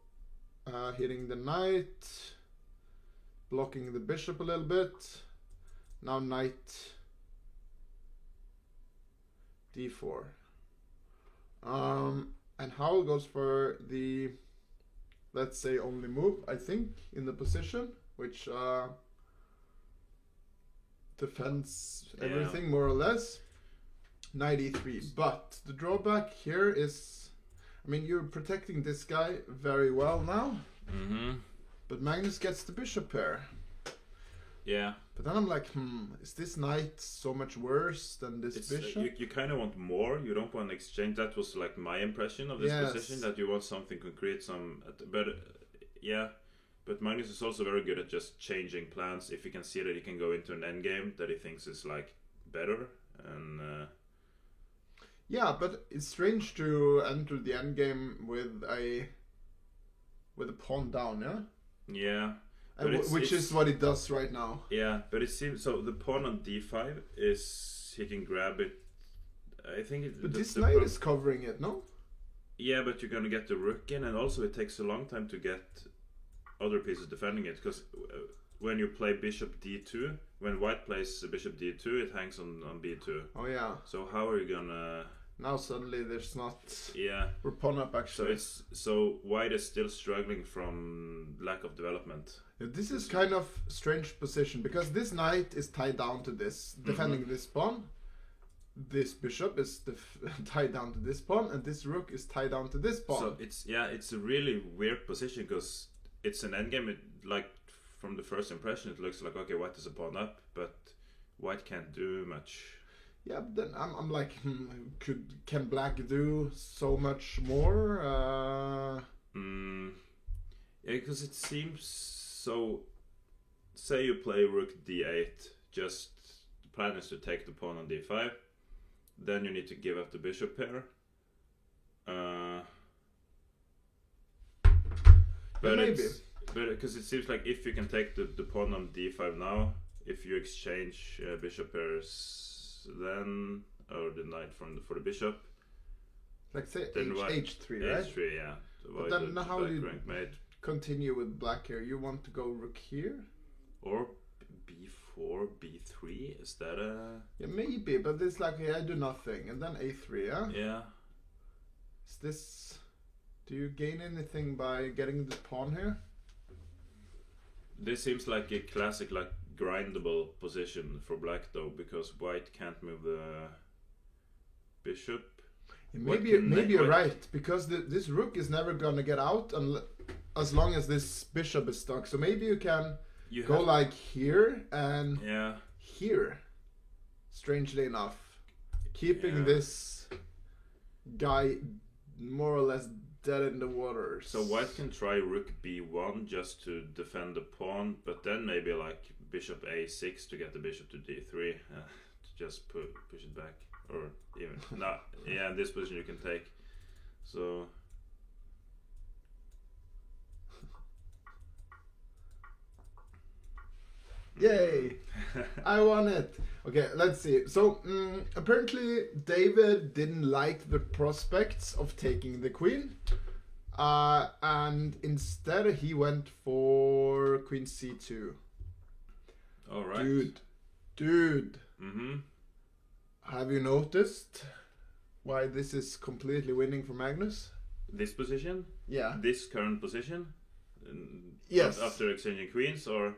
Hitting the knight, blocking the bishop a little bit. Now knight d4. And Howell goes for the, let's say, only move, I think, in the position, which defends everything more or less. Knight e3. But the drawback here is, I mean, you're protecting this guy very well now. But Magnus gets the bishop pair. Yeah. But then I'm like, is this knight so much worse than this bishop? You kind of want more. You don't want to exchange. That was like my impression of this position, that you want something concrete. But Magnus is also very good at just changing plans if he can see that he can go into an endgame that he thinks is like better. And yeah, but it's strange to enter the endgame with a pawn down, yeah? Yeah. Which is what it does right now. Yeah, but it seems so. The pawn on d5 is, he can grab it. I think. But this knight is covering it, no? Yeah, but you're gonna get the rook in, and also it takes a long time to get other pieces defending it, because when you play bishop d2, when white plays bishop d2, it hangs on b2. Oh yeah. So how are you gonna? Now suddenly there's not. Yeah. We're pawn up actually. So white is still struggling from lack of development. Yeah, this is kind of strange position, because this knight is tied down to this, defending this pawn. This bishop is tied down to this pawn, and this rook is tied down to this pawn. So it's a really weird position, because it's an endgame. Like from the first impression, it looks like, okay, white is a pawn up, but white can't do much. Yeah, but then I'm like, can black do so much more? Yeah, because it seems so. Say you play rook d8, just the plan is to take the pawn on d5. Then you need to give up the bishop pair. But maybe. But because it seems like if you can take the pawn on d5 now, if you exchange bishop pairs, then or the knight for the bishop, like say h3, right? H3, yeah. But then how do you continue with black here? You want to go rook here, or b4, b3? Is that a? Yeah, maybe. But it's like, I do nothing, and then a3, yeah. Yeah. Is this? Do you gain anything by getting the pawn here? This seems like a classic, like, grindable position for black, though, because white can't move the bishop. Yeah, maybe you're right, because this rook is never gonna get out as long as this bishop is stuck. So maybe you can go like here and here. Strangely enough, keeping this guy more or less dead in the water. So white can try rook b1 just to defend the pawn, but then maybe like bishop a6 to get the bishop to d3 to just push it back, or even not. Yeah, in this position you can take. So yay! I won it. Okay, let's see. So apparently David didn't like the prospects of taking the queen, and instead he went for queen c2. All right, dude. Have you noticed why this is completely winning for Magnus? This position? Yeah. This current position? Yes. After exchanging queens, or?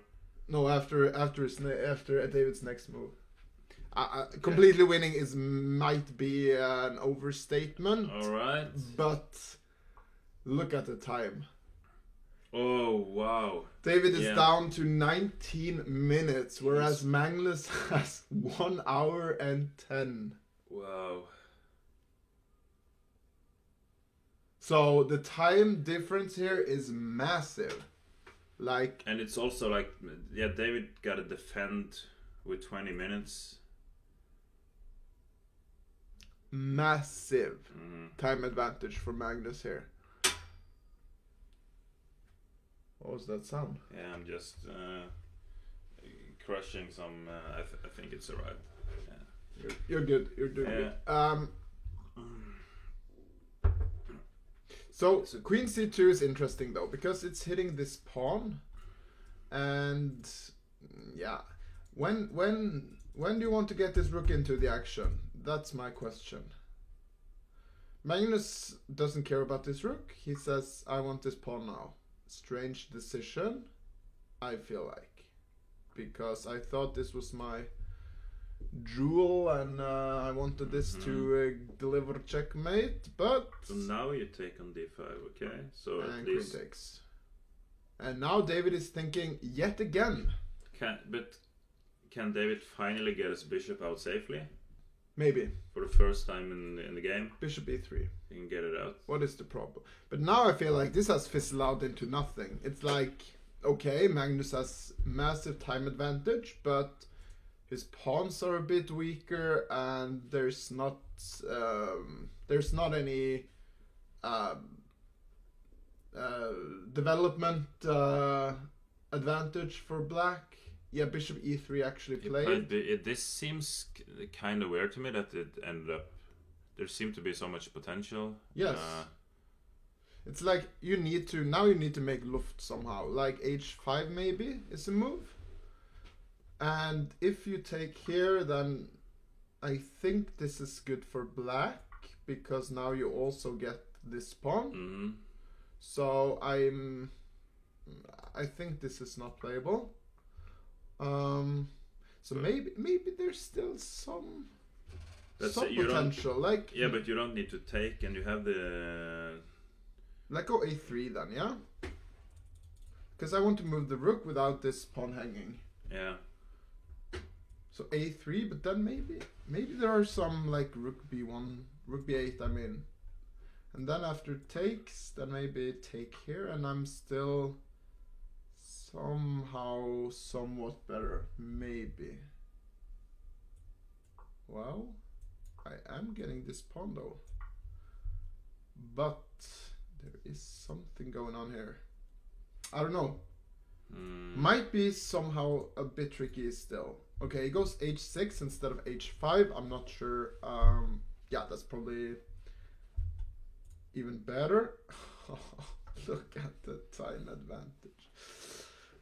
No, after David's next move. Completely winning might be an overstatement. All right. But look at the time. Oh, wow. David is down to 19 minutes, whereas Magnus has 1 hour and 10. Wow. So the time difference here is massive. Like, and it's also like, yeah, David got to defend with 20 minutes. Massive time advantage for Magnus here. What was that sound? Yeah, I'm just crushing some. I think it's arrived. Yeah. You're good. You're doing good. So queen c2 is interesting though, because it's hitting this pawn, and yeah, when do you want to get this rook into the action? That's my question. Magnus doesn't care about this rook. He says, I want this pawn now. Strange decision, I feel like, because I thought this was my jewel and I wanted this to deliver checkmate, but... So now you take on d5, okay? So and queen takes. And now David is thinking yet again. Can David finally get his bishop out safely? Maybe. For the first time in the game? Bishop e3. He can get it out. What is the problem? But now I feel like this has fizzled out into nothing. It's like, okay, Magnus has massive time advantage, but his pawns are a bit weaker, and there's not any development advantage for black. Yeah, bishop e3 actually played. This seems kind of weird to me that it ended up. There seemed to be so much potential. Yes. It's like you need to make luft somehow. Like h5 maybe is a move. And if you take here, then I think this is good for black, because now you also get this pawn. Mm-hmm. So I think this is not playable. So maybe there's still some potential. Like yeah, but you don't need to take, and you have the. Like go a3 then, yeah. Because I want to move the rook without this pawn hanging. Yeah. So a3, but then maybe there are some like rook b1, rook b8. I mean, and then after takes, then maybe take here, and I'm still somehow somewhat better, maybe. Well, I am getting this pawn though, but there is something going on here. I don't know. Might be somehow a bit tricky still. Okay, he goes h6 instead of h5. I'm not sure. Yeah, that's probably even better. Look at the time advantage.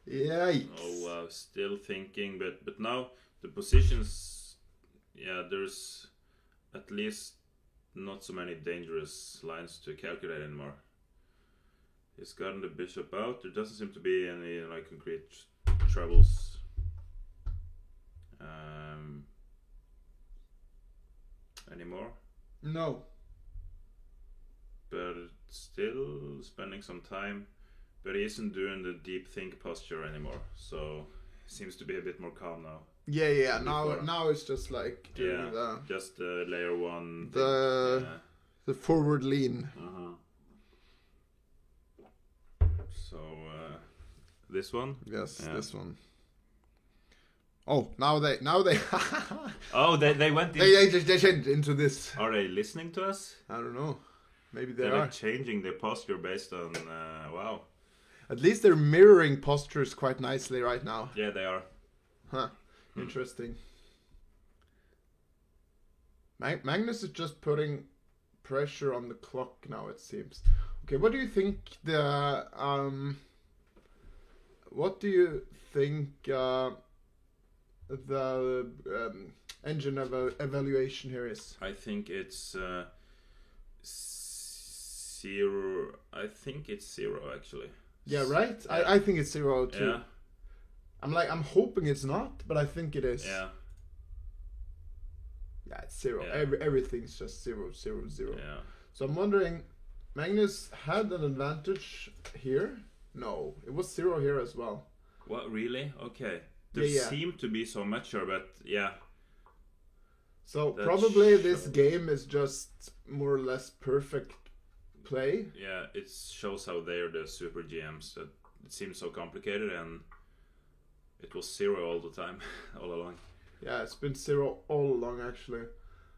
Yikes. Oh wow, still thinking, but now the positions, yeah, there's at least not so many dangerous lines to calculate anymore. He's gotten the bishop out. There doesn't seem to be any like concrete troubles anymore. No. But still spending some time. But he isn't doing the deep think posture anymore, so seems to be a bit more calm now. Yeah. Now it's just like doing just the layer one. The forward lean. So this one. Yes, this one. Oh, now they. Oh, they went. They changed into this. Are they listening to us? I don't know. Maybe they're like changing their posture based on. Wow. At least they're mirroring postures quite nicely right now. Yeah, they are. Huh. Interesting. Magnus is just putting pressure on the clock now, it seems. Okay, what do you think the engine evaluation here is? I think it's 0. I think it's 0 actually. Yeah, right? Yeah. I think it's 0 too. Yeah. I'm hoping it's not, but I think it is. Yeah. Yeah, it's 0. Yeah. Everything's just 0, 0, 0. Yeah. So I'm wondering, Magnus had an advantage here? No, it was 0 here as well. What, really? Okay. There seemed to be so much here, but yeah. So probably this game is just more or less perfect play. Yeah, it shows how they're the super GMs. That it seems so complicated, and it was 0 all the time, all along. Yeah, it's been 0 all along actually,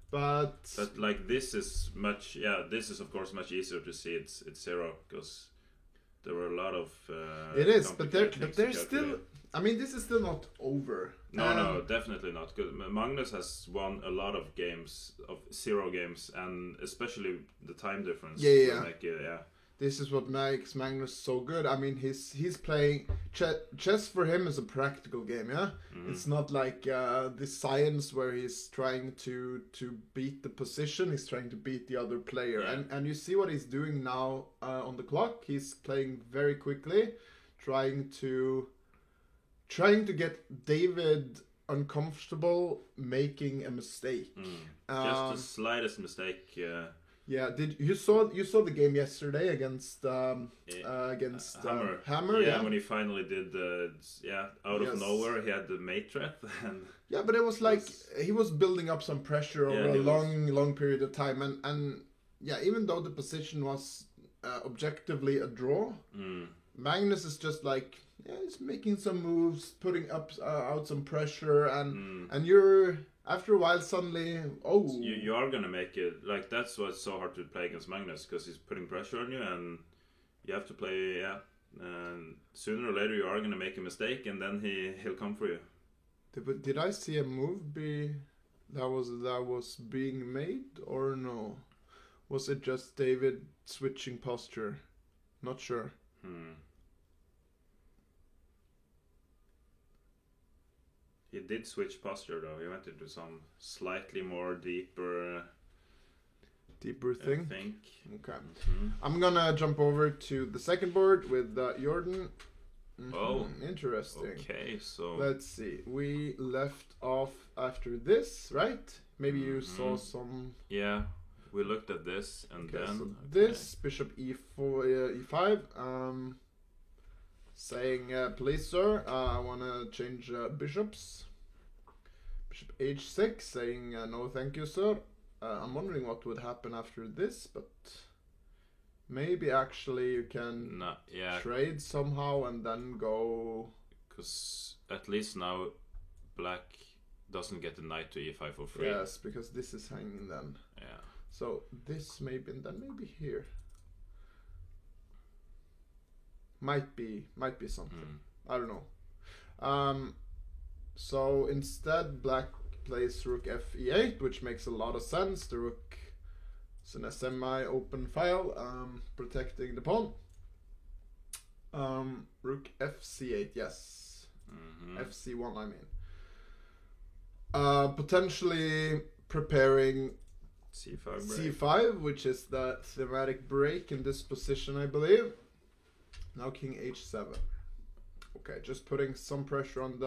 but like this is much. Yeah, this is of course much easier to see. It's 0 because there were a lot of. It is, but there's still. I mean, this is still not over. No, definitely not. Because Magnus has won a lot of games, of 0 games, and especially the time difference. Yeah. this is what makes Magnus so good. I mean, he's playing chess. For him is a practical game. Yeah, it's not like this science where he's trying to beat the position. He's trying to beat the other player. And you see what he's doing now on the clock. He's playing very quickly, trying to get David uncomfortable making a mistake. Just the slightest mistake. Yeah, you saw the game yesterday against Hammer? Yeah, when he finally did out of nowhere he had the mate threat. And yeah, but it was like he was building up some pressure over a long period of time, and yeah, even though the position was objectively a draw, Magnus is just like he's making some moves, putting out some pressure, and you're. After a while, suddenly, you are gonna make it. Like that's what's so hard to play against Magnus, because he's putting pressure on you, and you have to play. And sooner or later, you are gonna make a mistake, and then he'll come for you. Did I see a move that was being made, or no? Was it just David switching posture? Not sure. He did switch posture though. He went into some slightly more deeper thing. I think. Okay. I'm gonna jump over to the second board with Jordan. Oh, interesting. Okay, so let's see. We left off after this, right? Maybe you saw some. Yeah, we looked at this and then so this bishop e4, e5. Saying, please sir, I want to change bishops. Bishop h6, saying, no thank you sir. I'm wondering what would happen after this, but maybe actually you can trade somehow and then go... Because at least now black doesn't get the knight to e5 for free. Yes, because this is hanging then. Yeah. So this maybe, and then maybe here. Might be something. I don't know. So instead, black plays rook f e8, which makes a lot of sense. The rook is in a semi-open file, protecting the pawn. Rook f c8, yes. F c1, I mean. Potentially preparing c5, which is the thematic break in this position, I believe. Now king h7. Okay, just putting some pressure on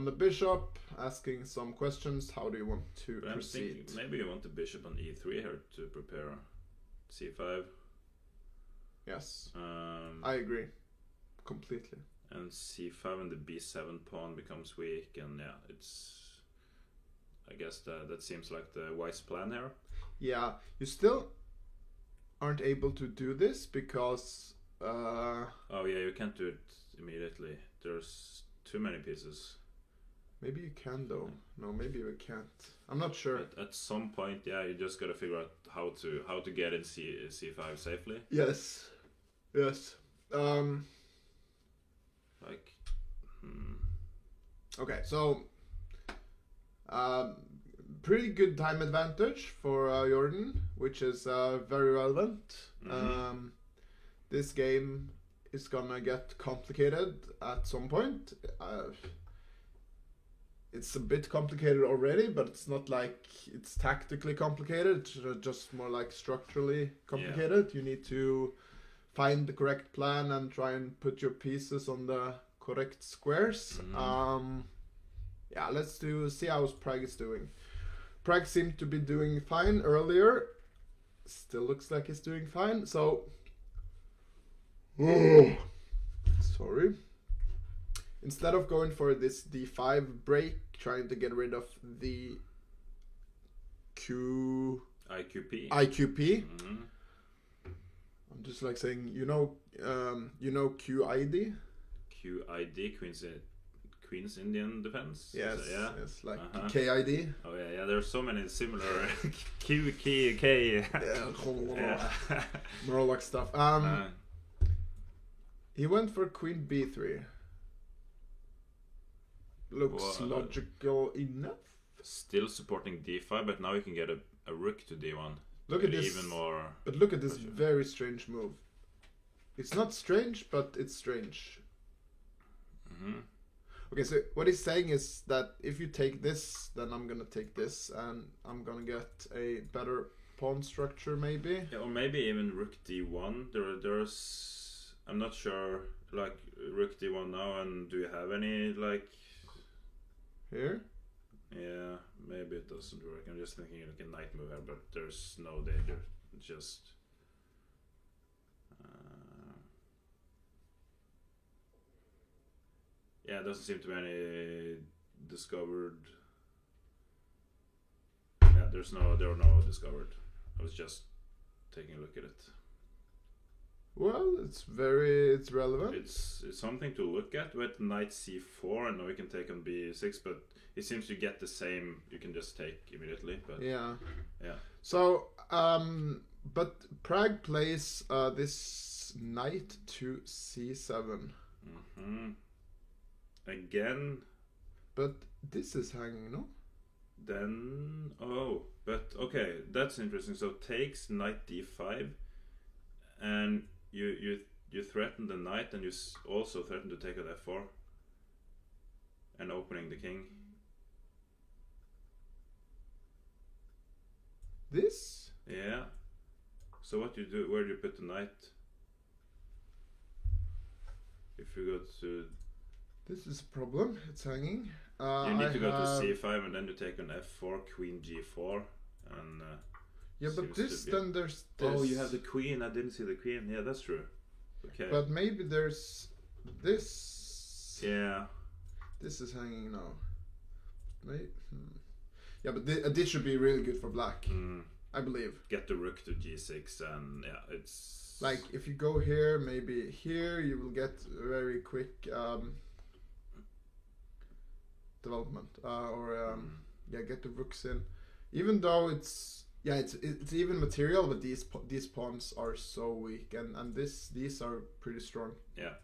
the bishop, asking some questions. How do you want to proceed? Maybe you want the bishop on e3 here to prepare c5. Yes, I agree completely. And c5 and the b7 pawn becomes weak, and I guess that seems like the wise plan here. Yeah, you still aren't able to do this because. You can't do it immediately. There's too many pieces. Maybe you can though. No, maybe you can't. I'm not sure. But at some point, you just gotta figure out how to get in c5 safely. Yes. Okay, so pretty good time advantage for Jordan, which is very relevant. This game is gonna get complicated at some point. It's a bit complicated already, but it's not like it's tactically complicated. It's just more like structurally complicated. You need to find the correct plan and try and put your pieces on the correct squares. Let's see how Pragg is doing. Pragg seemed to be doing fine earlier. Still looks like he's doing fine. So. Sorry. Instead of going for this d5 break, trying to get rid of the IQP. I'm just like saying, QID? QID, Queen's Indian Defense. Yes, yes, like KID. Oh yeah, there's so many similar Q, K. Morlock stuff. He went for Queen b3. Looks logical enough. Still supporting d5, but now you can get a rook to d1 Look at this. Even more. But look at this very strange move. It's not strange, but it's strange. Mm-hmm. Okay, so what he's saying is that if you take this, then I'm gonna take this, and I'm gonna get a better pawn structure, maybe. Yeah, or maybe even rook d1. There's I'm not sure. Like rook d1 now, and do you have any like here? Yeah, maybe it doesn't work. I'm just thinking like a knight move here, but there's no danger. It's just. Yeah, it doesn't seem to be any discovered. Yeah, there are no discovered. I was just taking a look at it. Well, it's relevant. It's something to look at with knight c4. I know you can take on b6, but it seems you get the same. You can just take immediately. But yeah. So but Pragg plays this knight to c7. Mm-hmm. Again. But this is hanging, no? Then but okay, that's interesting. So takes knight d5, and you threaten the knight, and you also threaten to take at f4, and opening the king. This? Yeah. So what do you do? Where do you put the knight? If you go to. This is a problem. It's hanging. You need to go to c5, and then you take on f4, queen g4, and. Yeah, but then there's this. Oh, you have the queen. I didn't see the queen. Yeah, that's true. Okay. But maybe there's this. Yeah. This is hanging now. Maybe. Yeah, but this should be really good for black. I believe. Get the rook to g6, and yeah, it's. Like if you go here, maybe here, you will get a very quick development, get the rooks in. Even though it's even material, but these pawns are so weak, and these are pretty strong. Yeah.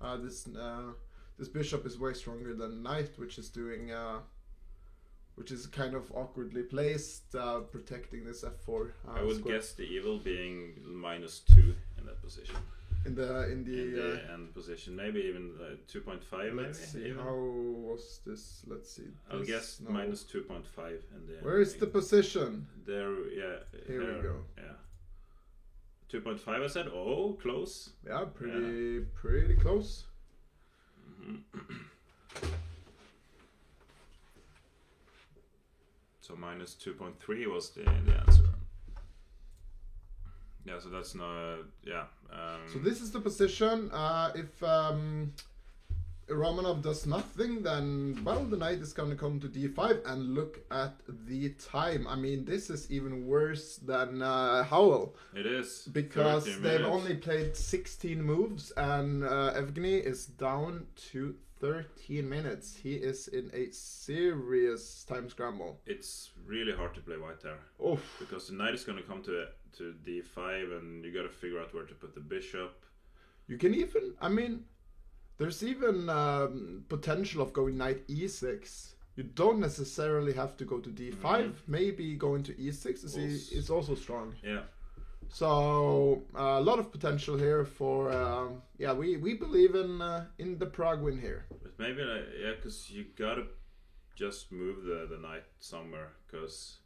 This bishop is way stronger than knight, which is doing which is kind of awkwardly placed, protecting this f4. I would guess the evil being -2 in that position. In the end position, maybe even 2.5. Let's see, how was this? Let's see. I'll guess -2.5 in the. Where is the position? There, yeah. Here we go. Yeah. 2.5. I said. Oh, close. Yeah, pretty close. So -2.3 was the answer. Yeah, so that's not. Yeah. So this is the position. If Romanov does nothing, then the knight is going to come to d5, and look at the time. I mean, this is even worse than Howell. It is, because they've only played 16 moves, and Evgeny is down to 13 minutes. He is in a serious time scramble. It's really hard to play white there. Oof. Because the knight is going to come to d5, and you got to figure out where to put the bishop. You can even, I mean, there's even potential of going knight e6. You don't necessarily have to go to d5. Maybe going to e6 is also strong. Yeah. So a lot of potential here for we believe in the Pragg win here. But maybe because you gotta just move the knight somewhere, because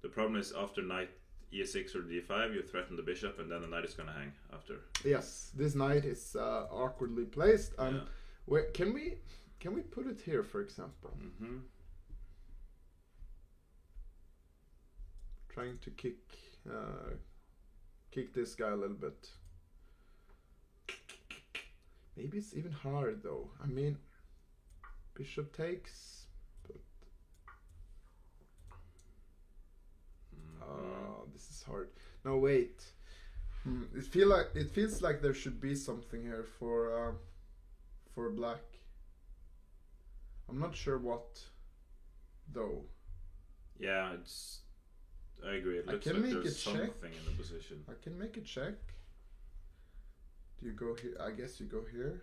the problem is after knight e6 or d5 you threaten the bishop, and then the knight is gonna hang after. Yes, this knight is awkwardly placed. Where can we put it here, for example? Trying to kick this guy a little bit. Maybe it's even hard though. I mean, bishop takes, but this is hard. No, wait. It feels like there should be something here for black. I'm not sure what though. Yeah, I agree. It looks like there's something in the position. I can make a check. Do you go here? I guess you go here.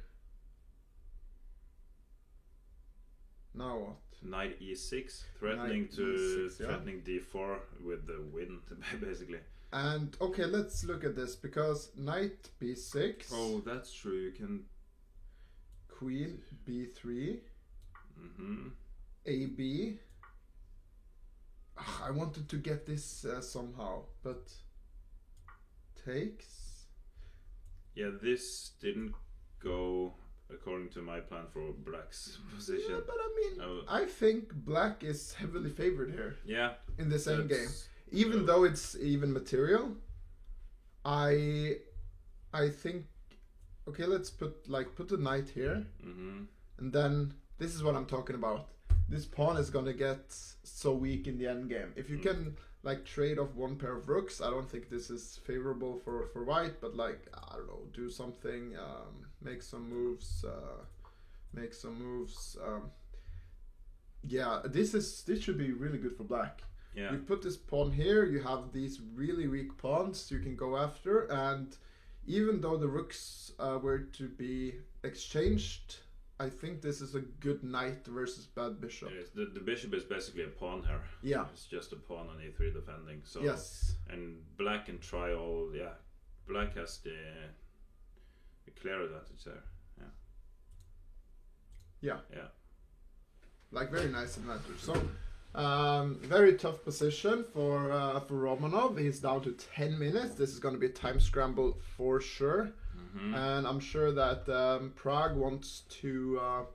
Now what? Knight e6, threatening threatening d4 with the win, basically. And okay, let's look at this because knight b6. Oh, that's true. You can queen b3. Mm-hmm. AB. I wanted to get this somehow, but takes. Yeah, this didn't go according to my plan for black's position. Yeah, but I mean, I think black is heavily favored here. Yeah. In the same game, even though it's even material, I think. Okay, let's put the knight here, and then this is what I'm talking about. This pawn is gonna get so weak in the end game. If you can like trade off one pair of rooks, I don't think this is favorable for white. But like I don't know, do something, make some moves, yeah, this should be really good for black. Yeah. You put this pawn here, you have these really weak pawns you can go after, and even though the rooks were to be exchanged, I think this is a good knight versus bad bishop. Yeah, the bishop is basically a pawn here. Yeah. It's just a pawn on e3 defending. So yes. And black can try all. Yeah, black has the clear advantage there. Yeah. Yeah. Yeah. Like very nice advantage. So very tough position for Romanov. He's down to 10 minutes. This is going to be a time scramble for sure. And I'm sure that Pragg wants to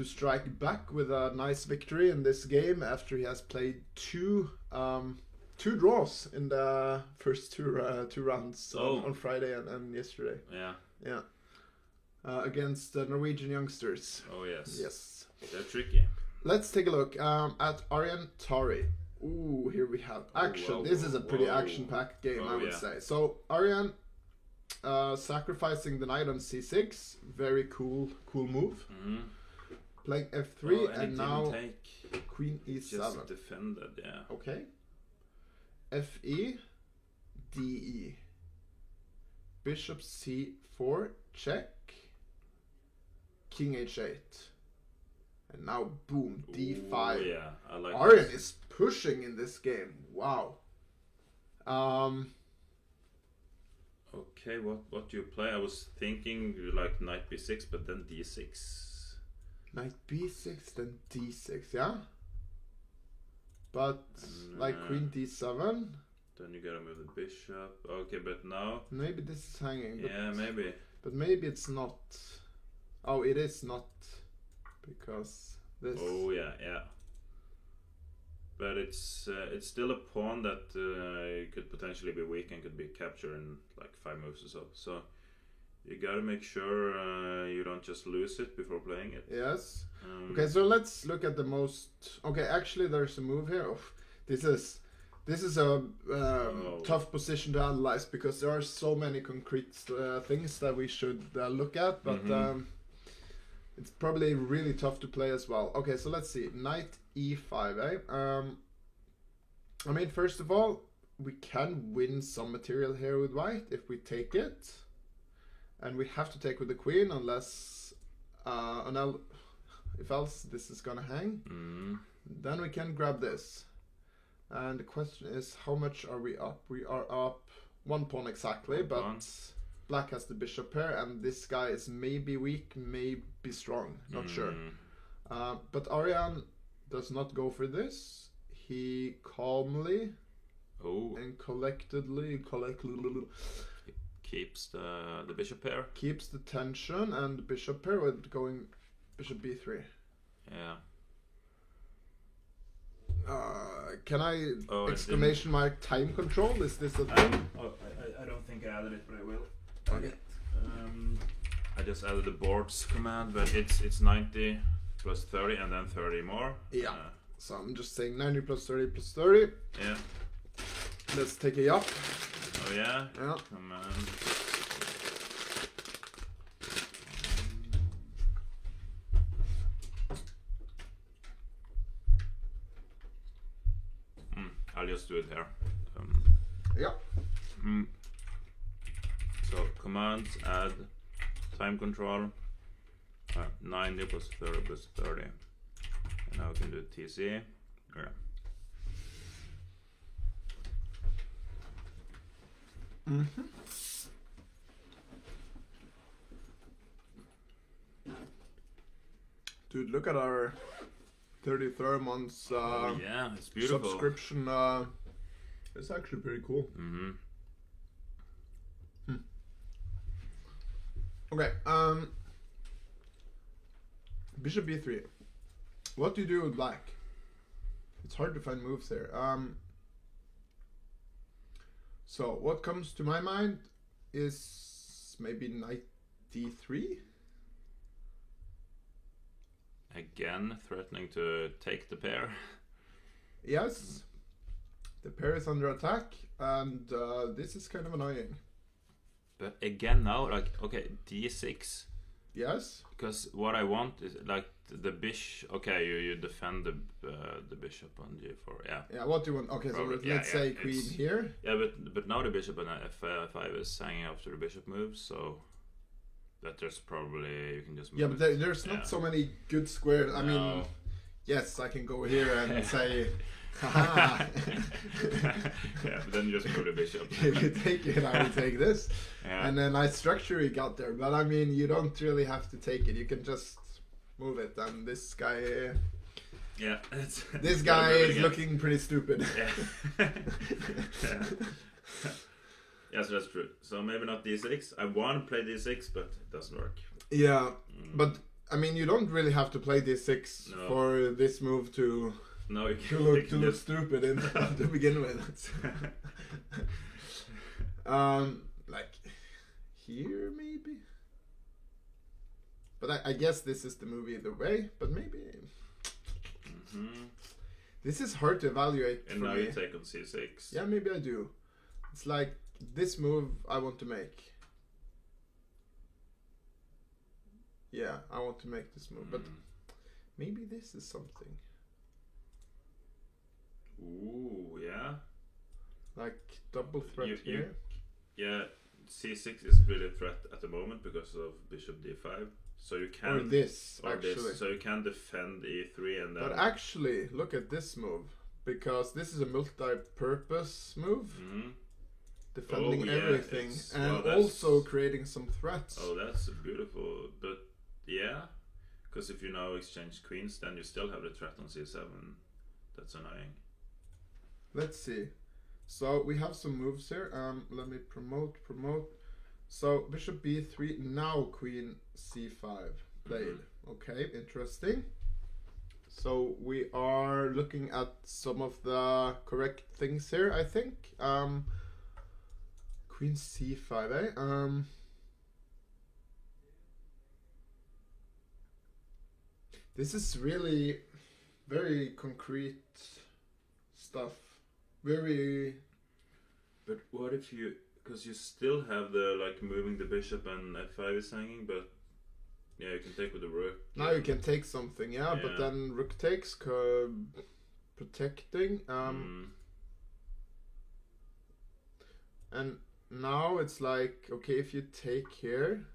strike back with a nice victory in this game after he has played two draws in the first two rounds on Friday and yesterday. Yeah. Against the Norwegian youngsters. Oh yes. Yes. They're tricky. Let's take a look at Arjan Tari. Ooh, here we have action. This is a pretty action-packed game, I would say. So Arjan. Sacrificing the knight on c6, very cool move. Playing f3 and now queen e7. Just defended, yeah. Okay. Fe, de, bishop c4, check, king h8, and now boom, d5. Ooh, yeah, I like Arjan is pushing in this game. Wow. Okay, what do you play? I was thinking like knight b6, but then d6. Knight b6, then d6, yeah? But like queen d7. Then you gotta move the bishop. Okay, but now... Maybe this is hanging. Yeah, maybe. But maybe it's not. Oh, it is not. Because this... Oh, yeah. But it's still a pawn that could potentially be weak and could be captured in like 5 moves or so. So you gotta make sure you don't just lose it before playing it. Yes. Okay, so let's look at the most. Okay, actually, there's a move here. Oh, this is a tough position to analyze because there are so many concrete things that we should look at, but it's probably really tough to play as well. Okay, so let's see. Knight e5, I mean, first of all, we can win some material here with white if we take it. And we have to take with the queen unless... if else this is gonna hang. Then we can grab this. And the question is, how much are we up? We are up 1 pawn exactly, but black has the bishop here, and this guy is maybe weak, maybe strong, not sure. But Arjan does not go for this. He calmly and collectedly keeps the bishop pair. Keeps the tension and the bishop pair with going bishop b3. Yeah. Can I exclamation mark time control? Is this a thing? I don't think I added it, but I will. Okay. I just added the boards command, but it's 90 plus 30 and then 30 more. Yeah. So I'm just saying 90 plus 30 plus 30. Yeah. Let's take a yup. Oh yeah? Yeah. Come on. I'll just do it here. Yeah. So commands, add, time control, 90 plus 30 plus 30. Now we can do TC. Yeah. Mm-hmm. Dude, look at our 33rd month's yeah, it's beautiful. Subscription. It's actually pretty cool. Mm-hmm. Okay. Bishop b3. What do you do with black? It's hard to find moves there. So what comes to my mind is maybe knight d3. Again, threatening to take the pair. Yes. The pair is under attack, and this is kind of annoying. But again now, like, okay, d6. Yes. Because what I want is, like, the bishop. Okay, you defend the bishop on g4, yeah. Yeah, what do you want? Okay, probably, so let's say queen here. Yeah, but now the bishop on f5 is hanging after the bishop moves, so... That there's probably, you can just move. Yeah, but there's not so many good squares. I mean, yes, I can go here and say, haha. Yeah, but then you just move the bishop. If you take it, I will take this. Yeah. And then nice structure you got there. But I mean, you don't really have to take it. You can just move it. And this guy... Yeah. This guy is looking pretty stupid. Yeah. Yeah. Yes, that's true. So maybe not d6. I want to play d6, but it doesn't work. Yeah, but I mean, you don't really have to play d6 for this move to look stupid to begin with. Like here maybe. But I guess this is the move either way. But maybe this is hard to evaluate. And now you take on c6. Yeah, maybe I do. It's like. This move I want to make. Yeah, I want to make this move, but maybe this is something. Ooh, yeah. Like double threat here. Yeah, c6 is really a threat at the moment because of bishop d5. So you can. Or this, actually. This. So you can defend e3 and then. But actually, look at this move, because this is a multi-purpose move. Defending everything and also creating some threats. Oh, that's beautiful. But yeah, because if you now exchange queens, then you still have the threat on c7. That's annoying. Let's see. So we have some moves here. Let me promote. So bishop b3, now queen c5 played. Okay, interesting. So we are looking at some of the correct things here, I think. Queen c5, eh? This is really very concrete stuff. Very... But what if you... Because you still have the, like, moving the bishop and f5 is hanging, but... Yeah, you can take with the rook. Now you can take something, yeah. But then rook takes, protecting. And... Now it's like, okay, if you take here,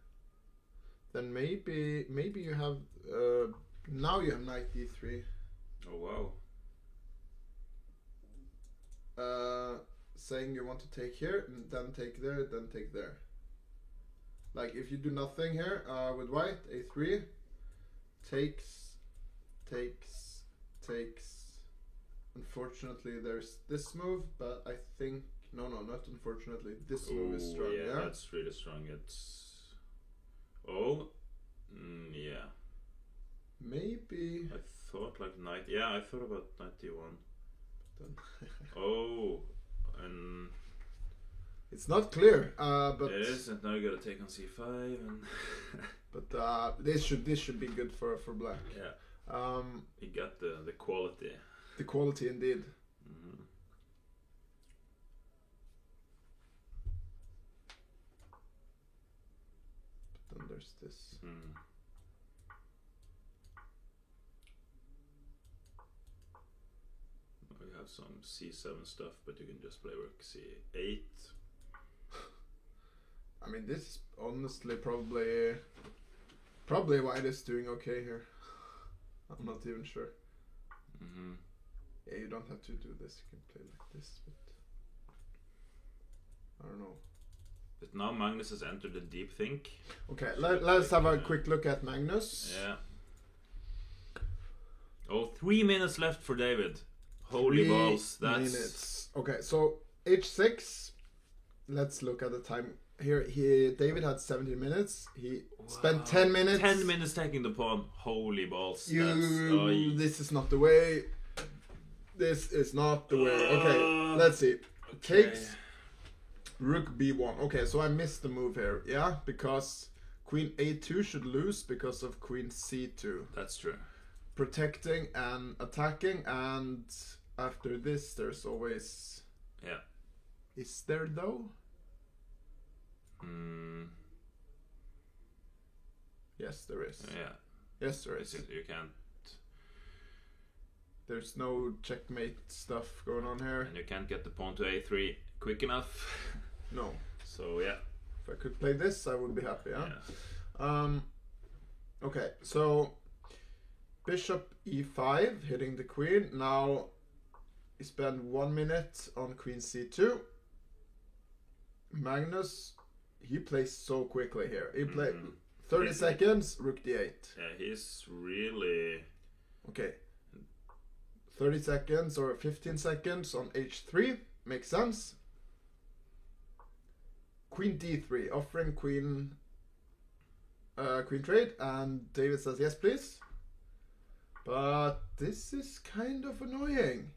then maybe you have now you have knight d3. Oh wow. Saying you want to take here, and then take there, then take there. Like if you do nothing here with white, a3 takes. Unfortunately, there's this move, but I think. No, not unfortunately. This move is strong, yeah? That's really strong. It's... Oh, yeah. Maybe... I thought like knight... Yeah, I thought about knight d1. Oh, and... It's not clear, but... It is, and now you gotta take on c5, and... But this should be good for black. Yeah. You got the quality. The quality indeed. Then there's this. We have some c7 stuff, but you can just play rook c8. I mean, this is honestly probably white is doing okay here. I'm not even sure. Mm-hmm. Yeah, you don't have to do this. You can play like this, but I don't know. But now Magnus has entered the deep think. Okay, let's have a quick look at Magnus. Yeah. Oh, 3 minutes left for David. Holy balls. That's... minutes. Okay, so H6. Let's look at the time. Here, David had 17 minutes. He spent 10 minutes. 10 minutes taking the pawn. Holy balls. This is not the way. This is not the way. Okay, let's see. Okay. Takes Rook B1. Okay, so I missed the move here. Yeah, because Queen A2 should lose because of Queen C2. That's true. Protecting and attacking, and after this, there's always... Yeah. Is there though? Yes, there is. Yeah. Yes, there is. You can't. There's no checkmate stuff going on here. And you can't get the pawn to A3 quick enough. No. So yeah. If I could play this, I would be happy. Yeah. Okay, so Bishop E5 hitting the queen. Now you spend 1 minute on Queen C2. Magnus, he plays so quickly here. He played 30 seconds, Rook D8. Yeah, he's really... Okay. 30 seconds or 15 seconds on H3. Makes sense. Queen D3, offering queen trade, and David says yes please. But this is kind of annoying.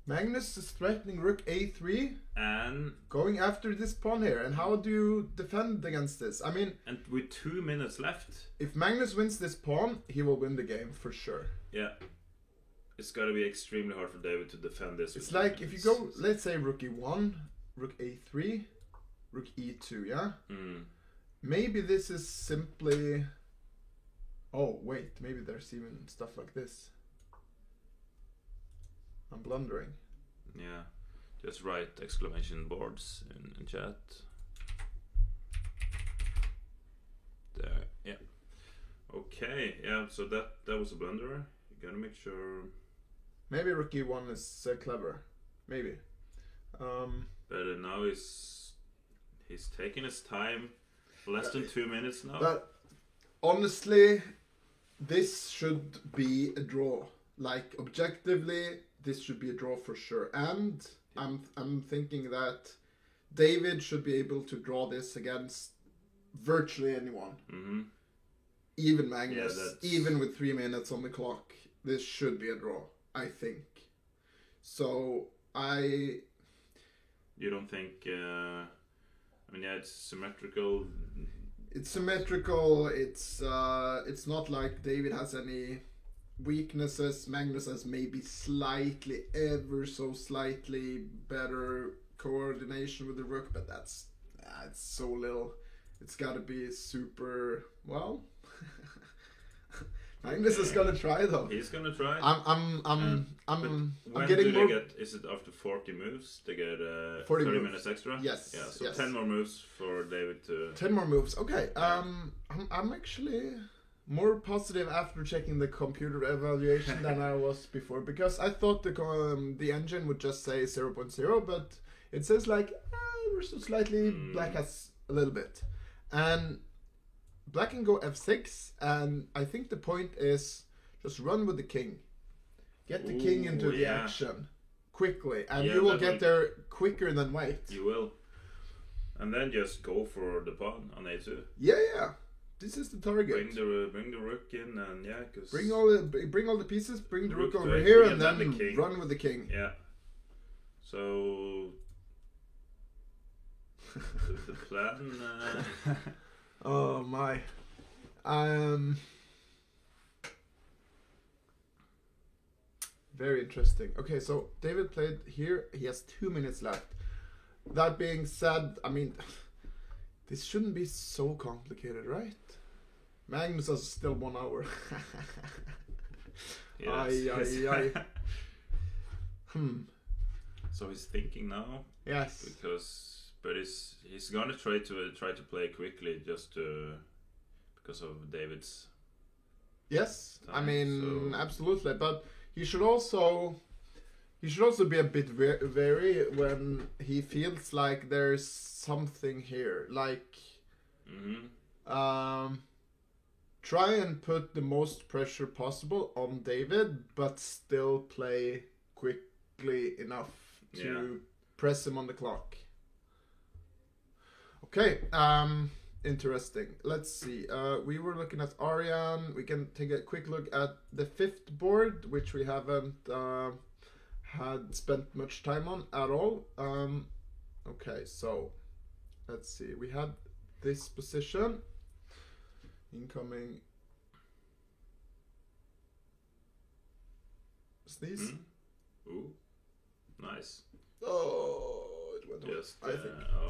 Magnus is threatening Rook A3 and going after this pawn here. And how do you defend against this? I mean, and with 2 minutes left, if Magnus wins this pawn, he will win the game for sure. Yeah, it's got to be extremely hard for David to defend this. It's like if you go, let's say Rook E1, Rook A3, Rook E2, yeah? Maybe this is simply... Oh, wait, maybe there's even stuff like this. I'm blundering. Yeah, just write exclamation boards in chat. There, yeah. Okay, yeah, so that was a blunderer. You gotta make sure... Maybe Rook E1 is clever. Maybe. But now he's taking his time. Less than 2 minutes now. But honestly, this should be a draw. Like objectively, this should be a draw for sure. And I'm thinking that David should be able to draw this against virtually anyone. Mm-hmm. Even Magnus, even with 3 minutes on the clock, this should be a draw, I think. So You don't think? I mean, yeah, it's symmetrical. It's symmetrical. It's not like David has any weaknesses. Magnus has maybe slightly, ever so slightly better coordination with the rook, but it's so little. It's got to be super well. Magnus is gonna try though. He's gonna try. I'm when getting do more. They get? Is it after 40 moves? They get 40 30 moves. minutes extra. Yes. Yeah. So yes. 10 more moves for David to. 10 more moves. Okay. I'm actually more positive after checking the computer evaluation than I was before, because I thought the engine would just say 0.0, but it says like we're so slightly black has a little bit, and black can go f6, and I think the point is just run with the king. Get the king into the action quickly, and you will get there quicker than white. You will. And then just go for the pawn on a2. Yeah. This is the target. Bring the rook in, and yeah, cause bring all the pieces. Bring the rook over here, and then the run with the king. Yeah. So the plan. Oh my. Very interesting. Okay, so David played here. He has 2 minutes left. That being said, I mean, this shouldn't be so complicated, right? Magnus has still 1 hour. Yes. So he's thinking now. Yes. But he's gonna try to play quickly just because of David's. Yes, time, I mean absolutely, but He should also be a bit wary when he feels like there's something here. Like, try and put the most pressure possible on David, but still play quickly enough to press him on the clock. Okay, interesting. Let's see. We were looking at Arian. We can take a quick look at the 5th board, which we haven't had spent much time on at all. Okay, so let's see. We had this position. Incoming. Is these? Ooh, nice. Oh, it went off. I think. Oh, wow.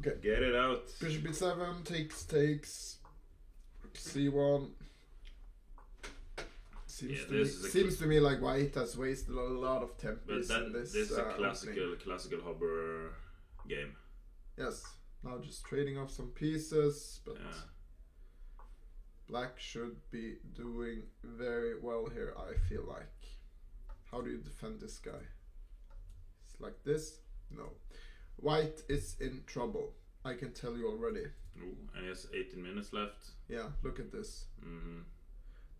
Okay. Get it out. Bishop b7 takes. Rook c1. Seems to me like White has wasted a lot of tempo. But this is a classical Hobber game. Yes. Now just trading off some pieces, but Black should be doing very well here, I feel like. How do you defend this guy? It's like this? No. White is in trouble. I can tell you already. Ooh, and he has 18 minutes left. Yeah, look at this.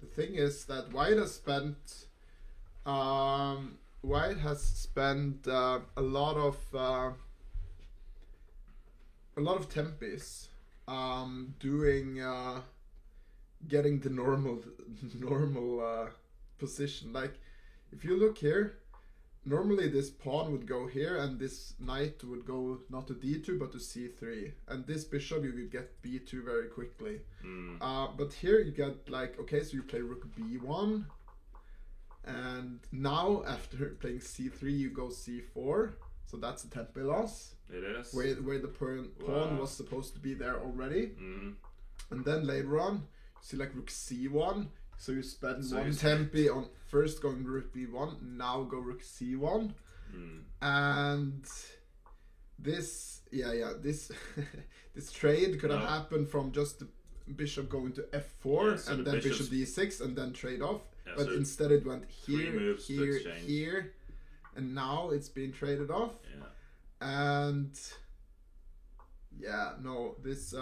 The thing is that White has spent a lot of tempis doing getting the normal position. Like, if you look here, normally this pawn would go here and this knight would go not to d2 but to c3, and this bishop you could get b2 very quickly. But here you get like, okay, so you play rook b1, and now after playing c3 you go c4, so that's a tempo loss. It is. Where the pawn was supposed to be there already. And then later on you see like rook c1, so you spend one tempi on first going rook b1, now go rook c1, and this this trade could have happened from just the bishop going to f4 so and then bishop d6 and then trade off, but so instead it went here, here, and now it's being traded off. And this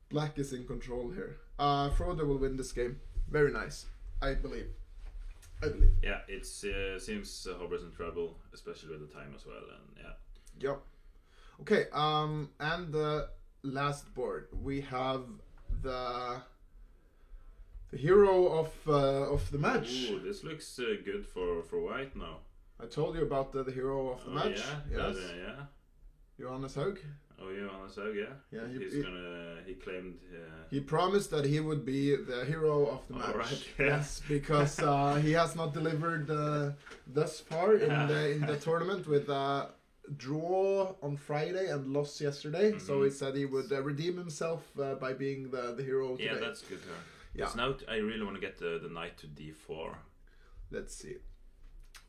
Black is in control here. Frodo will win this game. Very nice. I believe. Yeah, it seems Hobber's in trouble, especially with the time as well. And Yep. Okay. And the last board we have the hero of the match. Ooh, this looks good for White now. I told you about the hero of the match. Yeah. Yes. Johannes Haug. Oh, Johannes Haug, yeah. Yeah, he claimed. He promised that he would be the hero of the match. Right, Yes, because he has not delivered thus far in the tournament with draw on Friday and loss yesterday. So he said he would redeem himself by being the hero today. Yeah, that's good. Yeah. So now I really want to get the knight to d4. Let's see.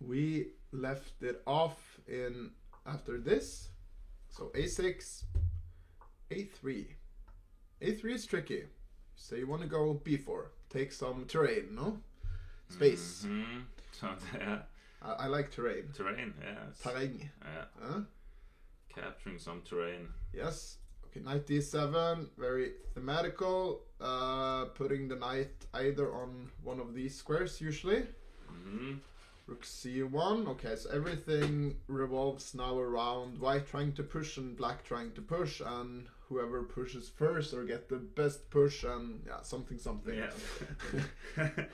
We left it off in after this. So a6, a3. a3 is tricky. So you want to go b4. Take some terrain, no? Space. So, yeah. I like terrain. Terrain, yeah. Terrain. Yeah. Capturing some terrain. Yes. Okay, knight d7. Very thematical. Putting the knight either on one of these squares, usually. Rook c1. Okay, so everything revolves now around White trying to push and Black trying to push, and whoever pushes first or get the best push, and something. Yeah.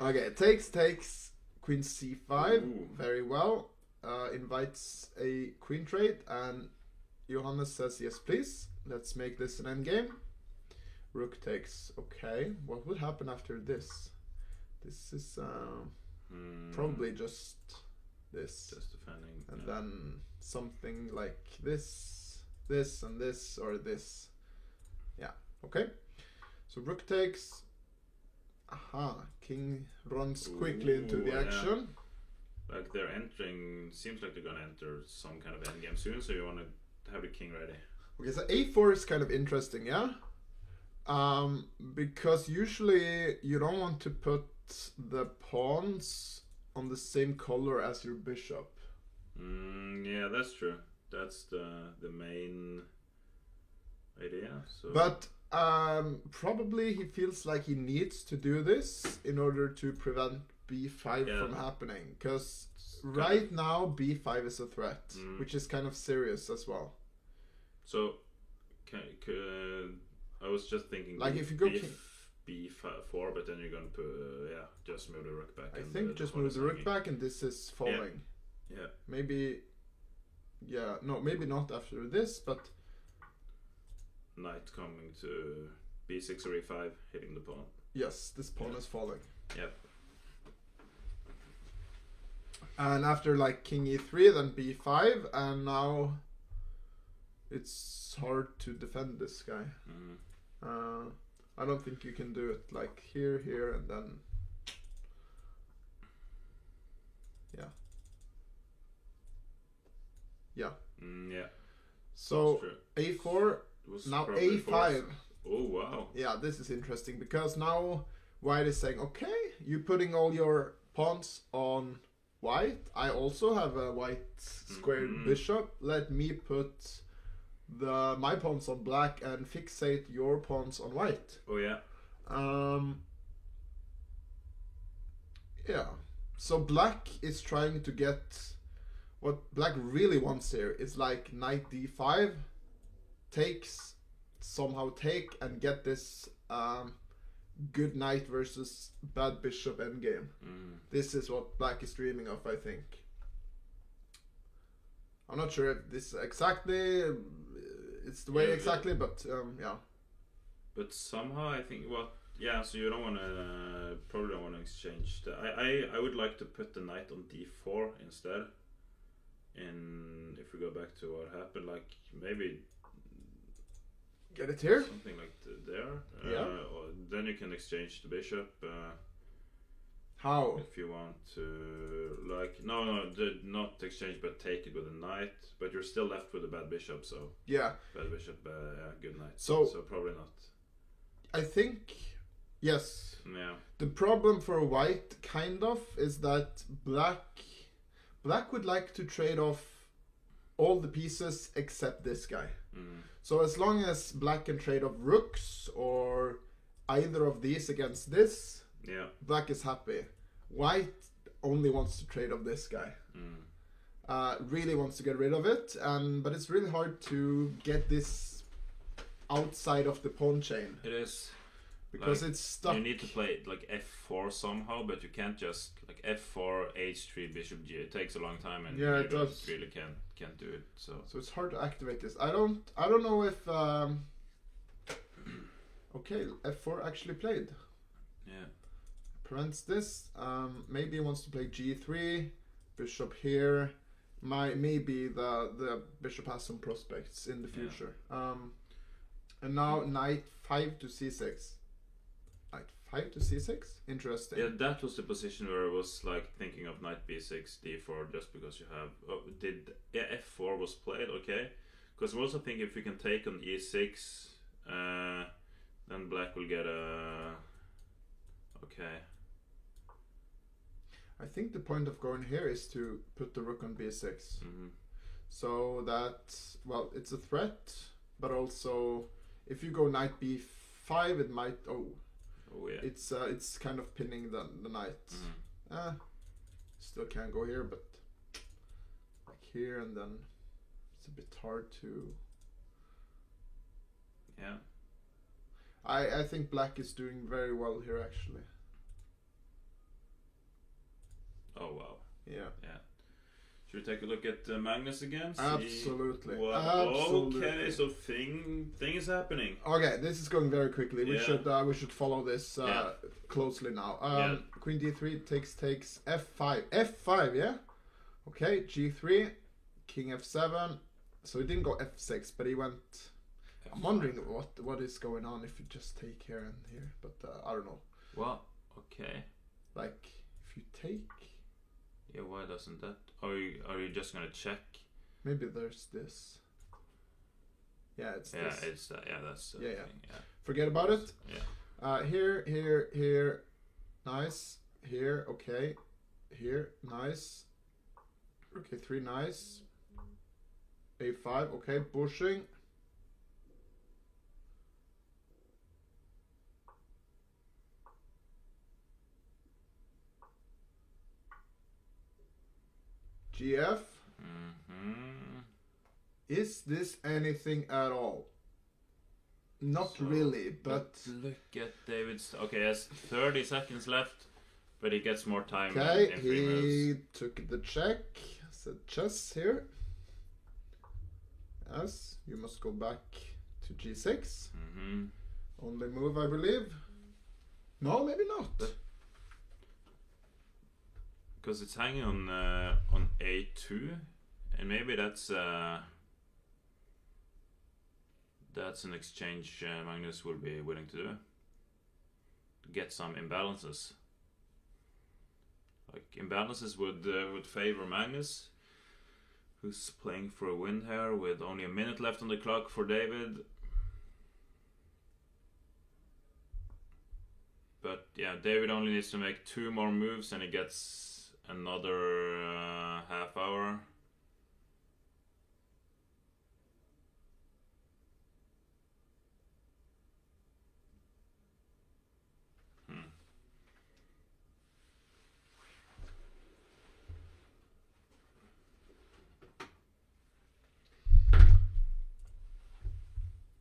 Okay, takes queen c5. Ooh. Very well. Invites a queen trade, and Johannes says yes please. Let's make this an endgame. Rook takes. Okay, what would happen after this? This is probably just this. Just defending. And then something like this, and this, or this. Yeah, okay. So rook takes. Aha, king runs quickly into the action. Yeah. Like they're entering, seems like they're gonna enter some kind of endgame soon, so you want to have the king ready. Okay, so a4 is kind of interesting, yeah? Because usually you don't want to put the pawns on the same color as your bishop. Yeah, that's true. That's the main idea. So. But probably he feels like he needs to do this in order to prevent b5 from happening. Because right now b5 is a threat, which is kind of serious as well. So, I was just thinking, like if you go b4, but then you're gonna put just move the rook back. I think just move the rook back, and this is falling. Yeah. Maybe. Yeah. No, maybe not after this, but. Knight coming to b6 or e5, hitting the pawn. Yes, this pawn is falling. Yep. And after like king e3, then b5, and now it's hard to defend this guy. I don't think you can do it like here, and then yeah. So a4, now a5. Oh wow. Yeah, this is interesting because now white is saying, okay, you're putting all your pawns on white. I also have a white squared bishop. Let me put my pawns on black and fixate your pawns on white. Oh yeah. Yeah. So black is trying to get what black really wants here is like knight d5 takes, somehow take and get this good knight versus bad bishop endgame. This is what black is dreaming of, I think. I'm not sure if this exactly it's the way exactly, but yeah. But somehow I think, well, yeah. So you don't want to, probably don't want to exchange the. I would like to put the knight on d4 instead. And if we go back to what happened, like maybe get it here, something like there. Yeah. Then you can exchange the bishop. How? If you want to, like, not exchange, but take it with a knight. But you're still left with a bad bishop, so yeah, bad bishop, good knight. So probably not. I think yes. Yeah. The problem for white, kind of, is that black would like to trade off all the pieces except this guy. So as long as black can trade off rooks or either of these against this, black is happy. White only wants to trade off this guy. Really wants to get rid of it, but it's really hard to get this outside of the pawn chain. It is. Because like, it's stuck. You need to play like f4 somehow, but you can't just like f4, h3, bishop g. It takes a long time, and yeah, you it does. Really can't do it. So it's hard to activate this. I don't know if okay, f4 actually played. Yeah. Prevents this. Maybe he wants to play g3, bishop here. Maybe the bishop has some prospects in the future. And now knight 5 to c6. Knight 5 to c6? Interesting. Yeah, that was the position where I was like thinking of knight b6, d4, just because you have. F4 was played, okay? Because I'm also thinking if you can take on e6, then black will get a. Okay. I think the point of going here is to put the rook on b6. So that, well, it's a threat, but also if you go knight b5, it might. Oh yeah. It's kind of pinning the knight. Still can't go here, but like here, and then it's a bit hard to. Yeah. I think black is doing very well here, actually. Oh wow. Yeah. Should we take a look at Magnus again? Absolutely. Absolutely. Okay, so thing is happening. Okay, this is going very quickly. We should follow this closely now. Queen d3 takes f5. F5, yeah? Okay, g3, king f7. So he didn't go f6, but he went. F5. I'm wondering what is going on if you just take here and here, but I don't know. Well, okay. Like if you take. Yeah, why doesn't that? Are you just gonna check? Maybe there's this. Yeah, it's yeah, this. it's that's yeah. thing, yeah. Forget about it. Yeah. Here, nice. Here, okay. Here, nice. Okay, 3, nice. A5, okay, pushing. GF. Is this anything at all? Not really, but look at David's. Okay, he has 30 seconds left, but he gets more time. Okay, in 3 he moves. took the check. Said chess here. Yes, you must go back to G6. Only move, I believe. No, maybe not. Because it's hanging on A2, and maybe that's an exchange Magnus will be willing to do. Get some imbalances. Like imbalances would favor Magnus, who's playing for a win here with only a minute left on the clock for David. But yeah, David only needs to make 2 more moves and he gets another half hour.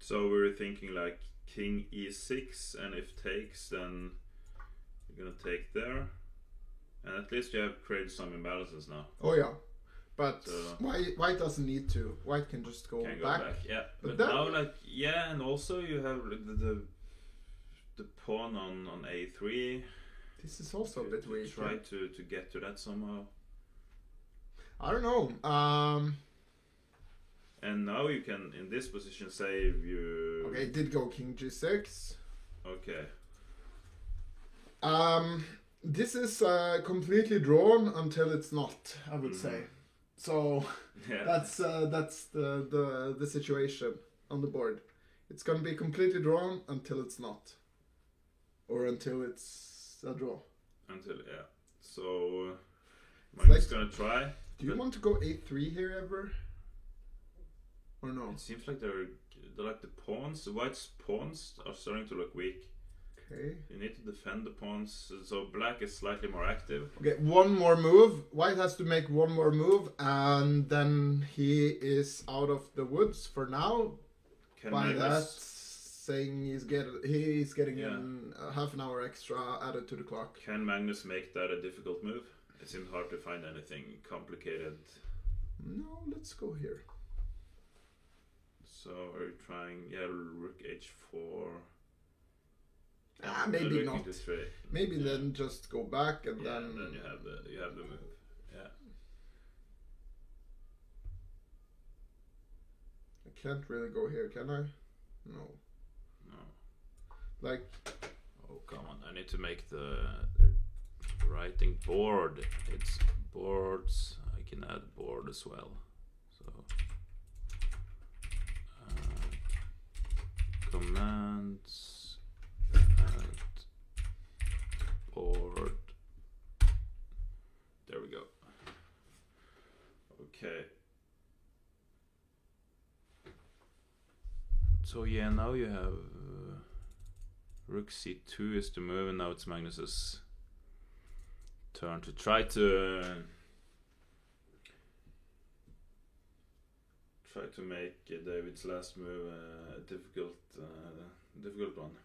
So we were thinking like King E6, and if takes, then you're gonna take there, and at least you have created some imbalances now. Oh yeah, but White doesn't need to. White can just go back. Yeah, but now like and also you have the pawn on A3. This is also a bit weak. Try to get to that somehow. I don't know. And now you can, in this position, save you... Okay, it did go King G6. Okay. This is completely drawn until it's not, I would say. So that's the situation on the board. It's gonna be completely drawn until it's not, or until it's a draw. So I'm just gonna try. Do you want to go A3 here ever? Or no? It seems like they're like the pawns. The White's pawns are starting to look weak. Okay. You need to defend the pawns, so Black is slightly more active. Okay, one more move. White has to make one more move, and then he is out of the woods for now. By that, saying he's getting in half an hour extra added to the clock. Can Magnus make that a difficult move? It seemed hard to find anything complicated. No, let's go here. So are you trying? Yeah, Rook H4. Maybe not. Maybe then just go back and then. And then you have the move. Yeah. I can't really go here, can I? No. Like. Oh come on! I need to make the writing board. It's boards. I can add board as well. So. Commands, add board. There we go. Okay. So yeah, now you have Rook C2 is the move, and now it's Magnus's turn to try to make David's last move a difficult one.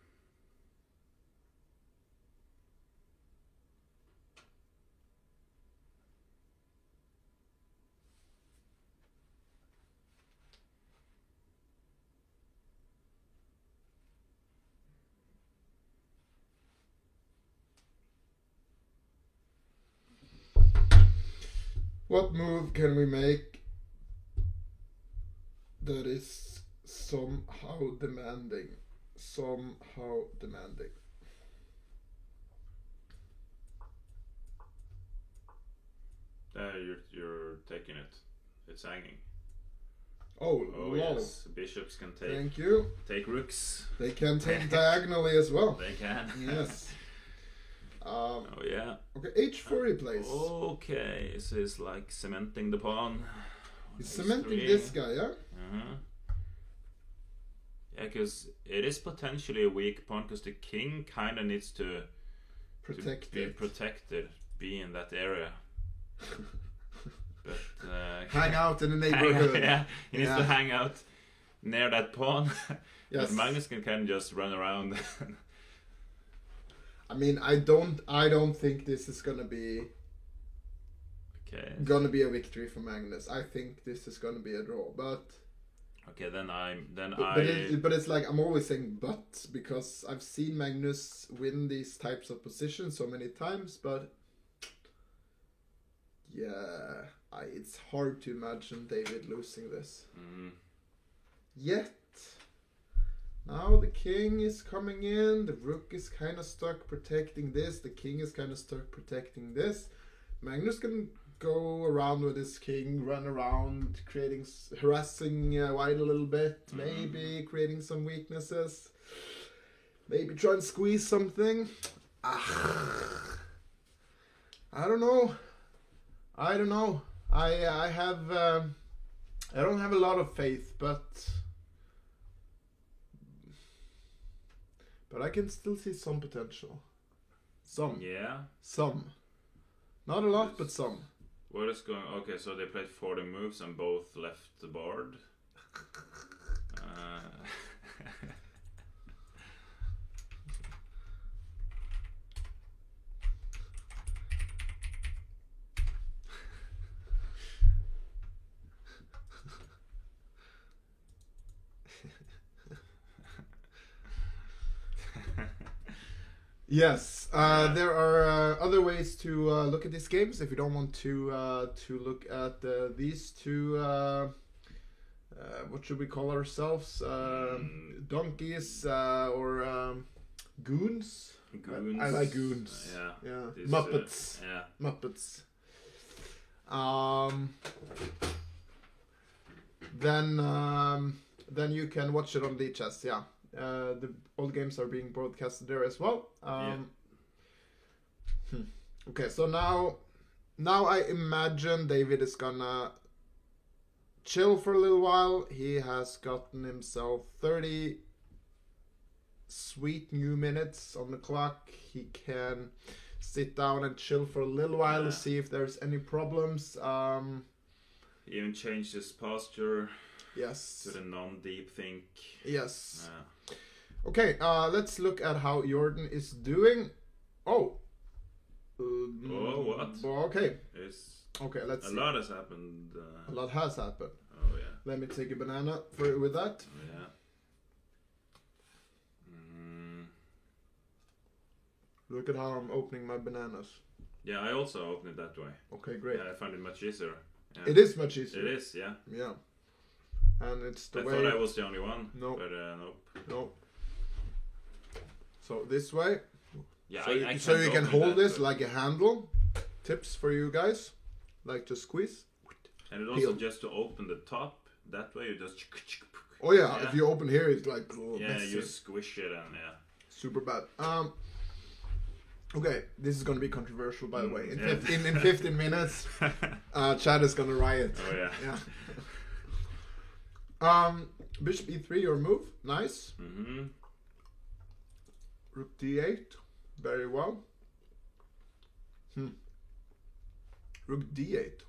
What move can we make that is somehow demanding? You're taking it. It's hanging. Oh, yes. Bishops can take. Thank you. Take rooks. They can take diagonally as well. They can. Yes. Oh yeah. Okay, h4 he plays. Okay, this is like cementing the pawn. He's cementing this guy, yeah? Yeah, because it is potentially a weak pawn, because the king kind of needs to be protected, be in that area. But hang out in the neighborhood. He needs to hang out near that pawn. Yes. But Magnus can kind of just run around. I mean, I don't think this is gonna be a victory for Magnus. I think this is gonna be a draw, but. Okay, But it's like I'm always saying but, because I've seen Magnus win these types of positions so many times, but yeah, it's hard to imagine David losing this. Yet now the king is coming in, the rook is kind of stuck protecting this, the king is kind of stuck protecting this. Magnus can go around with his king, run around, harassing white a little bit, maybe creating some weaknesses, maybe try and squeeze something. I don't know. I don't have a lot of faith, but I can still see some potential. Some. Not a lot, but some. What is going? Okay, so they played 40 moves and both left the board. Yes, there are other ways to look at these games if you don't want to look at these two. What should we call ourselves? Donkeys or goons? Goons. I like goons. Yeah. Muppets. Muppets. Then you can watch it on DHS. Yeah. All games are being broadcasted there as well. Okay, so now I imagine David is gonna chill for a little while. He has gotten himself 30 sweet new minutes on the clock. He can sit down and chill for a little while to see if there's any problems. He even changed his posture. Yes. To the non-deep think. Yes. Okay, let's look at how Jordan is doing. Oh. What? Okay. Okay, let's see. A lot has happened. A lot has happened. Oh, yeah. Let me take a banana with that. Yeah. Look at how I'm opening my bananas. Yeah, I also open it that way. Okay, great. Yeah, I find it much easier. Yeah. It is much easier. It is, yeah. Yeah. And it's the I way... thought I was the only one. No. But nope. No. So this way. Yeah, so you can hold this like a handle. Tips for you guys. Like to squeeze. And it also just to open the top. That way you just... Oh yeah, if you open here it's like... messy. You squish it and super bad. Okay, this is gonna be controversial by the way. In 15 minutes, Chad is gonna riot. Oh yeah. Bishop e3, your move, nice. Rook d8, very well. Rook d8,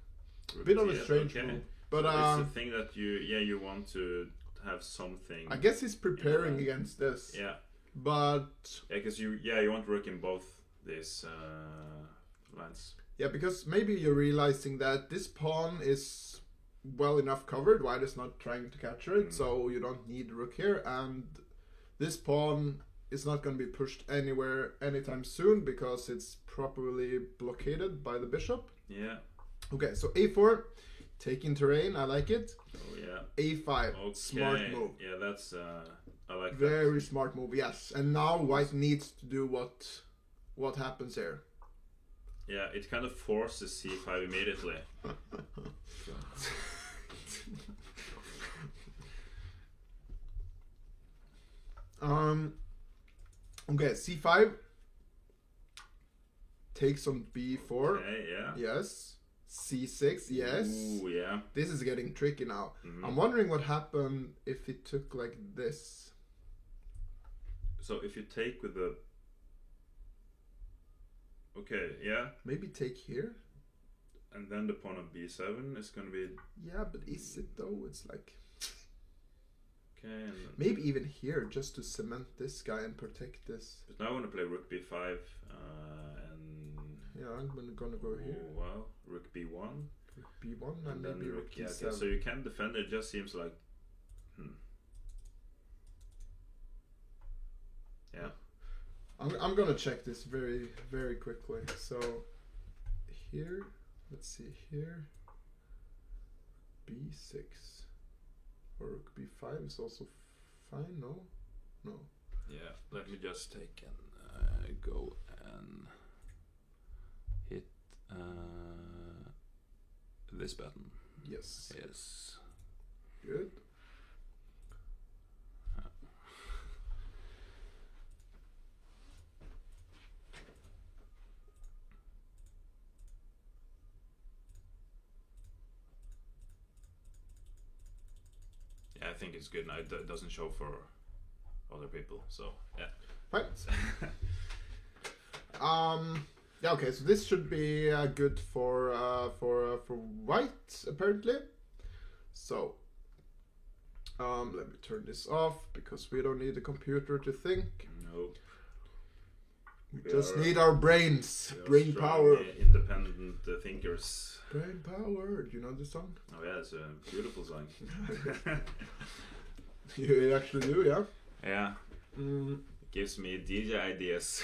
bit of a strange move, but so it's the thing that you want to have something. I guess he's preparing against this. Yeah. But because you want rook in both these lines. Yeah, because maybe you're realizing that this pawn is well enough covered. White is not trying to capture it, so you don't need rook here. And this pawn is not going to be pushed anywhere anytime soon because it's properly blockaded by the bishop. Yeah. Okay, so a4, taking terrain. I like it. Oh yeah. a5, smart move. Yeah, that's I like that. Very smart move. Yes, and now white needs to do what happens here. Yeah, it kind of forces c5 immediately. Okay, c5 takes on b4. Okay, yeah. Yes. c6, yes. Ooh, yeah. This is getting tricky now. I'm wondering what happened if it took like this. So if you take with the... Okay, yeah. Maybe take here. And then the pawn on b7 is going to be... Yeah, but is it though? It's like... Okay. Maybe even here, just to cement this guy and protect this. But now I want to play rook b5 and... Yeah, I'm gonna go here. Oh, wow. Rook b1. Rook b1 and maybe rook yeah, e7. okay. So you can defend it, just seems like... Yeah. I'm gonna check this very, very quickly. So here, let's see here. b6 or rook b5 is also fine. No. Yeah. Let me just take and go and hit this button. Yes. Yes. Good. I think it's good now. It doesn't show for other people, so yeah. Right. Yeah. Okay. So this should be good for white apparently. So let me turn this off because we don't need the computer to think. No. We just need our brains, brain strong, power. Independent thinkers. Brain power. Do you know this song? Oh yeah, it's a beautiful song. You actually do, yeah? Yeah. It gives me DJ ideas.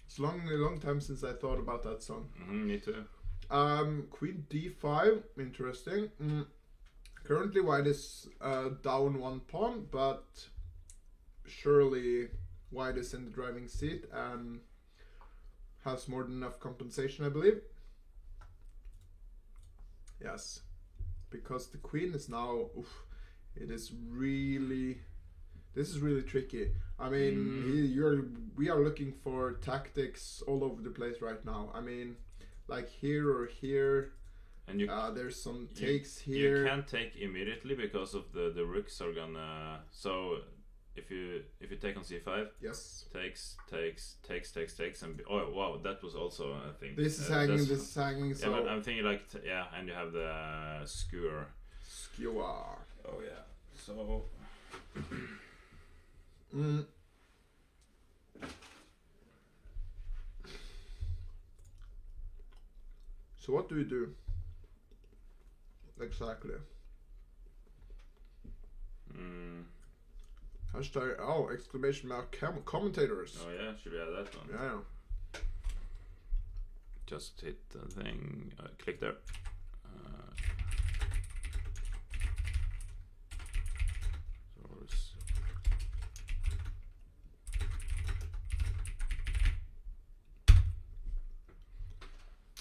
It's a long time since I thought about that song. Me too. Queen d5, interesting. Currently white is down one pawn, but surely white is in the driving seat and has more than enough compensation, I believe. Yes, because the queen is now... This is really tricky. I mean, we are looking for tactics all over the place right now. I mean, like here or here. And there's some takes here. You can't take immediately because of the rooks are gonna. So if you take on c5, yes, takes, and oh wow, that was also a thing. This is hanging. This is hanging. So yeah, but I'm thinking like and you have the skewer. Skewer. Oh yeah. So. So what do we do? Exactly. Hashtag exclamation mark commentators. Oh yeah, should we add that one? Yeah. Just hit the thing. Click there.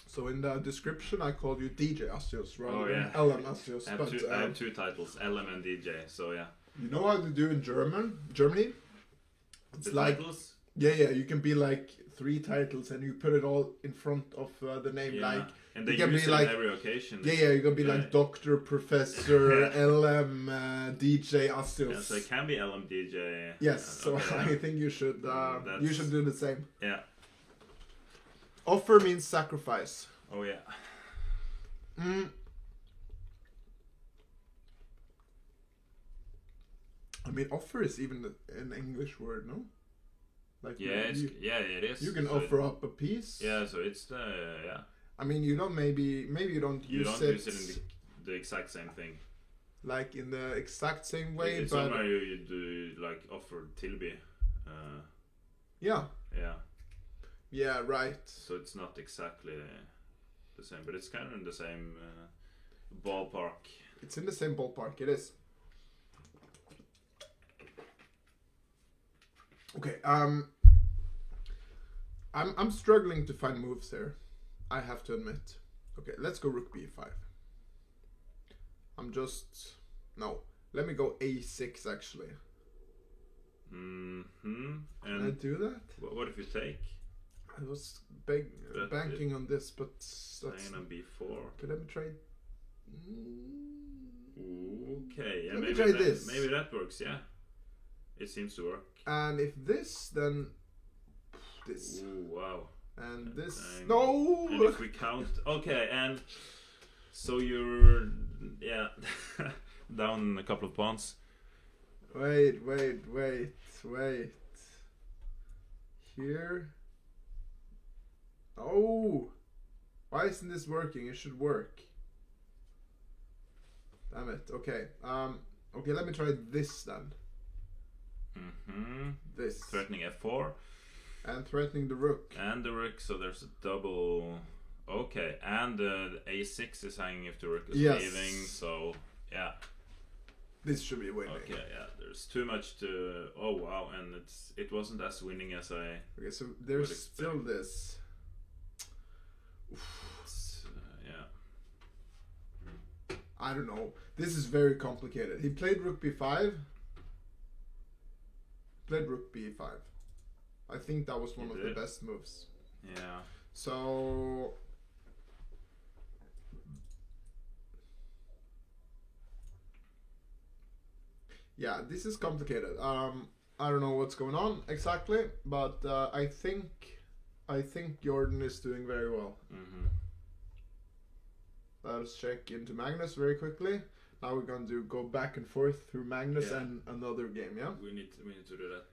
So in the description, I called you DJ Asios rather than LM Asios. I have two titles, LM and DJ. So yeah. You know how to do in Germany? It's the like titles? Yeah. You can be like 3 titles, and you put it all in front of the name. Yeah. Like and they use it like, every occasion. Yeah. You can be like Doctor, Professor, LM, DJ Asios. Yeah, so it can be LM DJ. Yes. So I think you should do the same. Yeah. Offer means sacrifice. Oh yeah. I mean, offer is even an English word, no? Like it is. You can offer up a piece. Yeah, so it's the I mean, you don't maybe you don't use it in the exact same thing. Like in the exact same way, it's but somewhere you do like offer Tilby. Yeah. Yeah. Yeah, right. So it's not exactly the same, but it's kind of in the same ballpark. It's in the same ballpark. It is. Okay. I'm struggling to find moves here. I have to admit. Okay, let's go rook b5. Let me go a6 actually. Mm-hmm. Can I do that? What if you take? I was banking on this, but that's... on b4. Okay, let me try... Okay, yeah, let me try this. Maybe that works, yeah. It seems to work. And if this, then... this. Ooh, wow. And this... No! And if we count... Okay, and... So you're... Yeah. Down a couple of pawns. Wait. Here. Oh! Why isn't this working? It should work. Damn it. Okay. Okay, let me try this then. Mm-hmm. This. Threatening f4. And threatening the rook. And the rook, so there's a double... Okay, and the a6 is hanging if the rook is leaving, so yeah. This should be winning. Okay, yeah, there's too much to... Oh wow, and it wasn't as winning as I... Okay, so there's still this. Yeah. I don't know. This is very complicated. He played rook b5. Played rook b5. I think that was one of the best moves. Yeah. So... yeah, this is complicated. I don't know what's going on exactly, but I think Jordan is doing very well. Mm-hmm. Let's check into Magnus very quickly. Now we're going to go back and forth through Magnus and another game, yeah? We need to do that.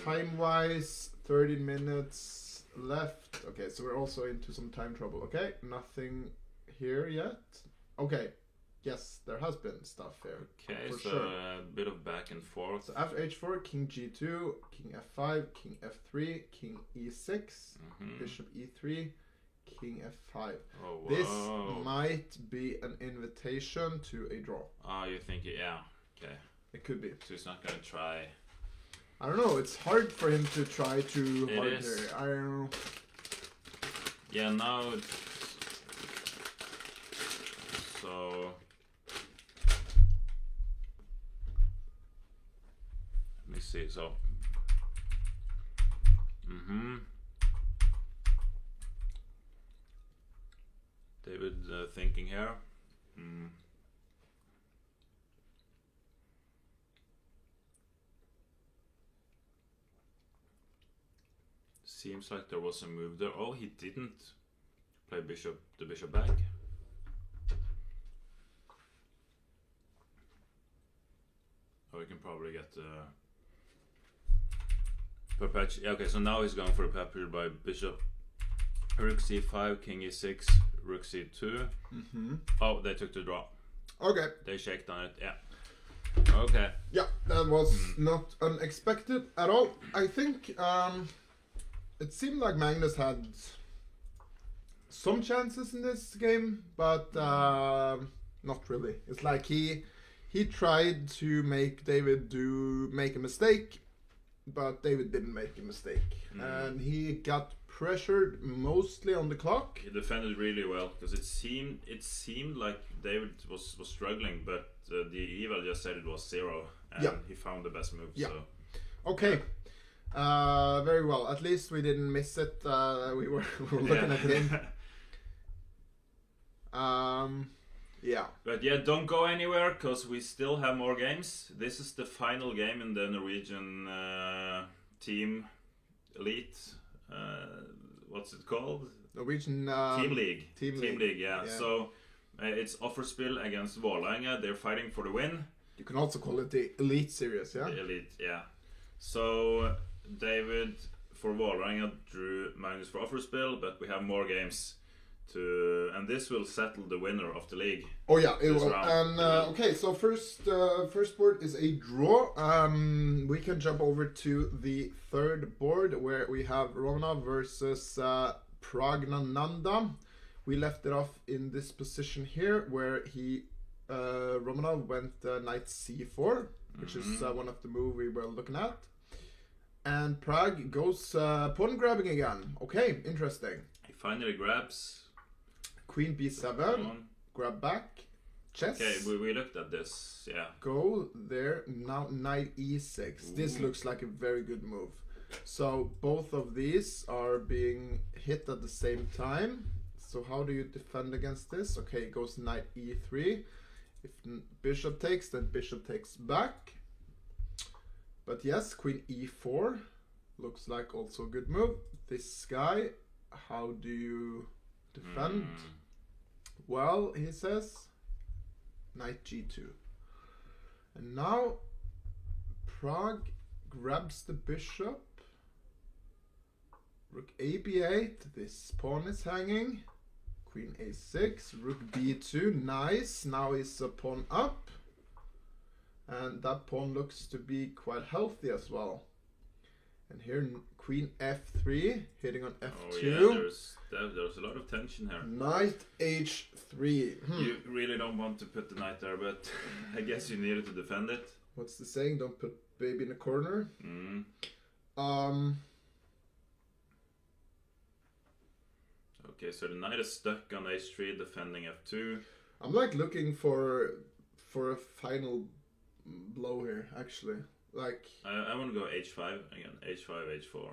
Time-wise, 13 minutes left. Okay, so we're also into some time trouble. Okay, nothing here yet. Okay, yes, there has been stuff here. Okay, so sure. A bit of back and forth. So after h4, king g2, king f5, king f3, king e6, bishop e3, king f5. Oh, wow. This might be an invitation to a draw. Oh, you think it? Yeah. Okay. It could be. So he's not gonna try. I don't know. It's hard for him to try too hard here. I don't know. Yeah. Now it's so. Let me see. So. David thinking here. Seems like there was a move there. Oh, he didn't play the bishop back. Oh, we can probably get the perpetual. Yeah, okay, so now he's going for a perpetual by bishop. Rook c5, king e6, rook c2. Oh, they took the draw. Okay. They shaked on it, yeah. Okay. Yeah, that was not unexpected at all. I think it seemed like Magnus had some chances in this game, but not really. It's like he tried to make David make a mistake, but David didn't make a mistake. And he got pressured mostly on the clock. He defended really well because it seemed like David was struggling, but the eval just said it was 0, and he found the best move. Yeah. So. Okay. Very well. At least we didn't miss it. We were looking at him. Yeah. But yeah, don't go anywhere because we still have more games. This is the final game in the Norwegian team elite. What's it called? Norwegian Team League. Team League, yeah. So it's Offerspill against Vålerenga. They're fighting for the win. You can also call it the Elite Series, yeah? The Elite, yeah. So David for Vålerenga drew Magnus for Offerspill, but we have more games and this will settle the winner of the league. Oh yeah, it will. And okay, so first board is a draw. We can jump over to the third board where we have Romanov versus Praggnanandhaa. We left it off in this position here where Romanov went knight c4, which is one of the moves we were looking at. And Pragg goes pawn grabbing again. Okay, interesting. He finally grabs. Queen b7, grab back, chess. Okay, we looked at this, yeah. Go there, now knight e6. Ooh. This looks like a very good move. So both of these are being hit at the same time. So how do you defend against this? Okay, it goes knight e3. If bishop takes, then bishop takes back. But yes, queen e4 looks like also a good move. This guy, how do you defend? Well, he says knight g2. And now Pragg grabs the bishop. Rook a b8, this pawn is hanging. Queen a6, rook b2, nice. Now he's a pawn up. And that pawn looks to be quite healthy as well. And here queen f3, hitting on f2. Oh yeah, there's a lot of tension here. Knight h3. You really don't want to put the knight there, but I guess you needed to defend it. What's the saying? Don't put baby in a corner. Okay, so the knight is stuck on h3, defending f2. I'm like looking for a final blow here, actually. Like I want to go h5 again, h5, h4.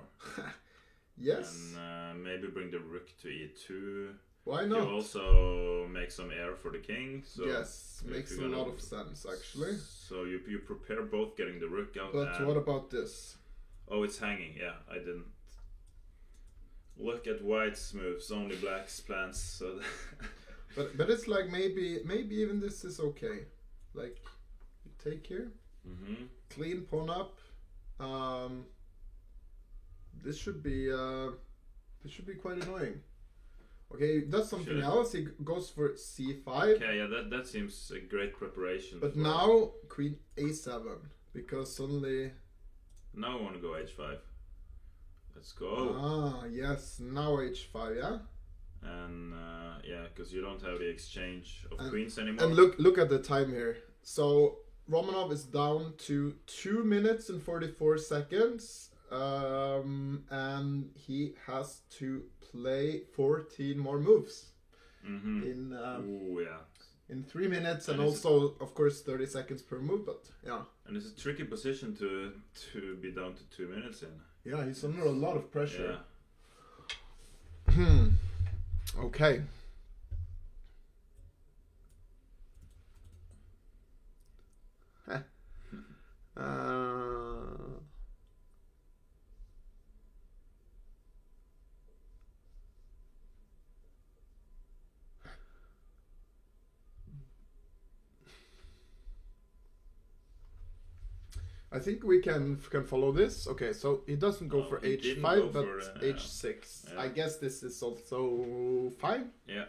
Yes. And maybe bring the rook to e2. Why not? You also make some air for the king. So yes, makes a lot of sense actually. So you prepare both getting the rook out. But what about this? Oh, it's hanging. Yeah, I didn't look at white's moves. Only black's plans. So. but it's like maybe even this is okay. Like you take here. Clean pawn up. This should be quite annoying. Okay, that's something else. He goes for c5. Okay, yeah, that seems a great preparation. But now queen a7 because suddenly. Now I want to go h5. Let's go. Ah, yes. Now h5, yeah. And yeah, because you don't have the exchange of queens anymore. And look at the time here. So Romanov is down to 2 minutes and 44 seconds. And he has to play 14 more moves in 3 minutes, and also of course 30 seconds per move. But yeah, and it's a tricky position to be down to 2 minutes in. Yeah, he's under a lot of pressure. Okay. I think we can follow this. Okay, so he doesn't go for h5, but h6. Yeah. I guess this is also fine. Yeah.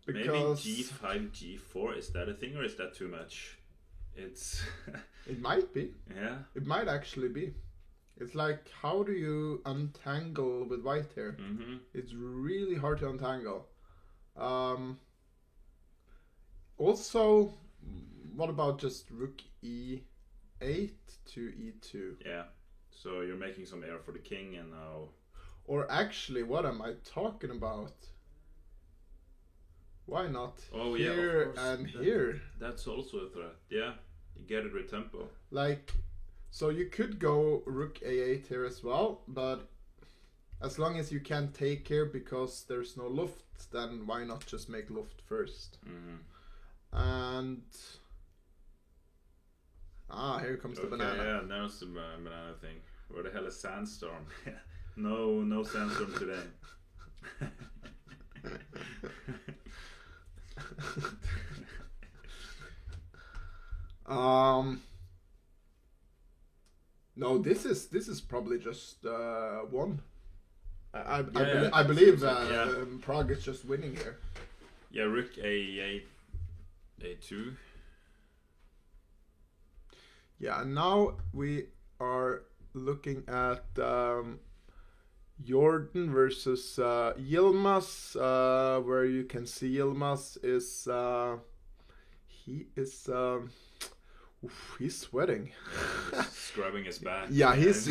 Because maybe g5, g4. Is that a thing or is that too much? It's. It might be. Yeah. It might actually be. It's like, how do you untangle with white here? It's really hard to untangle. Also, what about just rook e8 to e2? Yeah. So you're making some air for the king and now. Or actually, what am I talking about? Why not here and here? That's also a threat. Yeah. You get it with tempo. Like, so you could go rook a8 here as well, but as long as you can't take here because there's no luft, then why not just make luft first? And here comes the banana. Yeah, there's the banana thing. Where the hell is Sandstorm? No Sandstorm today. No, this is probably just one. I believe Pragg is just winning here. Yeah, rook a8, a2. Yeah, and now we are looking at Jordan versus Yilmaz, where you can see Yilmaz is he's sweating. Yeah, he's scrubbing his back. Yeah, he's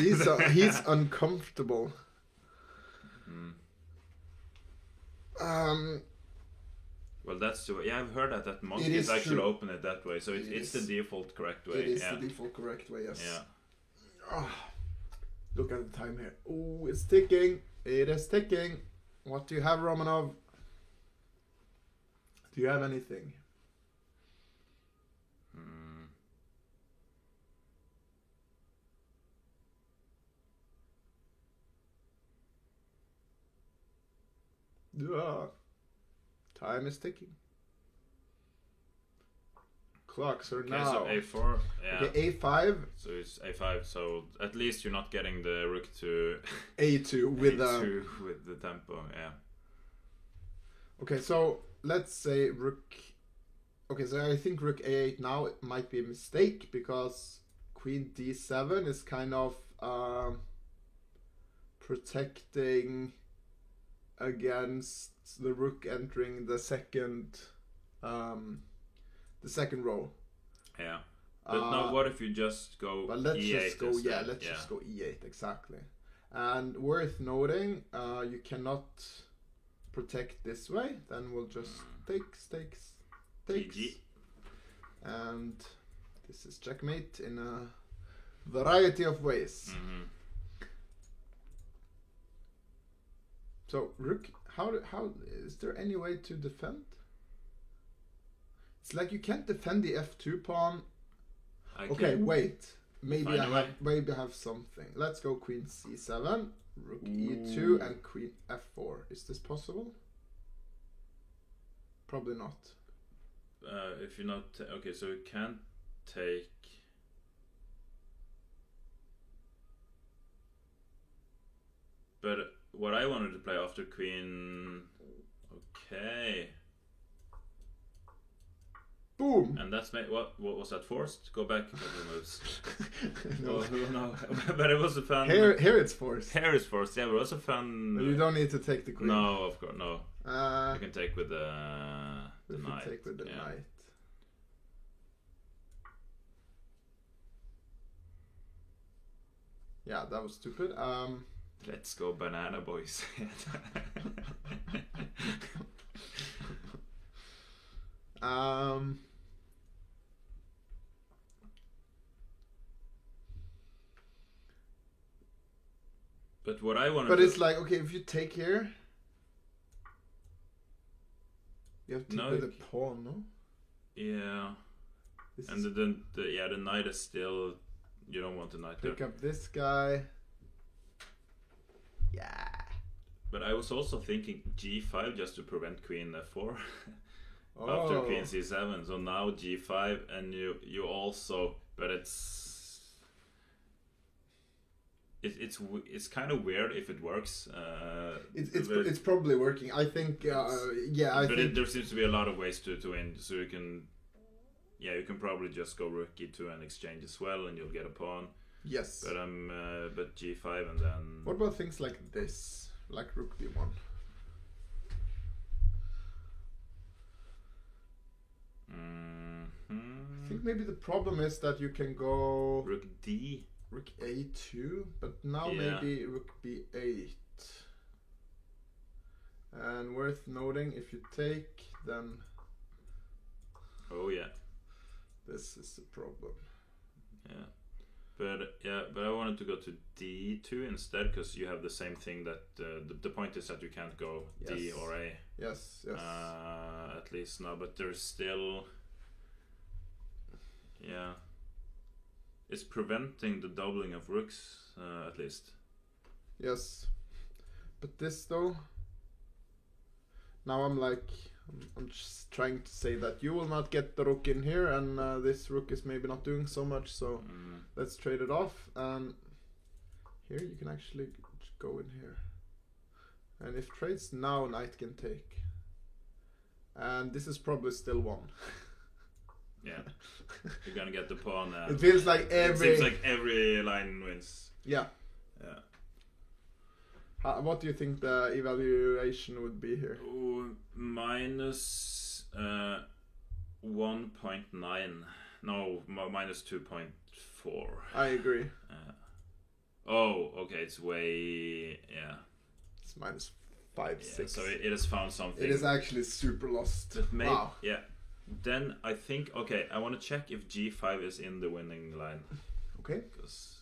Well, that's the way. Yeah, I've heard that monkeys actually open it that way, so it's the default correct way. It is the default correct way, yes. Yeah. Oh, look at the time here. Oh, it's ticking. It is ticking. What do you have, Romanov? Do you have anything? Time is ticking. Clocks are now. So A4. Yeah. Okay, A5. So it's A5. So at least you're not getting the rook to A2 with with the tempo. Yeah. Okay, so let's say rook. Okay, so I think rook A8 now it might be a mistake because queen D7 is kind of protecting against the rook entering the second row. Yeah. But now what if you just go let's E8 just go instead? let's just go E8 exactly. And worth noting, you cannot protect this way, then we'll just takes. GG. And this is checkmate in a variety of ways. So rook, how is there any way to defend? It's like you can't defend the F2 pawn. Okay, wait. Maybe I have something. Let's go queen C7, rook E2, and queen F4. Is this possible? Probably not. If you're not okay, so you can't take. But what I wanted to play after queen. Okay. Boom. And that's what was that forced? Go back a couple of moves. No. But it was a fun. Here it's forced. Here it's forced. Yeah, but it was a fun. You don't need to take the queen. No, of course no. You can take with the knight. Take with the knight. Yeah, that was stupid. Let's go banana, boys. But what I want to. But it's like, okay, if you take here, you have to play the pawn, no? Yeah. And the knight is still. You don't want the knight pick up this guy. Yeah. But I was also thinking G5 just to prevent queen F4 after queen C7. So now G5 and you also, but it's kind of weird if it works. It's probably working. I think there seems to be a lot of ways to win. So you can probably just go rook E2 and exchange as well, and you'll get a pawn. Yes. But G5 and then. What about things like this, like rook B1? I think maybe the problem is that you can go rook D, rook A2, but now maybe rook B8. And worth noting, if you take, then. Oh yeah. This is the problem. Yeah. But I wanted to go to D2 instead because you have the same thing that the point is that you can't go D or A. Yes. At least now, but there's still. Yeah. It's preventing the doubling of rooks, at least. Yes. But this though. Now I'm just trying to say that you will not get the rook in here, and this rook is maybe not doing so much, so let's trade it off. And here you can actually go in here. And if trades now, knight can take. And this is probably still one. Yeah. You're gonna get the pawn. It feels like it seems like every line wins. Yeah. Yeah. What do you think the evaluation would be here? Minus 1.9. No, minus 2.4. I agree. Okay, it's way. Yeah. It's minus 6. So it has found something. It is actually super lost. Wow. Yeah. Then I think, okay, I want to check if G5 is in the winning line. Okay. Because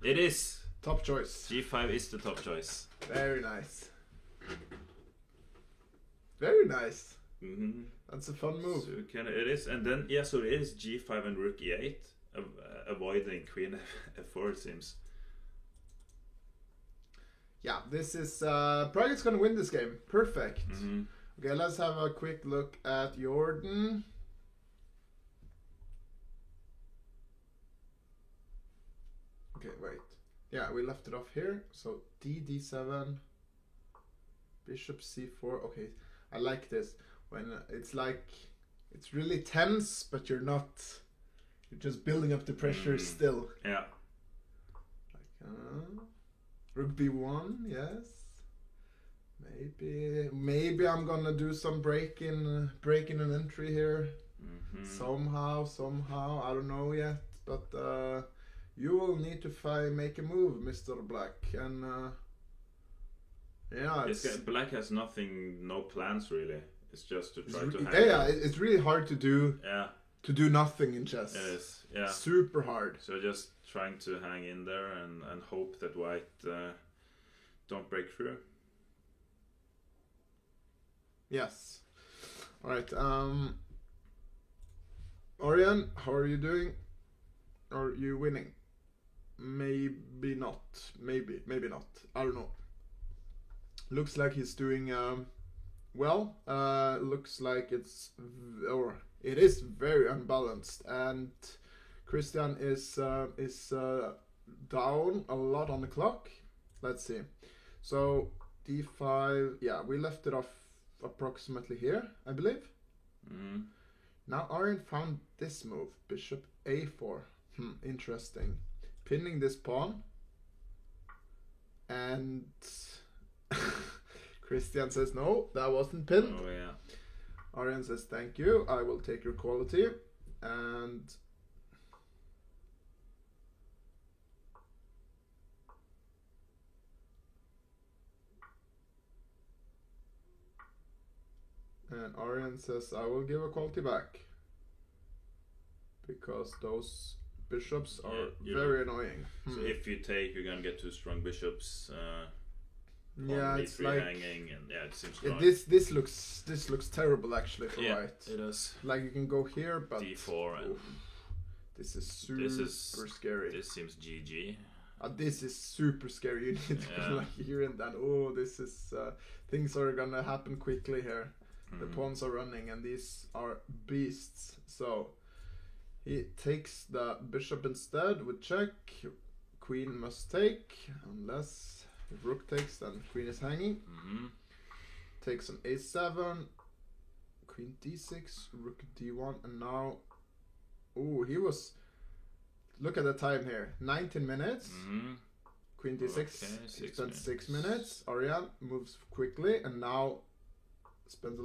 it is. Top choice. G5 is the top choice. Very nice. Very nice. Mm-hmm. That's a fun move. So it is. And then, yeah, so it is G5 and Rook E8. Avoiding Queen F4, it seems. Yeah, this is... Prague's gonna win this game. Perfect. Mm-hmm. Okay, let's have a quick look at Jordan. Okay, wait. Yeah, we left it off here. So D7, Bishop C4. Okay, I like this. When it's like, it's really tense, but you're not, you're just building up the pressure still. Yeah. Like, Rook B1, yes. Maybe I'm gonna do some break in an entry here. Somehow, I don't know yet, but you will need to make a move, Mr. Black, and yeah, Black has no plans really. It's just to try to hang. Yeah, it's really hard to do. Yeah. To do nothing in chess. It is. Yeah. Super hard. So just trying to hang in there and hope that White don't break through. Yes. All right. Orion, how are you doing? Are you winning? Maybe not. Maybe not. I don't know. Looks like he's doing well. Looks like it is very unbalanced, and Christian is down a lot on the clock. Let's see. So D5. Yeah, we left it off approximately here, I believe. Now Arian found this move, Bishop A4. Interesting. Pinning this pawn, and Christian says no, that wasn't pinned. Oh yeah. Arian says thank you, I will take your quality, and Arian says I will give a quality back because those bishops are very annoying. So if you take, you're gonna get two strong bishops. Yeah, it's like hanging, and yeah, it seems strong. This looks terrible actually for White. It does. Like you can go here, but D4 and this is super scary. This seems GG. This is super scary. You need to go like here and then. Oh, this is things are gonna happen quickly here. The pawns are running, and these are beasts. So he takes the bishop instead with check. Queen must take, unless if rook takes, then queen is hanging. Takes on a7, queen d6, rook d1, and now, he was. Look at the time here, 19 minutes. Queen d6 spent 6 minutes. Arian moves quickly, and now spends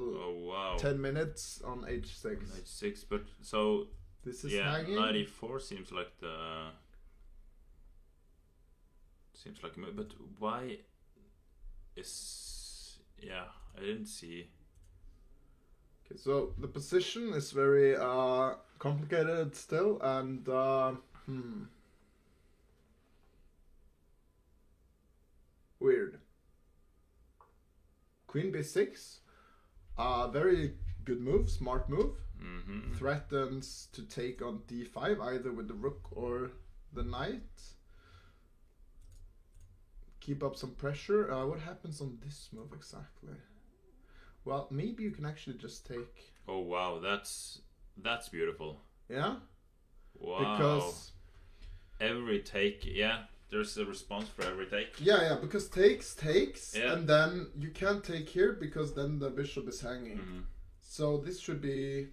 10 minutes on h6. H6, but so this is hanging. 94 seems like a move, but why is I didn't see. Okay, so the position is very complicated still, and weird. Queen b6, very good move, smart move. Threatens to take on d5 either with the rook or the knight. Keep up some pressure. What happens on this move exactly? Well, maybe you can actually just take. Oh wow, that's beautiful. Yeah. Wow. Because every take, there's a response for every take. Yeah, because takes, and then you can't take here because then the bishop is hanging. So this should be.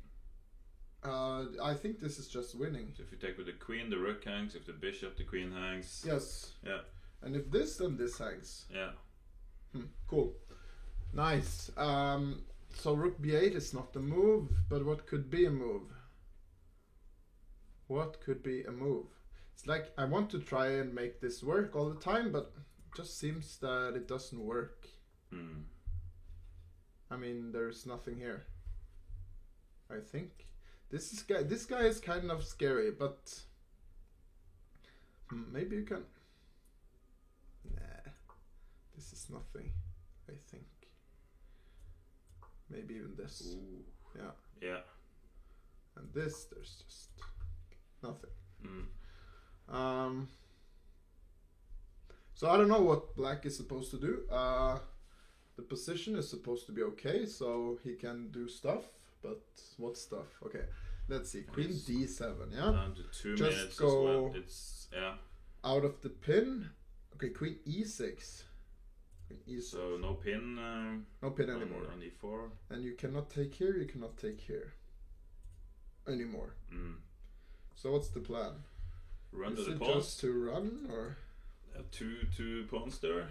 I think this is just winning. So if you take with the queen, the rook hangs. If the bishop, the queen hangs. Yes. Yeah. And if this, then this hangs. Yeah. Cool. Nice. So rook b8 is not the move, but what could be a move? What could be a move? It's like I want to try and make this work all the time, but it just seems that it doesn't work. I mean, there's nothing here. I think this guy is kind of scary, but maybe you can. Nah, this is nothing. I think maybe even this. Ooh. Yeah. Yeah. And this, there's just nothing. So I don't know what black is supposed to do. The position is supposed to be okay, so he can do stuff. But what stuff? Okay, let's see. Queen D7, yeah? Down to 2 just minutes go as well. It's, yeah. Out of the pin. Okay, Queen E6. Queen E6. So no pin. No pin anymore. On E4. And you cannot take here, you cannot take here. Anymore. So what's the plan? Run is to the it pawns. Just to run, or? Two pawns there.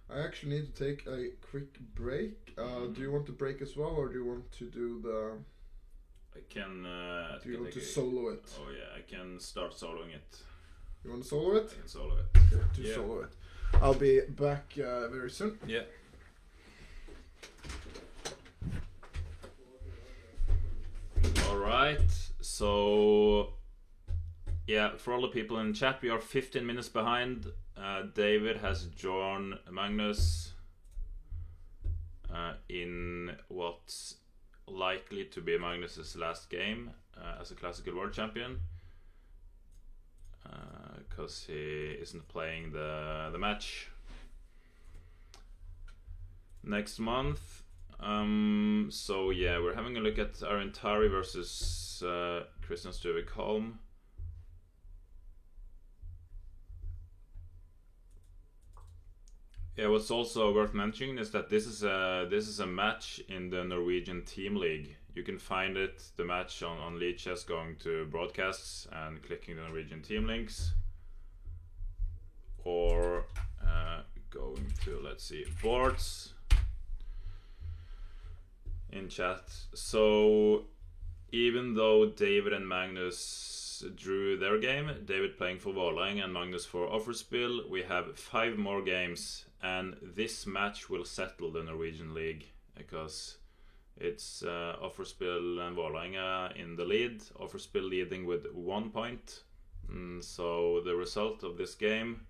I actually need to take a quick break. Do you want to break as well, or do you want to do the... I can... do you want to solo it? Oh yeah, I can start soloing it. You want to solo it? I can solo it. Okay, solo it. I'll be back very soon. Yeah. Alright, so... Yeah, for all the people in chat, we are 15 minutes behind. David has joined Magnus in what's likely to be Magnus's last game as a classical world champion, because he isn't playing the match next month. So yeah, we're having a look at Arentari versus Christian Stuvik Holm. Yeah, what's also worth mentioning is that this is a match in the Norwegian Team League. You can find it, the match, on Lichess, going to broadcasts and clicking the Norwegian team links, or going to, let's see, boards in chat. So even though David and Magnus drew their game, David playing for Vålerenga and Magnus for Offerspill, we have 5 more games. And this match will settle the Norwegian league, because it's Offerspill and Vålerenga in the lead. Offerspill leading with 1 point. So the result of this game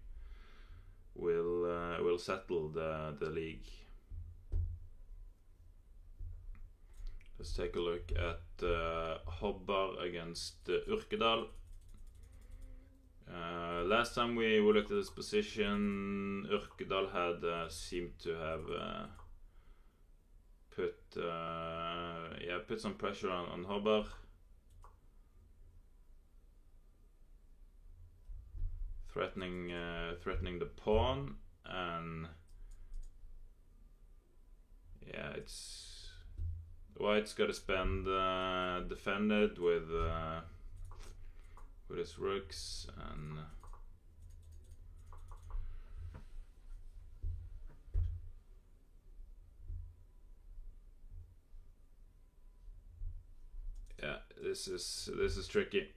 will settle the league. Let's take a look at Hobbar against Urkedal. Last time we looked at this position, Urkedal had seemed to have put some pressure on Hobbar. Threatening the pawn, and yeah, it's White's got to spend defended with his rooks, and yeah, this is tricky.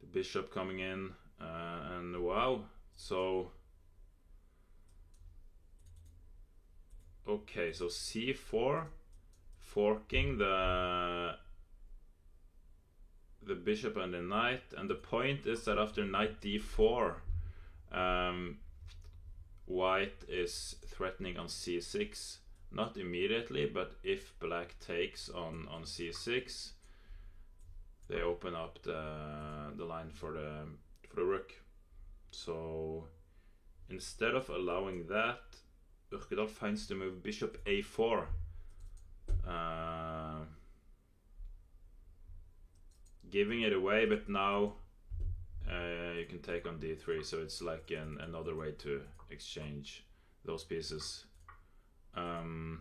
The bishop coming in, and wow, so okay, so c4, forking the bishop and the knight, and the point is that after knight d4, white is threatening on c6, not immediately, but if black takes on c6, they open up the line for the rook. So instead of allowing that, Urkedal finds the move bishop a4. Giving it away, but now you can take on d3, so it's like another way to exchange those pieces. Now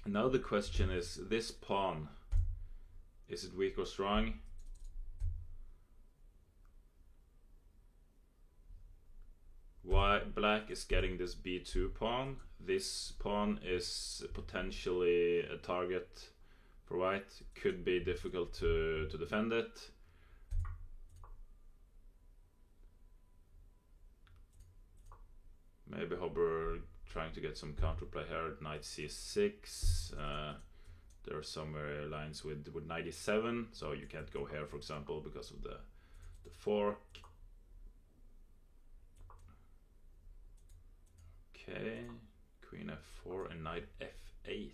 the question is, this pawn, is it weak or strong? Why black is getting this b2 pawn? This pawn is potentially a target for white. Could be difficult to defend it. maybe Hobber trying to get some counterplay here. Knight c6. There are somewhere lines with knight e7, so you can't go here, for example, because of the fork. Okay, queen f4 and knight f8.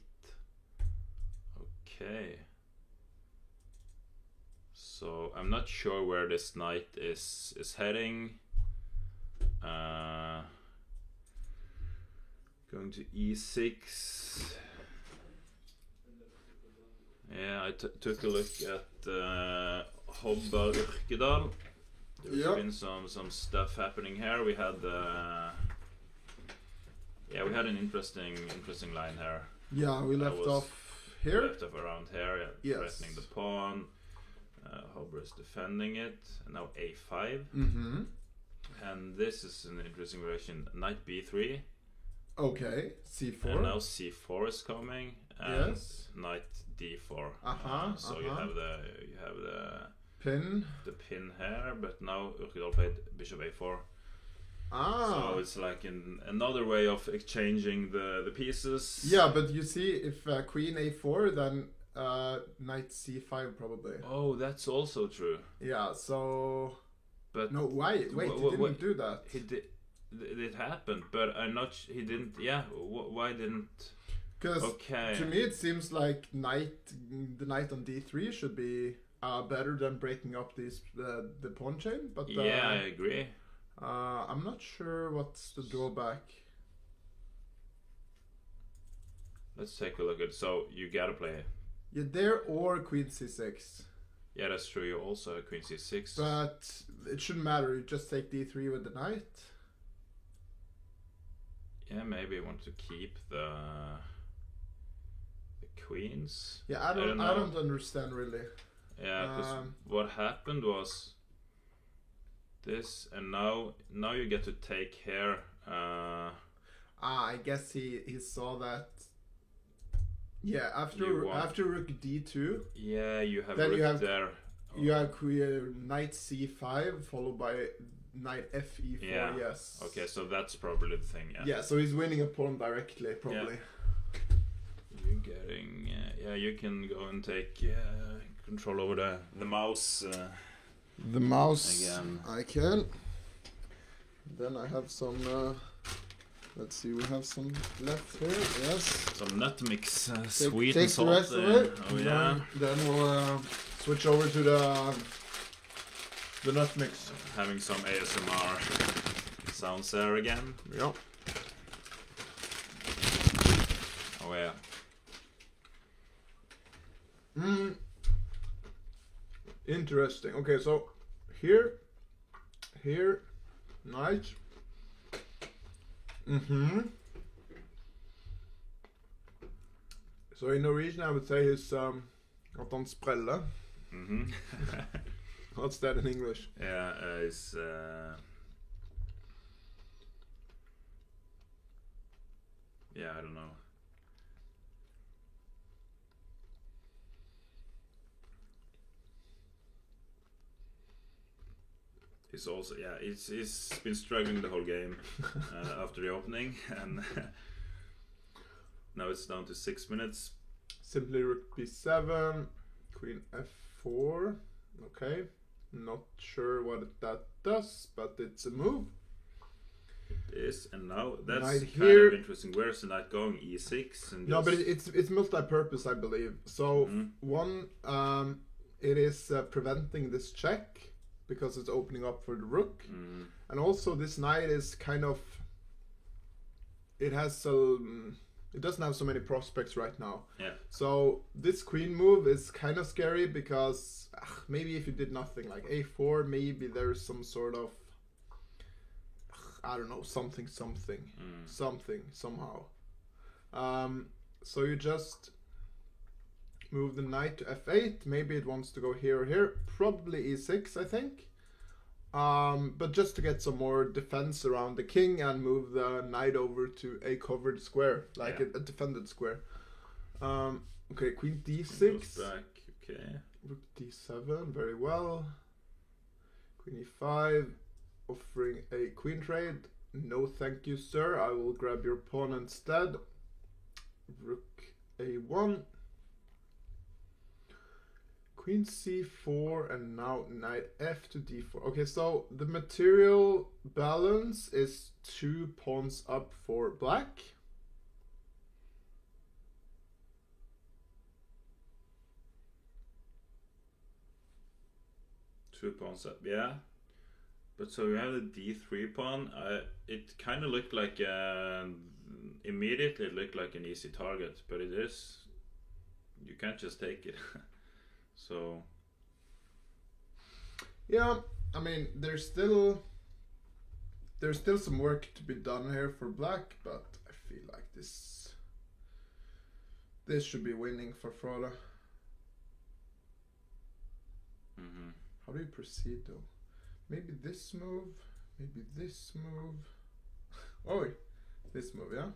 Okay. So I'm not sure where this knight is heading. Going to e6. Yeah, I took a look at Hobber Urkedal. There's been some stuff happening here. We had we had an interesting line here. Yeah, we left off here. Left off around here, threatening the pawn. Hobber is defending it, and now a5. And this is an interesting relation. Knight b3. Okay, c4. And now c4 is coming, and knight d4. You have the pin. The pin here, but now Urkedal played bishop a4. So it's like another way of exchanging the pieces. Yeah, but you see, if queen a4, then knight c5 probably. Oh, that's also true. Yeah, so... But no, why? Wait, he didn't do that. He did. It happened, but I'm not... He didn't... Yeah, why didn't... Because to me it seems like the knight on d3 should be better than breaking up these the pawn chain. But yeah, I agree. I'm not sure what's the drawback. Let's take a look at. So you gotta play. Yeah, there or queen c6. Yeah, that's true. You also have queen c6. But it shouldn't matter. You just take d3 with the knight. Yeah, maybe I want to keep the queens. Yeah, I don't understand really. Yeah, because what happened was this, and now you get to take here. I guess he saw that. Yeah, after rook d2. Yeah, you have then rook there. You have knight c5 followed by knight fe4. Yeah. Yes. Okay, so that's probably the thing. Yeah. Yeah, so he's winning a pawn directly, probably. Yeah. You're getting. You can go and take control over the mouse. The mouse. Again. I can. Then I have some. Let's see, we have some left here. Yes. Some nut mix, sweet and take salt. The rest of it. Oh yeah. Then we'll switch over to the nut mix. Having some ASMR sounds there again. Yeah. Oh yeah. Interesting. Okay, so here, nice. So in Norwegian, I would say he's at han spreller. What's that in English? Yeah, it's I don't know. He's also he's been struggling the whole game after the opening, and now it's down to 6 minutes. Simply rook b7, queen f4. Okay, not sure what that does, but it's a move. It is, and now that's knight kind here. of interesting. Where's the knight going? E6 and no, but it's multi-purpose, I believe. So one, it is preventing this check, because it's opening up for the rook. And also this knight is kind of, it doesn't have so many prospects right now. Yeah. So this queen move is kind of scary, because maybe if you did nothing, like a4, maybe there's some sort of, I don't know, something somehow. So you just move the knight to f8. Maybe it wants to go here or here. Probably e6, I think. But just to get some more defense around the king and move the knight over to a covered square, like a defended square. Okay, queen d6. Back. Okay. Rook d7, very well. Queen e5, offering a queen trade. No thank you, sir. I will grab your pawn instead. Rook a1. Queen c4 and now knight f to d4. Okay, so the material balance is 2 pawns up for black. Two pawns up, yeah. But so you have the d3 pawn. It kind of looked like immediately it looked like an easy target, but it is. You can't just take it. So. Yeah, I mean, there's still some work to be done here for black, but I feel like this should be winning for Frode. How do you proceed though? Maybe this move, maybe this move. Oh, wait. This move, yeah?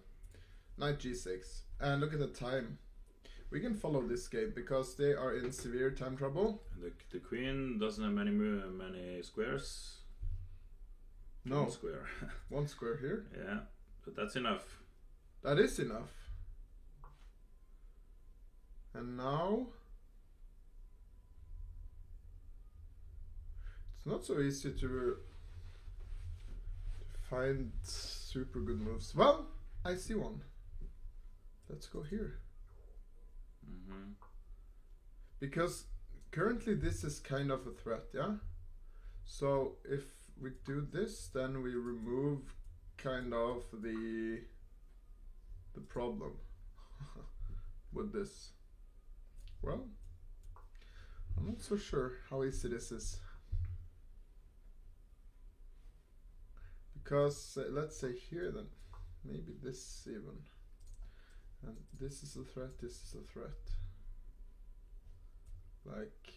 Knight g6. And look at the time. We can follow this game because they are in severe time trouble. The queen doesn't have many squares. No. One square. One square here. Yeah, but that's enough. That is enough. And now it's not so easy to find super good moves. Well, I see one. Let's go here. Because currently this is kind of a threat, yeah? So if we do this, then we remove kind of the problem with this. Well, I'm not so sure how easy this is. Because let's say here then, maybe this even. And this is a threat, this is a threat. Like,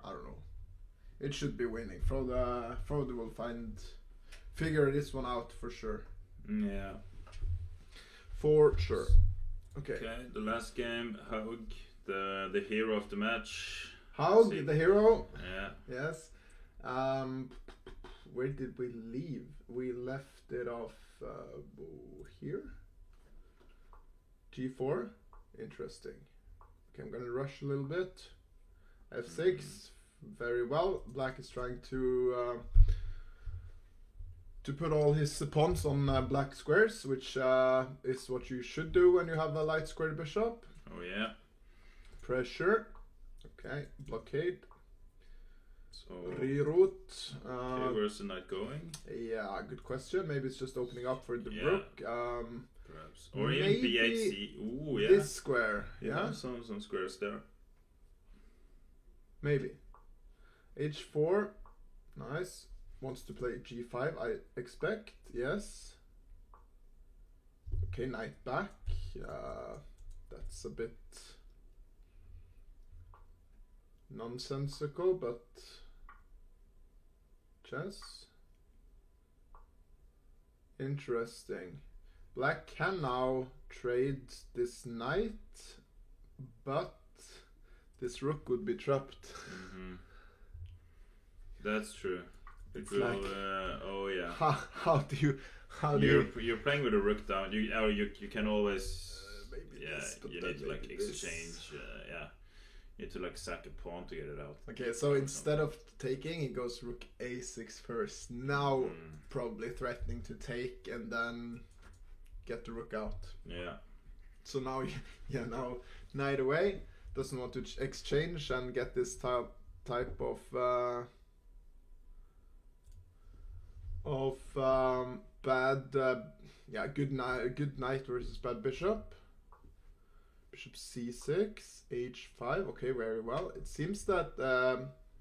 I don't know. It should be winning. Frode will figure this one out for sure. Yeah. For sure. Okay. Okay, the last game, Haug, the hero of the match. Haug, the hero? Yeah. Yes. Where did we leave? We left it off here. G4, interesting. Okay, I'm gonna rush a little bit. F6, very well. Black is trying to put all his pawns on black squares, which is what you should do when you have a light squared bishop. Oh yeah. Pressure. Okay, blockade. So reroute. Okay, where's the knight going? Yeah, good question. Maybe it's just opening up for the rook. Perhaps. Or even b8c. Ooh, yeah. This square. Yeah. Some squares there. Maybe. h4. Nice. Wants to play g5, I expect. Yes. Okay, knight back. That's a bit nonsensical, but chess. Interesting. Black can now trade this knight, but this rook would be trapped. That's true. It's will, like, oh yeah. How do you? You're playing with a rook down. You can always. Maybe yeah. this, You need to like exchange. Yeah. You need to like sack a pawn to get it out. Okay, so instead of taking, he goes rook a6 first. Now probably threatening to take and then get the rook out. Yeah. So now, now knight away. Doesn't want to exchange and get this type of bad. Good knight versus bad bishop. Bishop c6, h5. Okay, very well. It seems that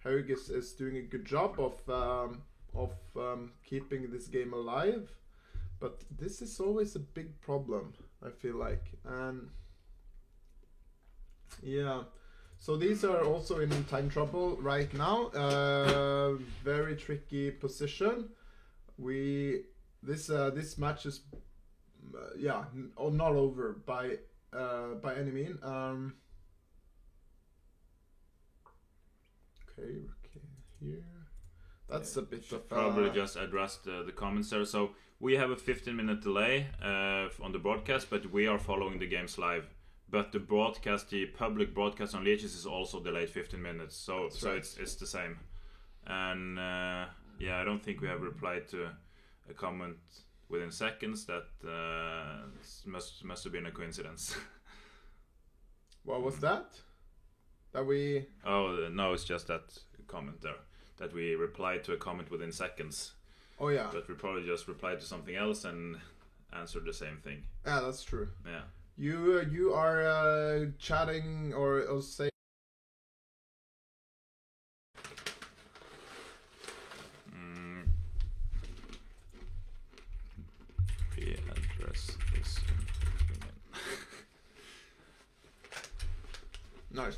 Haug is doing a good job of keeping this game alive, but this is always a big problem, I feel like. And yeah, so these are also in time trouble right now. Very tricky position. This match is not over by any mean. Okay, rook here. That's a bit of... Probably just address the comments there. So we have a 15-minute delay on the broadcast, but we are following the games live. But the public broadcast on Leeches is also delayed 15 minutes. So it's the same. And yeah, I don't think we have replied to a comment within seconds. That must have been a coincidence. What was that? That we... Oh, no, it's just that comment there. That we replied to a comment within seconds. Oh, yeah. But we probably just replied to something else and answered the same thing. Yeah, that's true. Yeah. You are chatting or saying... Re-address this again. Nice.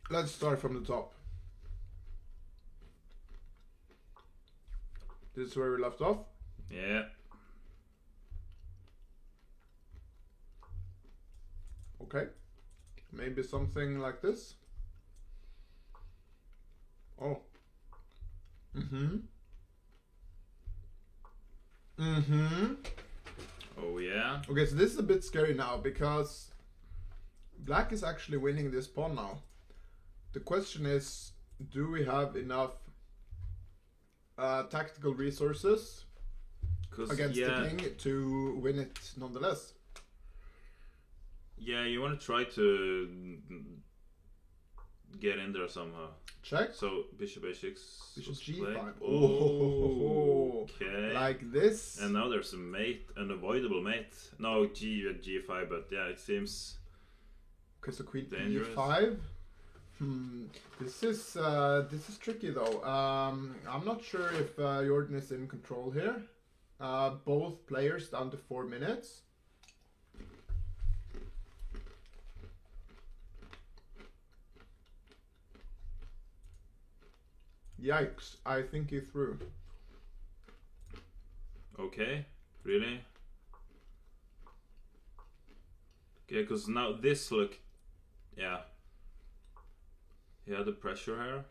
Let's start from the top. This is where we left off. Yeah. Okay. Maybe something like this. Oh. Oh, yeah. Okay, so this is a bit scary now because Black is actually winning this pawn now. The question is, do we have enough tactical resources against the king to win it nonetheless? Yeah, you want to try to get in there somehow. Check. So bishop a6. Bishop g5. Oh, okay. Like this. And now there's a mate, unavoidable mate. No, g5, but yeah, it seems. Okay, so queen dangerous. e5. This is tricky though. I'm not sure if Jordan is in control here. Both players down to 4 minutes. Yikes, I think he threw. Okay, really? Okay, because now this look, yeah. He had the pressure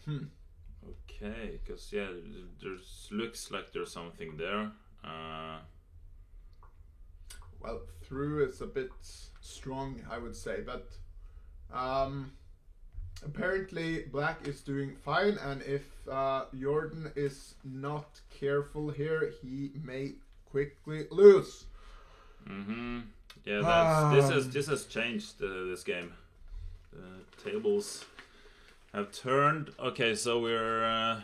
here. Okay, because yeah, there's looks like there's something there. Well, through is a bit strong, I would say, but apparently Black is doing fine, and if Jordan is not careful here, he may quickly lose. Yeah, this has changed this game. The tables have turned. Okay, so we're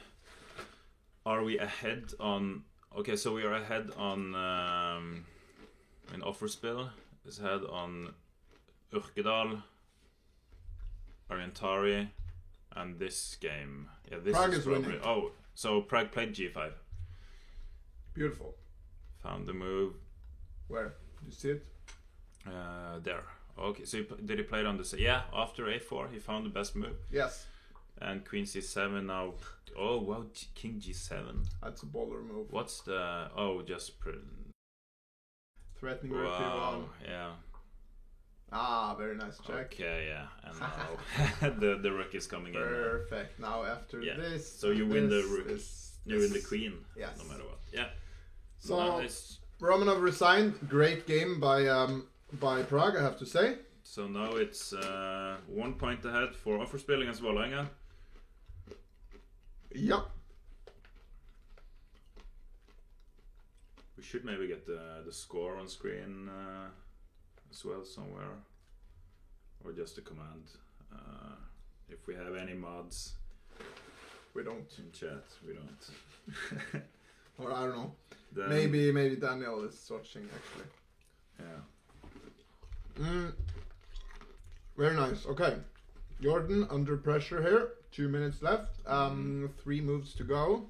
are we ahead on? Okay, so we are ahead on in Offerspill is ahead on Urkedal, Ariantari, and this game. Yeah, this Prague is is probably, winning. oh, so Prague played g5. Beautiful. Found the move. Where? You see it? There. Okay, so did he play it on the... Yeah, after a4 he found the best move. Yes. And queen c7 now. Oh, wow, king g7. That's a baller move. What's the... Oh, just... Threatening rook b1. Yeah. Ah, very nice check. Okay, yeah. And now the rook is coming in. Perfect. Now after this... So you win the rook. You win the queen. Yes. No matter what. Yeah. So, nice. Romanov resigned. Great game by Prague, I have to say. So now it's 1 point ahead for Offerspill against Vålerenga. Yep. We should maybe get the score on screen as well somewhere. Or just the command. If we have any mods. We don't. In chat, we don't. Or I don't know. Then, maybe Daniel is watching actually. Yeah. Very nice. Okay. Jordan under pressure here. 2 minutes left. 3 moves to go.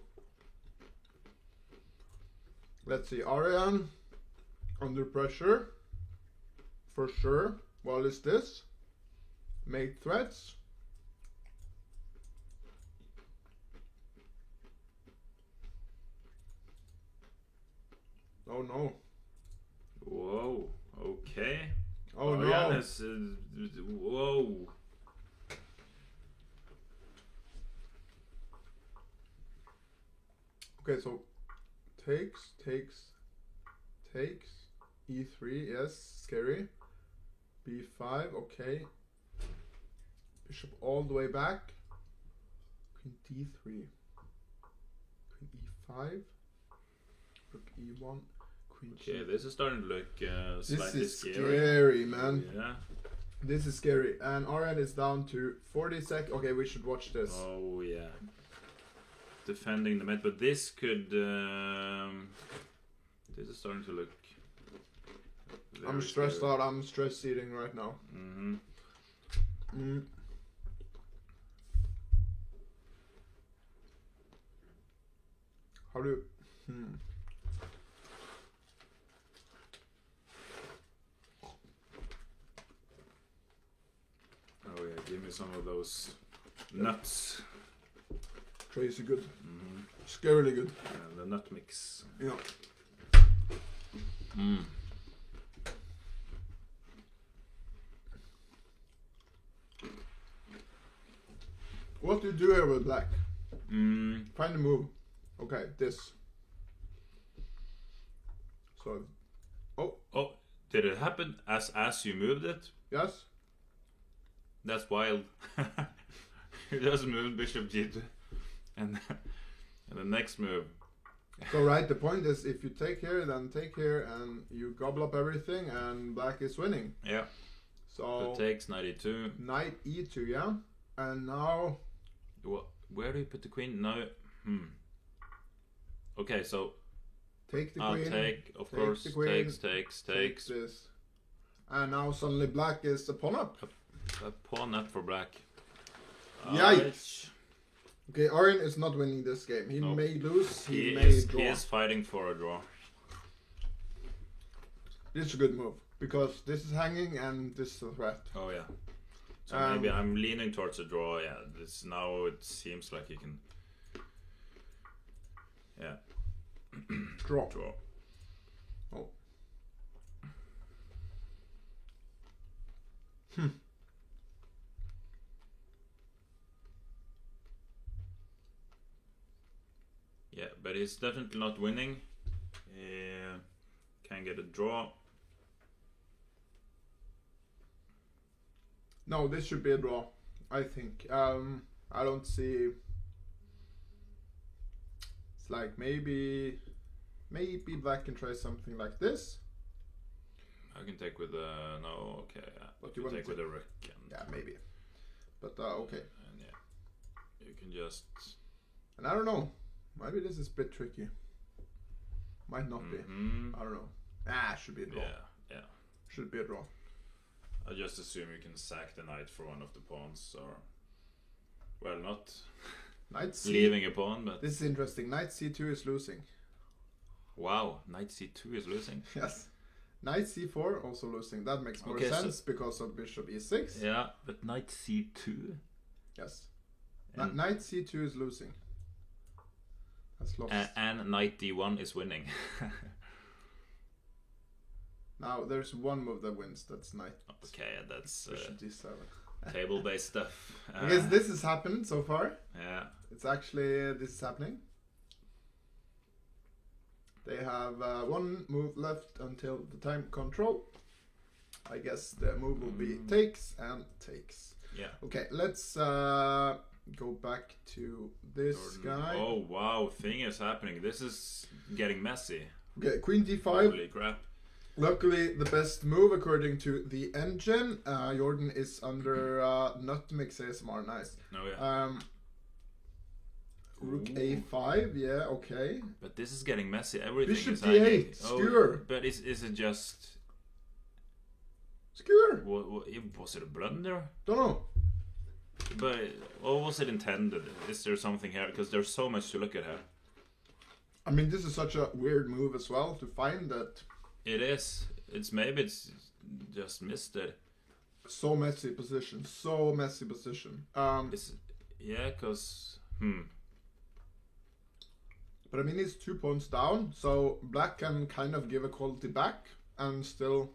Let's see. Arian under pressure. For sure. What is this? Mate threats. Oh no. Whoa. Okay. Oh Oren is... whoa. Okay, so takes, e3, yes, scary. b5, okay. Bishop all the way back. Queen d3. Queen e5. Rook e1. Queen okay, this is starting to look slightly this is scary. Scary, man. Yeah. This is scary. And Oren is down to 40 seconds. Okay, we should watch this. Oh, yeah. Defending the mid, but this could... this is starting to look... I'm stressed out. I'm stress eating right now. How do... Oh yeah, give me some of those nuts. Crazy good. Scarily good. The nut mix. Yeah. What do you do here with black? Find a move. Okay, this. So. Oh, did it happen as you moved it? Yes. That's wild. He just moved bishop g2, and the next move. So right, the point is if you take here, then take here, and you gobble up everything, and black is winning. Yeah. So it takes knight e2. Knight e2, yeah. And now. Where do you put the queen? No. Okay, so. Take the I'll queen. take, of course. The queen, takes. This. And now suddenly black is a pawn up. A pawn up for black. Yikes. Okay, Oren is not winning this game. He may lose, he may draw. He is fighting for a draw. This is a good move, because this is hanging and this is a threat. Oh yeah. So maybe I'm leaning towards a draw, yeah. This now it seems like he can... Yeah. Draw. Oh. Yeah, but he's definitely not winning. Can get a draw. No, this should be a draw, I think. I don't see... It's like maybe black can try something like this. I can take with a... No, okay. But you can take with a rook. Yeah, maybe. But, okay. And yeah. You can just... And I don't know. Maybe this is a bit tricky. Might not be. I don't know. Should be a draw. Yeah. Should be a draw. I just assume you can sack the knight for one of the pawns, or... Well, not Knight C. leaving a pawn, but... This is interesting. Knight C2 is losing. Wow, Knight C2 is losing? Yes. Knight C4 also losing. That makes more sense because of Bishop E6. Yeah, but Knight C2? Yes. Knight C2 is losing. That's lost. And Knight D1 is winning. Now, there's one move that wins. That's Knight. Okay, that's Bishop D7. table-based stuff. I guess this has happened so far. Yeah. It's actually, this is happening. They have one move left until the time control. I guess the move will be takes and takes. Yeah. Okay, let's go back to this guy. Oh, wow, thing is happening. This is getting messy. Okay, Queen D5. Holy crap. Luckily, the best move according to the engine. Jordan is under Nutmix ASMR. Nice. Oh yeah. Rook A5. Yeah. Okay. But this is getting messy. Everything Bishop is D8. Skewer. But is it just skewer? Was it a blunder? Don't know. But what was it intended? Is there something here? Because there's so much to look at here. I mean, this is such a weird move as well to find that. It is. Maybe it's just missed it. So messy position. So messy position. Yeah, because... But I mean, he's 2 points down, so black can kind of give equality back and still...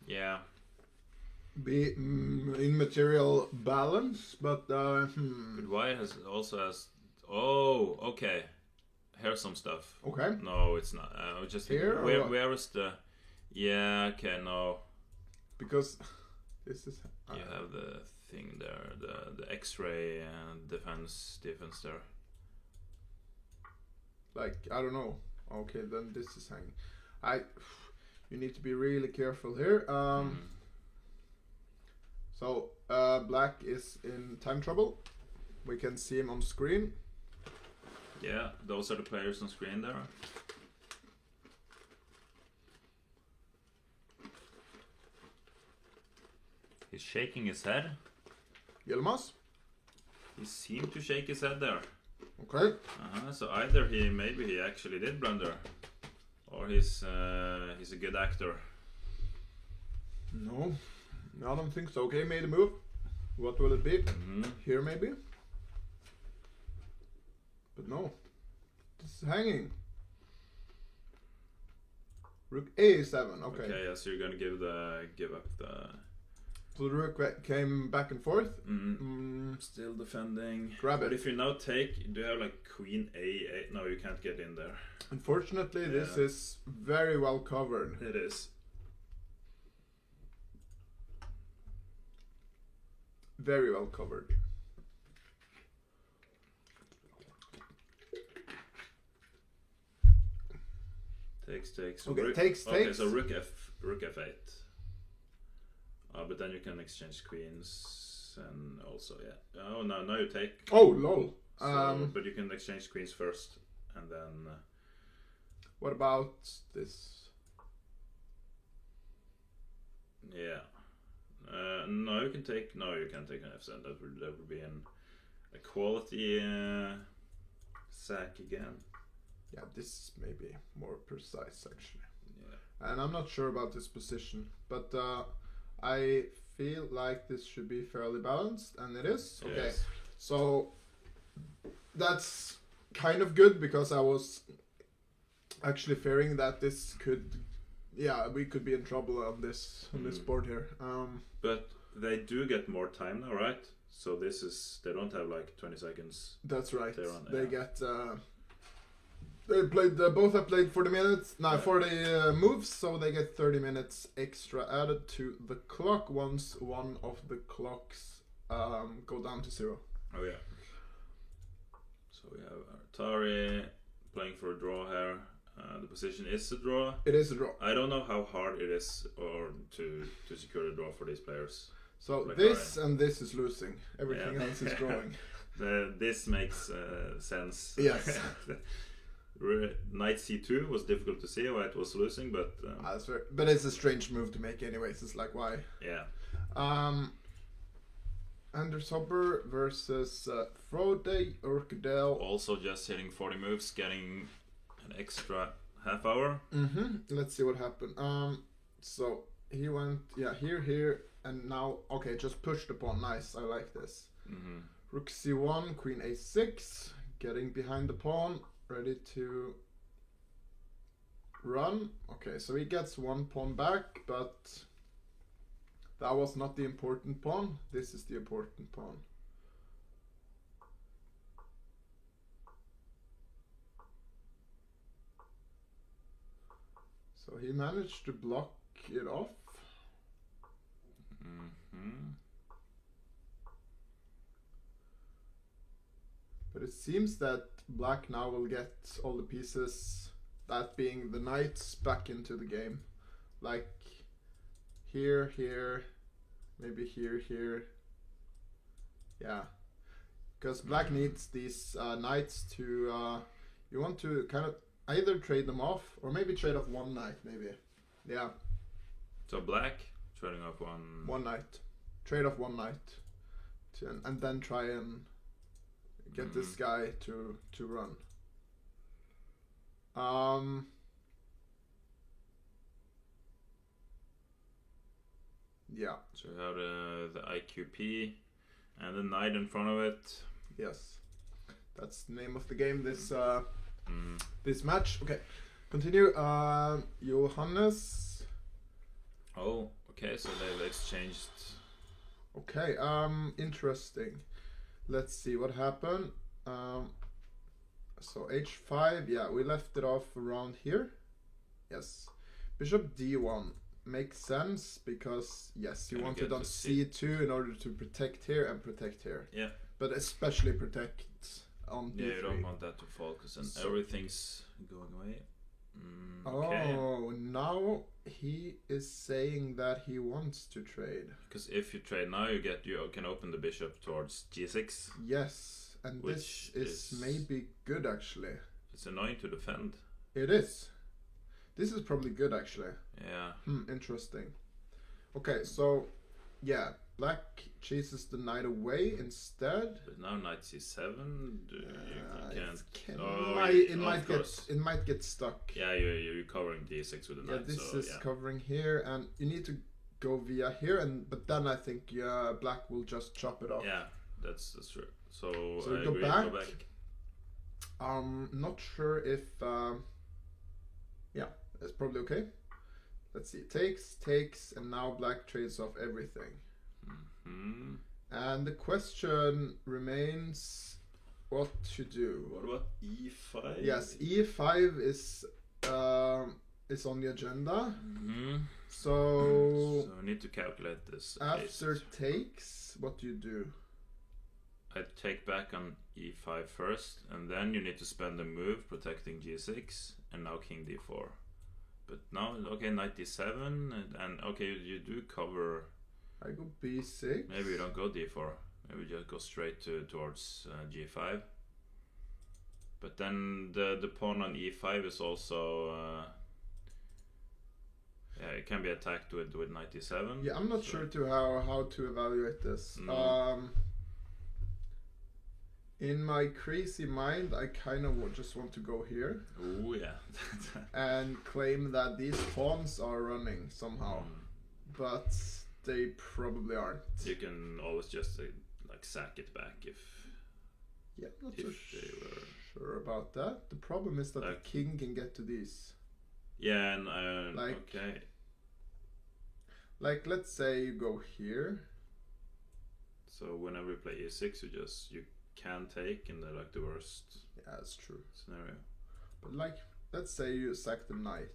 Yeah. Be in material balance, but But white also has. Oh, okay. Here's some stuff. Okay. No, it's not. I was just here. Where is the? Yeah. Okay. No. Because this is. You have the thing there, the X-ray defense there. Like, I don't know. Okay, then this is hanging. You need to be really careful here. So black is in time trouble. We can see him on screen. Yeah, those are the players on screen there. He's shaking his head. Yilmaz? He seemed to shake his head there. Okay. So either maybe he actually did blunder, or he's a good actor. No, I don't think so. Okay, made a move. What will it be? Here maybe? But no. This is hanging. Rook A7, okay. Okay, yeah, so you're gonna give up the... So the rook came back and forth. Still defending. Grab it. But if you now take, do you have like queen A8? No, you can't get in there. Unfortunately, this is very well covered. It is. Very well covered. Takes. Okay, takes. Okay, so rook F8. But then you can exchange queens and also Oh no, you take. Oh lol. So, but you can exchange queens first, and then. What about this? Yeah. No, you can take. No, you can't take an F7. That would be a quality sack again. Yeah, this may be more precise actually. Yeah. And I'm not sure about this position, but I feel like this should be fairly balanced, and it is. Okay, yes. So that's kind of good because I was actually fearing that this could, we could be in trouble on this board here. But they do get more time now, right? So this is, they don't have like 20 seconds. That's right. They get. They played. Both have played 40 minutes. 40 moves, so they get 30 minutes extra added to the clock once one of the clocks go down to 0. Oh yeah. So we have Atari playing for a draw here. The position is a draw. It is a draw. I don't know how hard it is to secure a draw for these players. So like this and this is losing. Everything else is drawing. This makes sense. Yes. Knight C2 was difficult to see why it was losing, but but it's a strange move to make anyways. It's like why? Yeah. Anders Hopper versus Frode Urkedel. Also just hitting 40 moves, getting an extra half hour. Let's see what happened. So he went here, and now just push the pawn. Nice, I like this. Rook C1, Queen A6, getting behind the pawn. Ready to run. Okay, so he gets one pawn back, but that was not the important pawn. This is the important pawn. So he managed to block it off. But it seems that black now will get all the pieces, that being the knights, back into the game. Like here, maybe here. Yeah. Because black needs these knights to... you want to kind of either trade them off, or maybe trade off one knight, maybe. Yeah. So black trading off one knight. Trade off one knight. And then try and... get this guy to run. Yeah. So we have the IQP and the knight in front of it. Yes. That's the name of the game. This match. Okay. Continue. Johannes. Oh, Okay, so they've exchanged. Okay, interesting. Let's see what happened. So h5, yeah, we left it off around here. Yes. Bishop d1 makes sense because, yes, you want it on c2 in order to protect here and protect here. Yeah. But especially protect on d3. Yeah, you don't want that to fall because then everything's going away. Okay. Oh, now he is saying that he wants to trade. Because if you trade now, you can open the bishop towards g6. Yes, and this is maybe good actually. It's annoying to defend. It is. This is probably good actually. Yeah. Interesting. Okay, so yeah, black chases the knight away instead. But now knight c7. It might get stuck. Yeah, you're covering d6 with the knight. Yeah, this is covering here, and you need to go via here, but then I think black will just chop it off. Yeah, that's true. So we go back. Not sure if yeah, that's probably okay. Let's see, takes, and now black trades off everything. And the question remains what to do. What about e5? Yes, e5 is on the agenda. So we need to calculate this. After takes, what do you do? I take back on e5 first, and then you need to spend a move protecting g6, and now king d4. But now, okay, knight d7, and okay, you do cover. I go b6. Maybe you don't go d4. Maybe you just go straight towards g5. But then the pawn on e5 is also yeah, it can be attacked with knight d7. Yeah, I'm not sure how to evaluate this. In my crazy mind, I kind of just want to go here. Oh yeah. And claim that these pawns are running somehow, but they probably aren't. You can always just like sack it back if. Yeah, I'm not so sure about that. The problem is that the king can get to these. Yeah, and okay. Like, let's say you go here. So whenever you play e6, you can take in the worst. Yeah, that's true. Scenario. But like, let's say you sack the knight,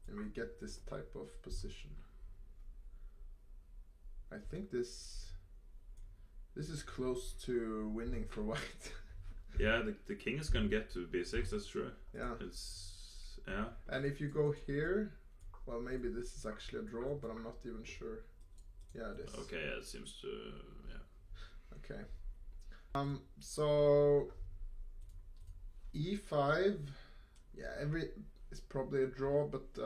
and we get this type of position. I think this is close to winning for white. Yeah, the king is gonna get to b6. That's true. Yeah. Yeah. And if you go here, well, maybe this is actually a draw, but I'm not even sure. Yeah, it is. Okay, yeah, it seems to. Yeah. Okay. So e5, yeah, it's probably a draw, but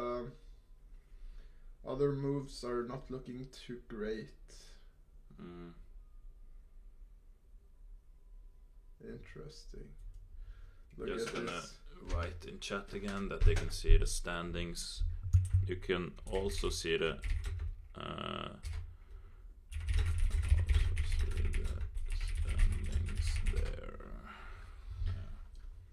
other moves are not looking too great. Interesting. Just gonna write in chat again that they can see the standings. You can also see the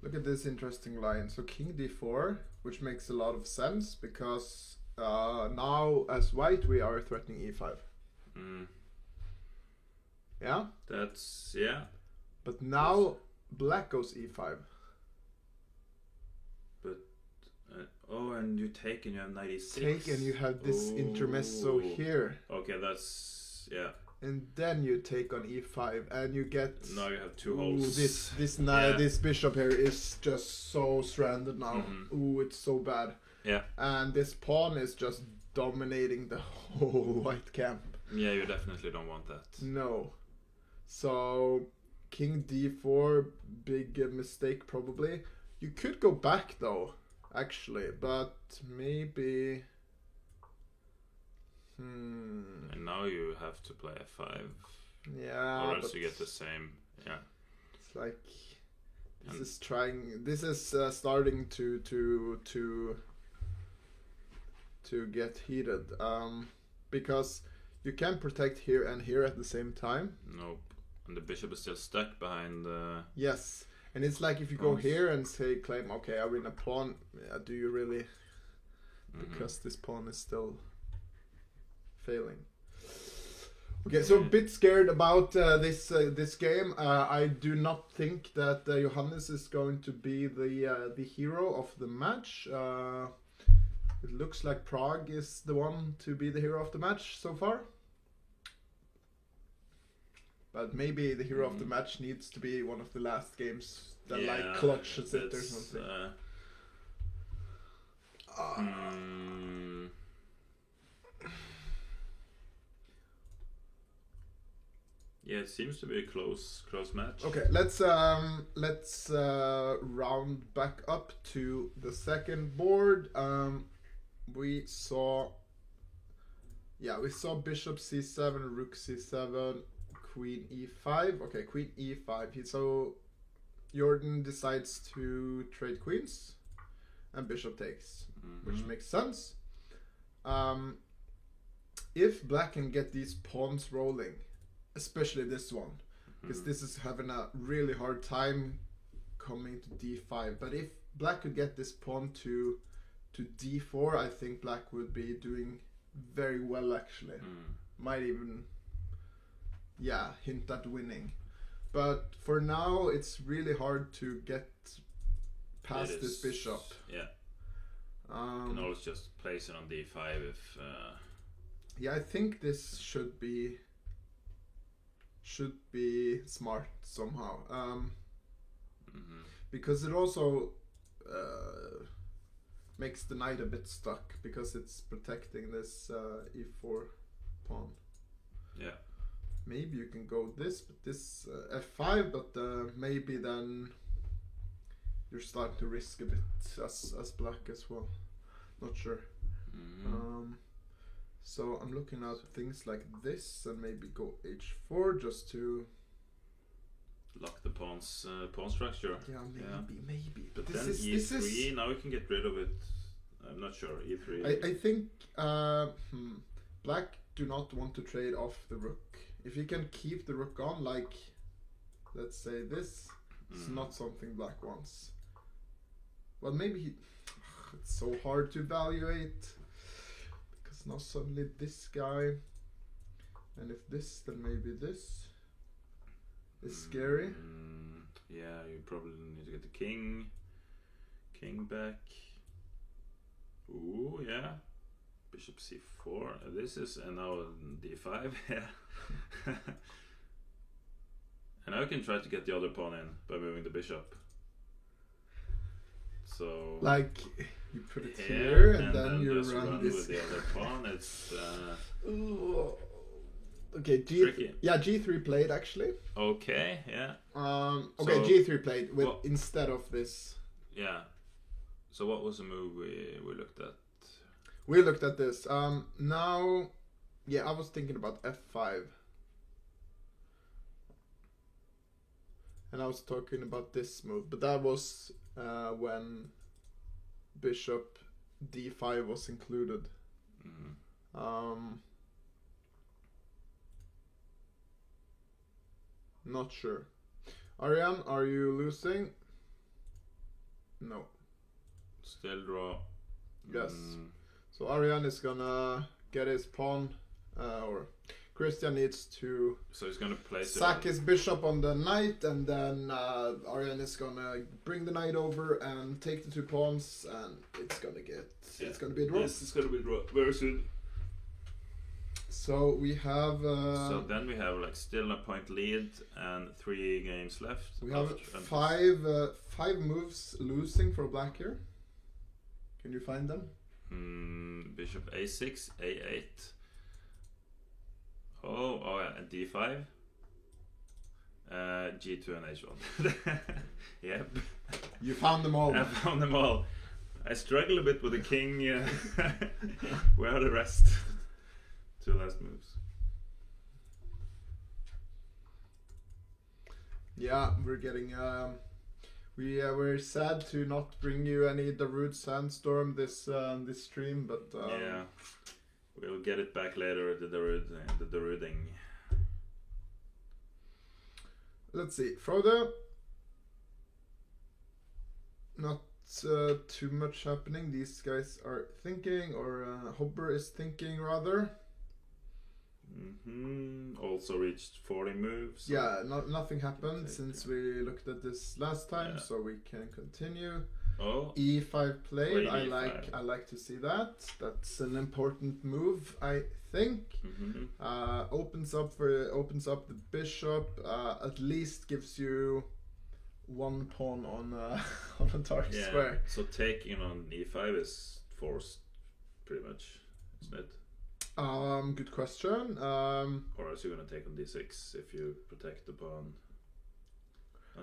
Look at this interesting line. So king d4, which makes a lot of sense because now as white we are threatening e5. Yeah? That's, yeah. But now black goes e5. But, oh, and you take and you have 96. Take and you have this intermezzo here. Okay, that's, yeah. And then you take on e5 and you get. Now you have two holes. This bishop here is just so stranded now. Ooh, it's so bad. Yeah. And this pawn is just dominating the whole white camp. Yeah, you definitely don't want that. No. So king d4, big mistake probably. You could go back though, actually, but maybe. And now you have to play f5. Yeah. Or else you get the same. Yeah. It's like this is starting to get heated. Because you can protect here and here at the same time. Nope. And the bishop is still stuck behind the. Yes. And it's like if you go here and say claim, okay, I win a pawn. Do you really? Because this pawn is still failing. Okay, so a bit scared about this game. I do not think that Johannes is going to be the hero of the match. It looks like Prague is the one to be the hero of the match so far. But maybe the hero of the match needs to be one of the last games that like clutches it or something. Yeah, it seems to be a close match. Okay, let's round back up to the second board. We saw bishop c7, rook c7, queen e5. Okay, queen e5. So Jordan decides to trade queens, and bishop takes, which makes sense. If black can get these pawns rolling, especially this one, because this is having a really hard time coming to d5. But if black could get this pawn to d4, I think black would be doing very well actually. Might even hint at winning. But for now it's really hard to get past this bishop. Yeah. You can always just place it on d5 if I think this should be smart somehow, because it also makes the knight a bit stuck because it's protecting this e4 pawn. Yeah, maybe you can go this, but this f5, but maybe then you're starting to risk a bit as black as well. Not sure. So I'm looking at things like this and maybe go h4 just to lock the pawn structure. Yeah, maybe. But then e3, now we can get rid of it. I'm not sure. e3. I think black do not want to trade off the rook. If he can keep the rook on, like let's say this, it's not something black wants. Well, maybe it's so hard to evaluate. Now suddenly this guy, and if this, then maybe this is scary. Yeah, you probably need to get the king back. Ooh, yeah, bishop c4. This is now d5. Yeah. And now I can try to get the other pawn in by moving the bishop. So like you put it here and then you run this with the other pawn. It's okay. G3 played actually. Okay, yeah. Okay, so G3 played with instead of this. Yeah. So what was the move we looked at? We looked at this. Now, I was thinking about f5. And I was talking about this move, but that was when bishop d5 was included. Not sure. Ariane, are you losing? No. Still draw. Yes. So Ariane is gonna get his pawn, or Christian needs to he's gonna place sack his bishop on the knight, and then Ariane is gonna bring the knight over and take the two pawns, and it's gonna be a draw. Yes, it's gonna be a draw very soon. So we have. So then we have like still a point lead and 3 games left. We have five moves losing for black here. Can you find them? Bishop a6, a8. Oh yeah, and d5. G2 and h1. Yep. You found them all. I found them all. I struggle a bit with the king. Where are the rest? 2 last moves. Yeah, we're getting. We're sad to not bring you any Darude Sandstorm this stream, but yeah, we'll get it back later. The Daruding. Let's see, Frode. Not too much happening. These guys are thinking, or Hobber is thinking rather. Also reached 40 moves. Yeah, nothing happened since we looked at this last time, so we can continue. Oh, E5 played. I like to see that. That's an important move, I think. Opens up the bishop. At least gives you one pawn on a dark square. So taking on E5 is forced, pretty much, isn't it? Good question. Or else you're gonna take on D6 if you protect the pawn.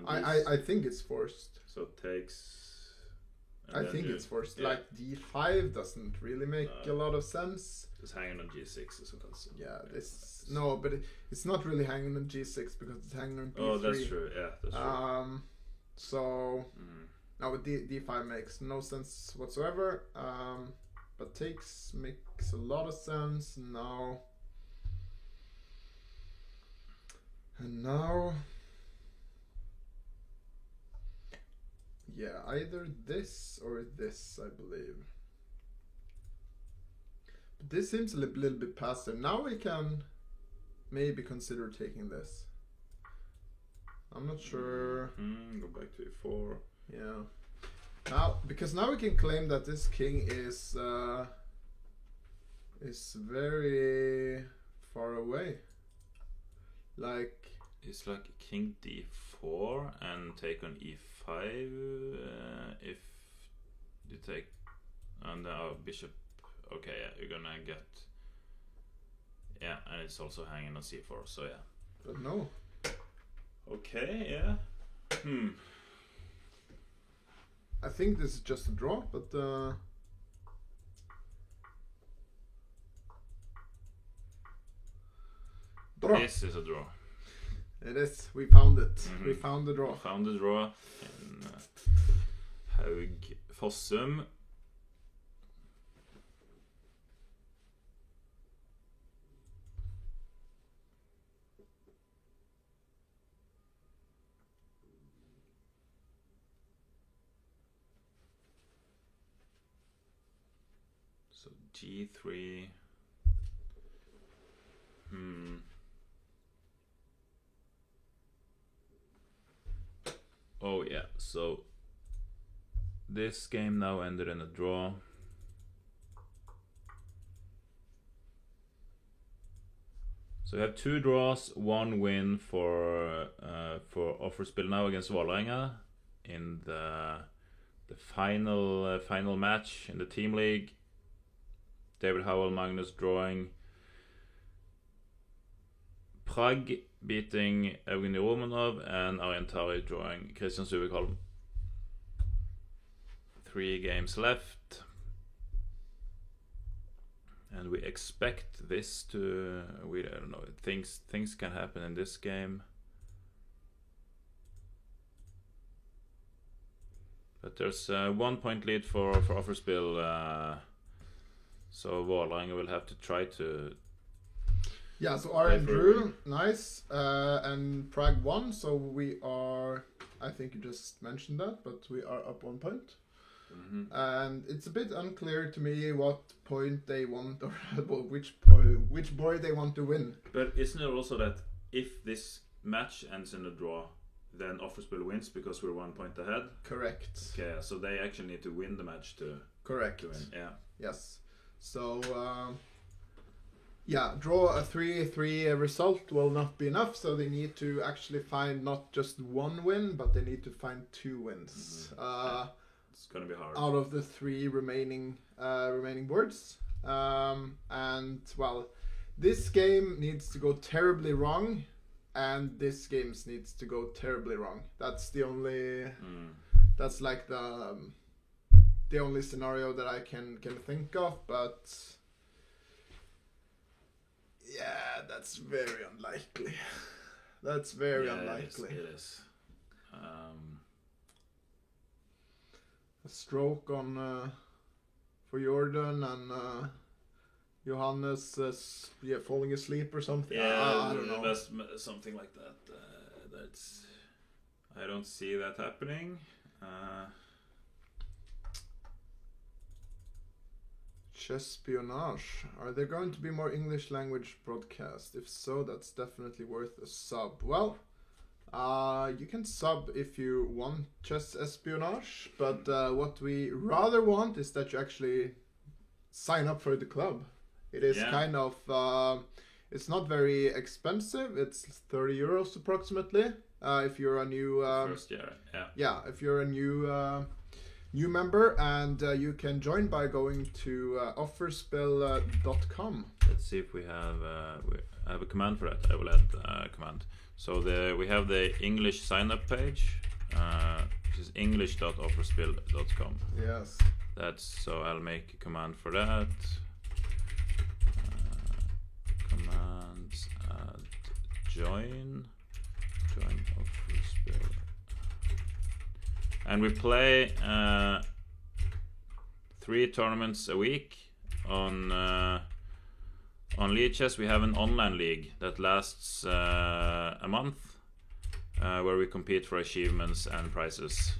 I think it's forced. So it takes. I think it's forced. Yeah. Like D5 doesn't really make a lot of sense. Just hanging on G6 is also. Yeah, this no, but it's not really hanging on G6 because it's hanging on B3. Oh, that's true. Yeah, that's true. So no, but D5 makes no sense whatsoever. But takes makes a lot of sense now. And now. Yeah, either this or this, I believe. But this seems a little bit passive. Now we can maybe consider taking this. I'm not sure. Go back to E4. Yeah. Now, because now we can claim that this king is very far away. Like it's like king D4 and take on E5 if you take and bishop. Okay, yeah, you're gonna get and it's also hanging on C4. So yeah. But no. Okay, yeah. I think this is just a draw, but draw. This is a draw. It is. We found it. We found the draw. We found the draw in Haug Fossum. So G3. Oh yeah, so this game now ended in a draw. So we have 2 draws, 1 win for Offerspill now against Vålerenga in the final match in the team league. David Howell, Magnus drawing. Prag beating Evgeny Romanov, and Arjen Tari drawing Christian Stuvik-Holm. 3 games left, and we expect this to. I don't know. Things can happen in this game, but there's 1 point lead for Offerspill. So Vålerenga will have to try to. Yeah, so Arjen drew, nice, and Prague won, so we are, I think you just mentioned that, but we are up 1 point. And it's a bit unclear to me what point they want, or which boy they want to win. But isn't it also that if this match ends in a draw, then Offerspill wins because we're 1 point ahead? Correct. Okay, so they actually need to win the match to win. Yeah. Yes. So... yeah, draw a 3-3 result will not be enough, so they need to actually find not just 1 win, but they need to find 2 wins. It's gonna be hard. Out of the 3 remaining boards. And, well, this game needs to go terribly wrong, and this game needs to go terribly wrong. That's the only... That's like the only scenario that I can think of, but... Yeah, that's very unlikely. That's very unlikely. It is. A stroke on for Jordan and Johannes falling asleep or something. Yeah, I don't know. That's something like that. I don't see that happening. Chesspionage. Are there going to be more English language broadcasts? If so, that's definitely worth a sub. Well, you can sub if you want Chess Espionage, but what we rather want is that you actually sign up for the club. It is kind of, it's not very expensive. It's 30 euros approximately. If you're a new first year, if you're a new member, and you can join by going to offerspill.com. Let's see if we have I have a command for that. I will add a command. So we have the English sign up page, which is english.offerspill.com. Yes. So I'll make a command for that. Commands add join Offerspill. And we play 3 tournaments a week on Lichess. We have an online league that lasts a month, where we compete for achievements and prizes.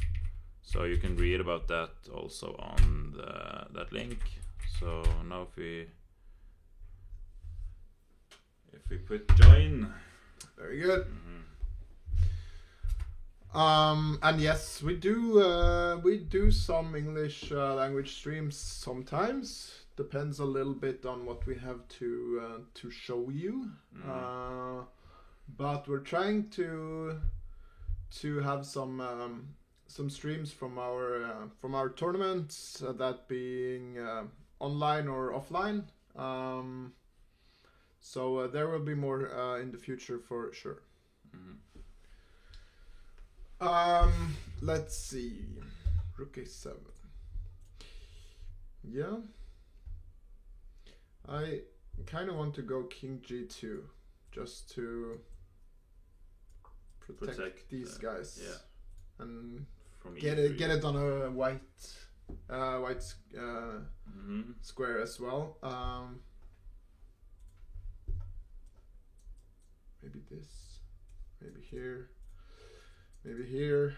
So you can read about that also on that link. So now if we put join. Very good. And yes, we do some English language streams sometimes. Depends a little bit on what we have to show you. But we're trying to have some streams from our tournaments, that being online or offline. So there will be more in the future for sure. Let's see. Rook A7. Yeah. I kind of want to go King G2 just to protect these guys. And from get it on a white square as well. Maybe this. Maybe here. Maybe here.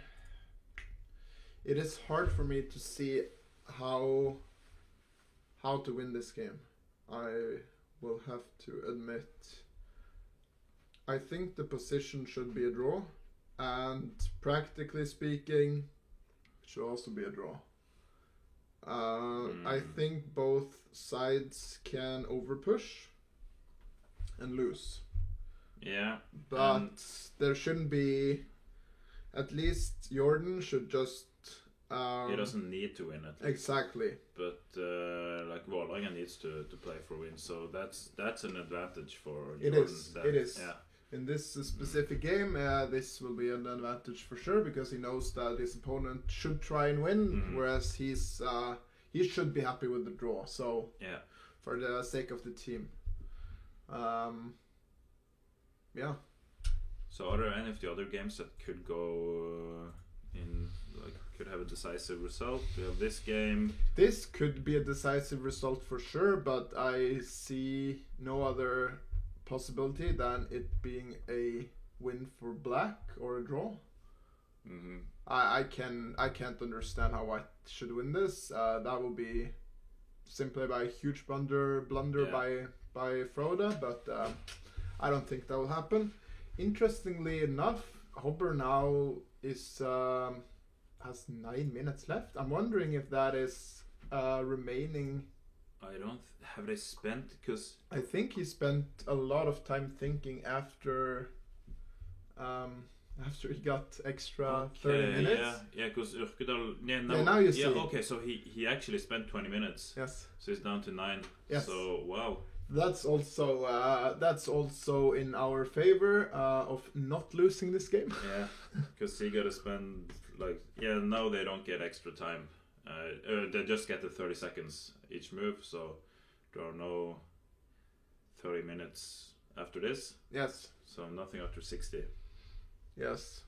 It is hard for me to see how to win this game. I will have to admit. I think the position should be a draw, and practically speaking, it should also be a draw. I think both sides can overpush and lose. Yeah. But there shouldn't be. At least Jordan should just. He doesn't need to win it. Exactly. But like Vålerenga needs to play for win, so that's an advantage for Jordan. It is. Yeah. In this specific game, this will be an advantage for sure, because he knows that his opponent should try and win, whereas he should be happy with the draw. So for the sake of the team, So are there any of the other games that could go could have a decisive result? We have this game. This could be a decisive result for sure, but I see no other possibility than it being a win for black or a draw. I can't understand how white should win this. That will be simply by a huge blunder by Frode, but I don't think that will happen. Interestingly enough, Hobber now has 9 minutes left. I'm wondering if that is remaining. Have they spent, because I think he spent a lot of time thinking after he got extra 30 minutes. Yeah, because Urkedal. Now you see. Okay, so he actually spent 20 minutes. Yes. So he's down to 9. Yes. So wow. That's also in our favor of not losing this game. Yeah, because he got to spend now they don't get extra time. They just get the 30 seconds each move, so there are no 30 minutes after this. Yes. So nothing after 60. Yes.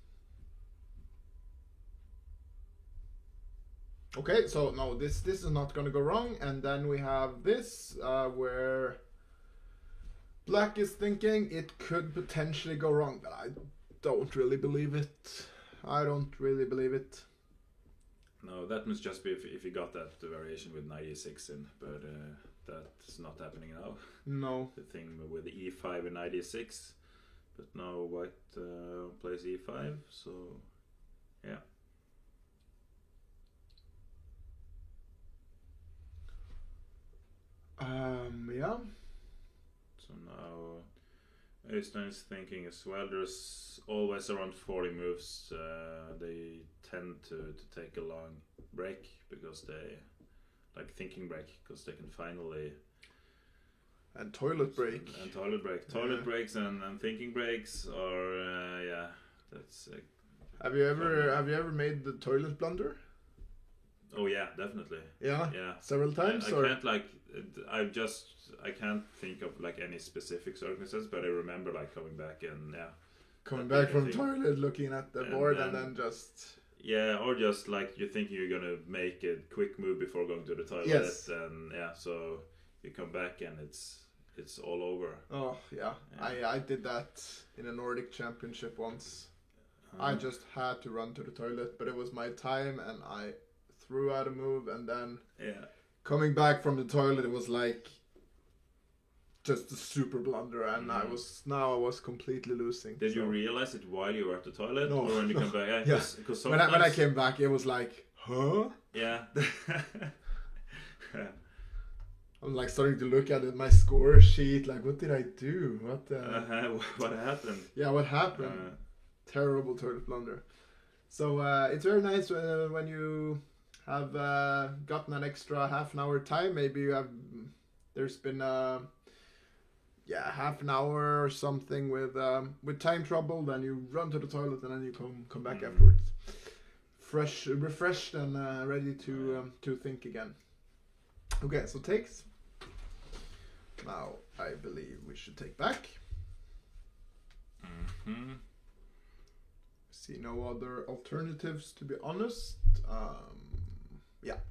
Okay, so no, this is not gonna go wrong, and then we have this where Black is thinking it could potentially go wrong, but I don't really believe it. No, that must just be if you got that variation with knight e6 in, but that's not happening now. No. The thing with the e5 and knight e6, but now white plays e5, so yeah. Yeah. So now Øystein is thinking as well. There's always around 40 moves. They tend to take a long break because they like thinking break because they can finally and toilet break toilet breaks and thinking breaks are yeah, that's have you ever made the toilet blunder? Oh yeah, definitely. Yeah several times. I can't think of like any specific circumstances, but I remember like coming back and coming back from toilet, looking at the board and then just or just like you think you're gonna make a quick move before going to the toilet, and so you come back and it's all over. Oh yeah. I did that in a Nordic Championship once. I just had to run to the toilet, but it was my time and I threw out a move, and then coming back from the toilet it was like just a super blunder, and I was completely losing. Did you realize it while you were at the toilet? No. Or when you come back? Yeah. Cause when I came back it was like, huh? Yeah. I'm like starting to look at my score sheet, like what did I do? What happened? Yeah, what happened? Terrible toilet blunder. So it's very nice when you have gotten an extra half an hour time. Maybe there's been half an hour or something with time trouble, then you run to the toilet and then you come back afterwards, refreshed and ready to think again. Okay, so takes. Now I believe we should take back. See no other alternatives, to be honest.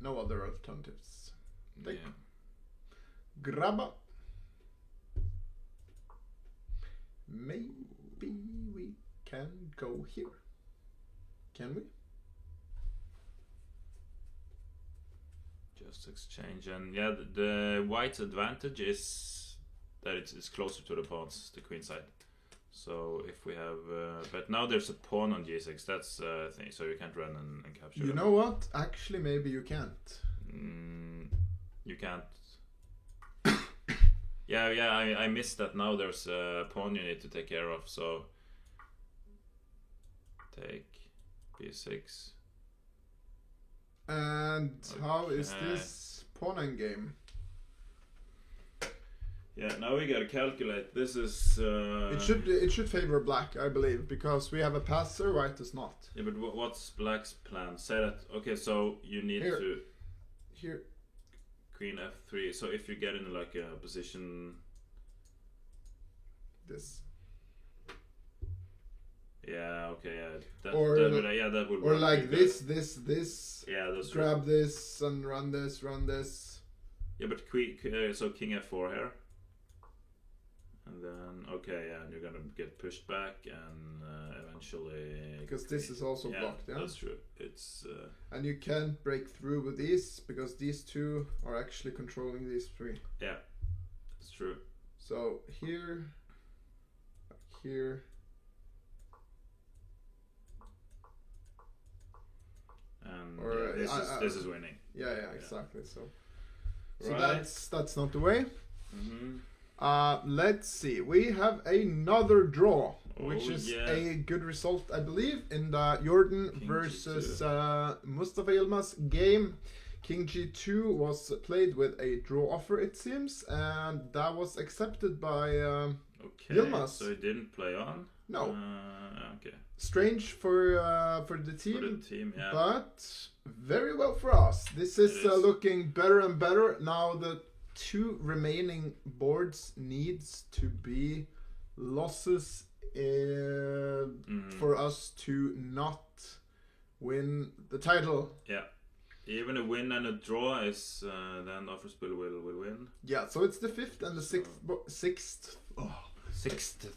No other alternatives. Take. Grabba. Maybe we can go here. Can we? Just exchange, and the white's advantage is that it's closer to the pawns, the queen side. So if we have, but now there's a pawn on g6. That's a thing. So you can't run and capture. You know what? Actually, maybe you can't. You can't. I missed that. Now there's a pawn you need to take care of. So take b6. And how is this pawn endgame? Yeah, now we gotta calculate. This is. It should favor black, I believe, because we have a passer. White does not. Yeah, but what's black's plan? Say that. Okay, so you need to. Here. Queen f3. So if you get in like a position. This. Yeah. Okay. Yeah. That would. Or like this. Yeah, that's grab this and run this. Yeah, but so king f4 here. And then, and you're gonna get pushed back and eventually... Because this is also blocked, yeah? That's true. It's... and you can't break through with these, because these two are actually controlling these three. Yeah, that's true. So, here... And this is winning. Yeah, exactly. So that's not the way. Let's see. We have another draw, which is a good result, I believe, in the Jordan King versus Mustafa Yilmaz game. King G2 was played with a draw offer, it seems, and that was accepted by Yilmaz. So he didn't play on? No. Okay. Strange for the team. For the team, yeah. But very well for us. This is looking better and better. Now the two remaining boards needs to be losses for us to not win the title. Yeah. Even a win and a draw is then Offerspill will win. Yeah, so it's the 5th and the 6th. Sixth.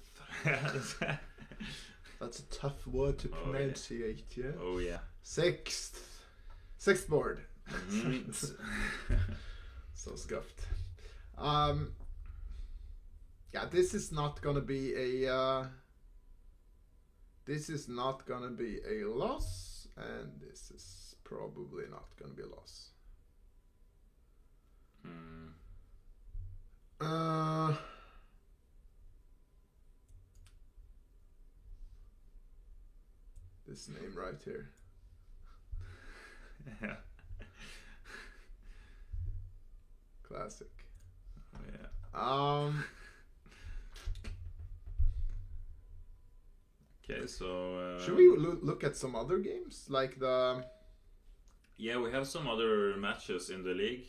That's a tough word to pronunciate, yeah? Oh, yeah. 6th Sixth board. So scuffed. Yeah, this is not gonna be a. This is not gonna be a loss, and this is probably not gonna be a loss. This name right here. Yeah. Classic. Oh, yeah. Okay, so should we look at some other games like the? Yeah, we have some other matches in the league.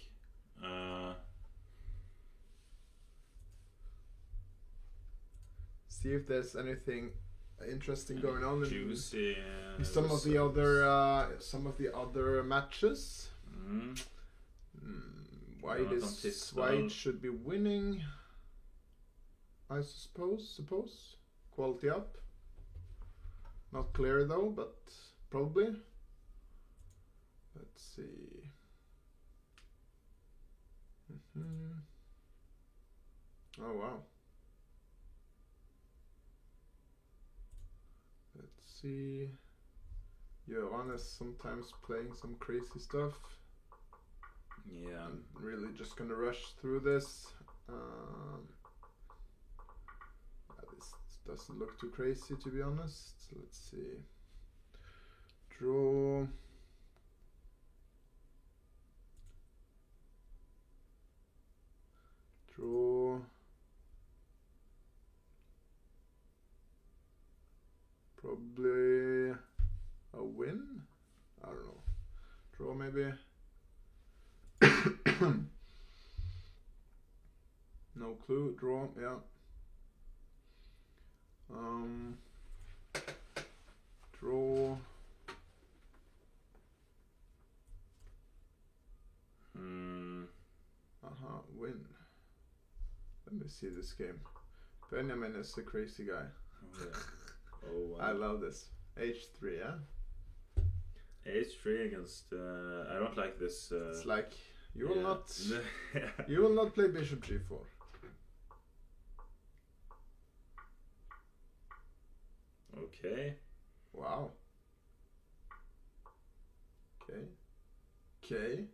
See if there's anything interesting going on juicy, in some of the other matches. White should be winning, I suppose. Quality up. Not clear though, but probably. Let's see. Oh wow. Let's see. Johan is sometimes playing some crazy stuff. Yeah. I'm really just gonna rush through this. This doesn't look too crazy, to be honest. Let's see. Draw. Probably a win? I don't know. Draw maybe. No clue. Draw, yeah. Draw. Win. Let me see this game. Benjamin is a crazy guy. Oh, yeah. Oh, wow. I love this. H3, yeah? H3 against... I don't like this... it's like... You will not... You will not play bishop g4. Okay. Wow. Okay. Okay.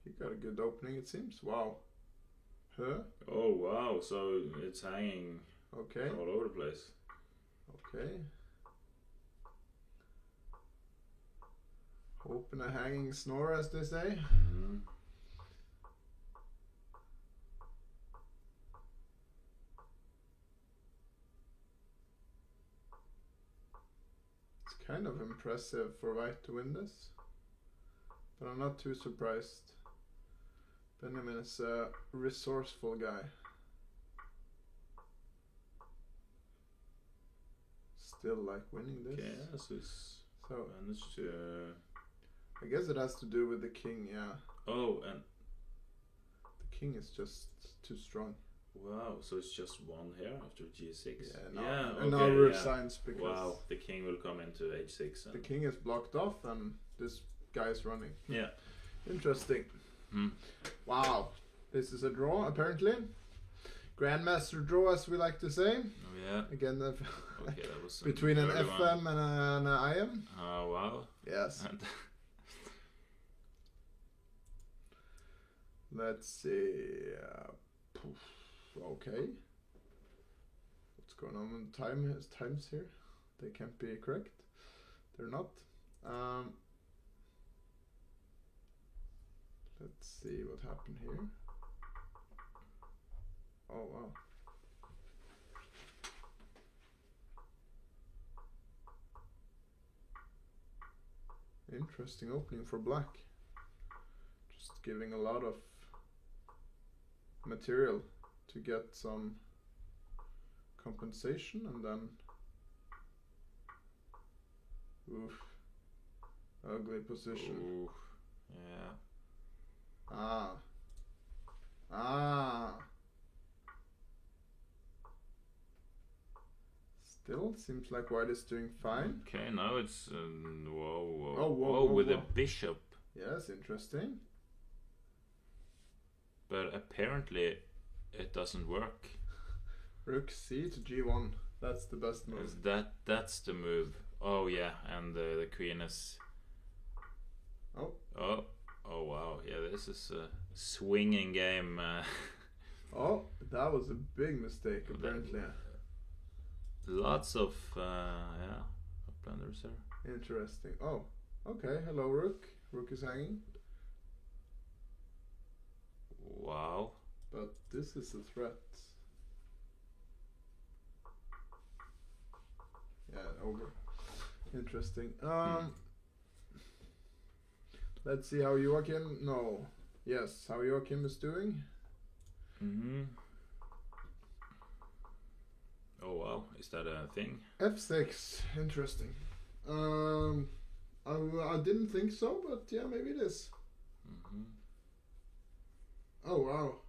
You got a good opening, it seems. Wow. Huh? Oh, wow. So it's hanging okay. all over the place. Okay. Open a hanging snore, as they say. It's kind of impressive for White to win this. But I'm not too surprised. Benjamin is a resourceful guy. Still like winning this. Okay, so managed to... I guess it has to do with the king, yeah. Oh, and... The king is just too strong. Wow, so it's just one here after g6? Yeah, and now rook signs because... Wow, the king will come into h6. And the king is blocked off and this guy is running. Yeah. Interesting. Wow. This is a draw, apparently. Grandmaster draw, as we like to say. Oh, yeah. Again, okay, that was between an FM and an IM. Oh, wow. Yes. Let's see. Okay. What's going on with times here? They can't be correct. They're not. Let's see what happened here. Oh, wow. Interesting opening for black. Just giving a lot of material to get some compensation and then... Oof. Ugly position. Ooh. Yeah. Still seems like white is doing fine. Okay, now it's whoa, with a bishop. Yes, interesting. But apparently, it doesn't work. Rook c to g1. That's the best move. That's the move. Oh yeah, and the queen is. Oh wow! Yeah, this is a swinging game. Oh, that was a big mistake apparently. Lots of blunders there. Interesting. Oh, okay. Hello, Rook. Rook is hanging. Wow. But this is a threat. Yeah, over. Interesting. Let's see how Joachim. No. Yes, how Joachim is doing. Oh wow, is that a thing? F6, interesting. I didn't think so, but yeah, maybe it is. Oh wow.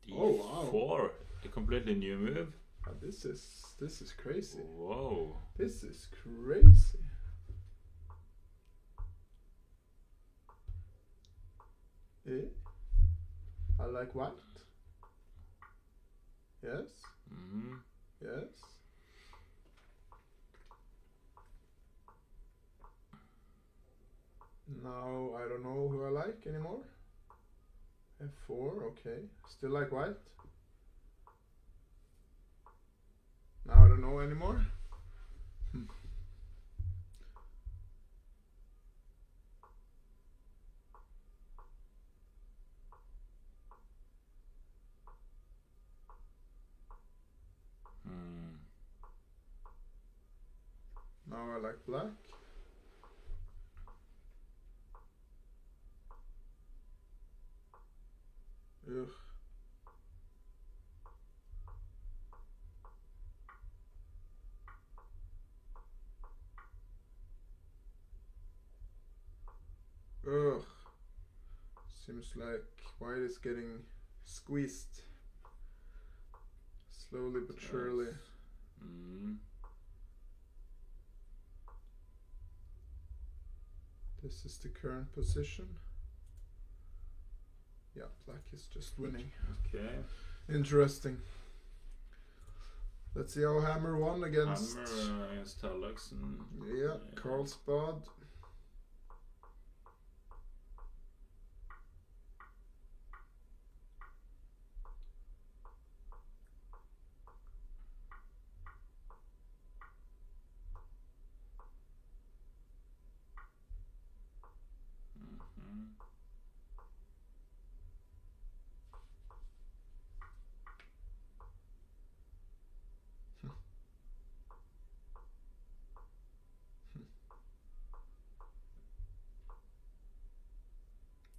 D4, a completely new move. This is crazy. Whoa. This is crazy. I like white. Yes. Yes. Now I don't know who I like anymore. F4, okay. Still like white. Now I don't know anymore. Now I like black. Ugh. Ugh. Seems like white is getting squeezed. Slowly but surely. This is the current position. Yeah, black is just winning. Okay. Interesting. Let's see how Hammer won against. Hammer against Tellefsen. Yeah, Carlsbad.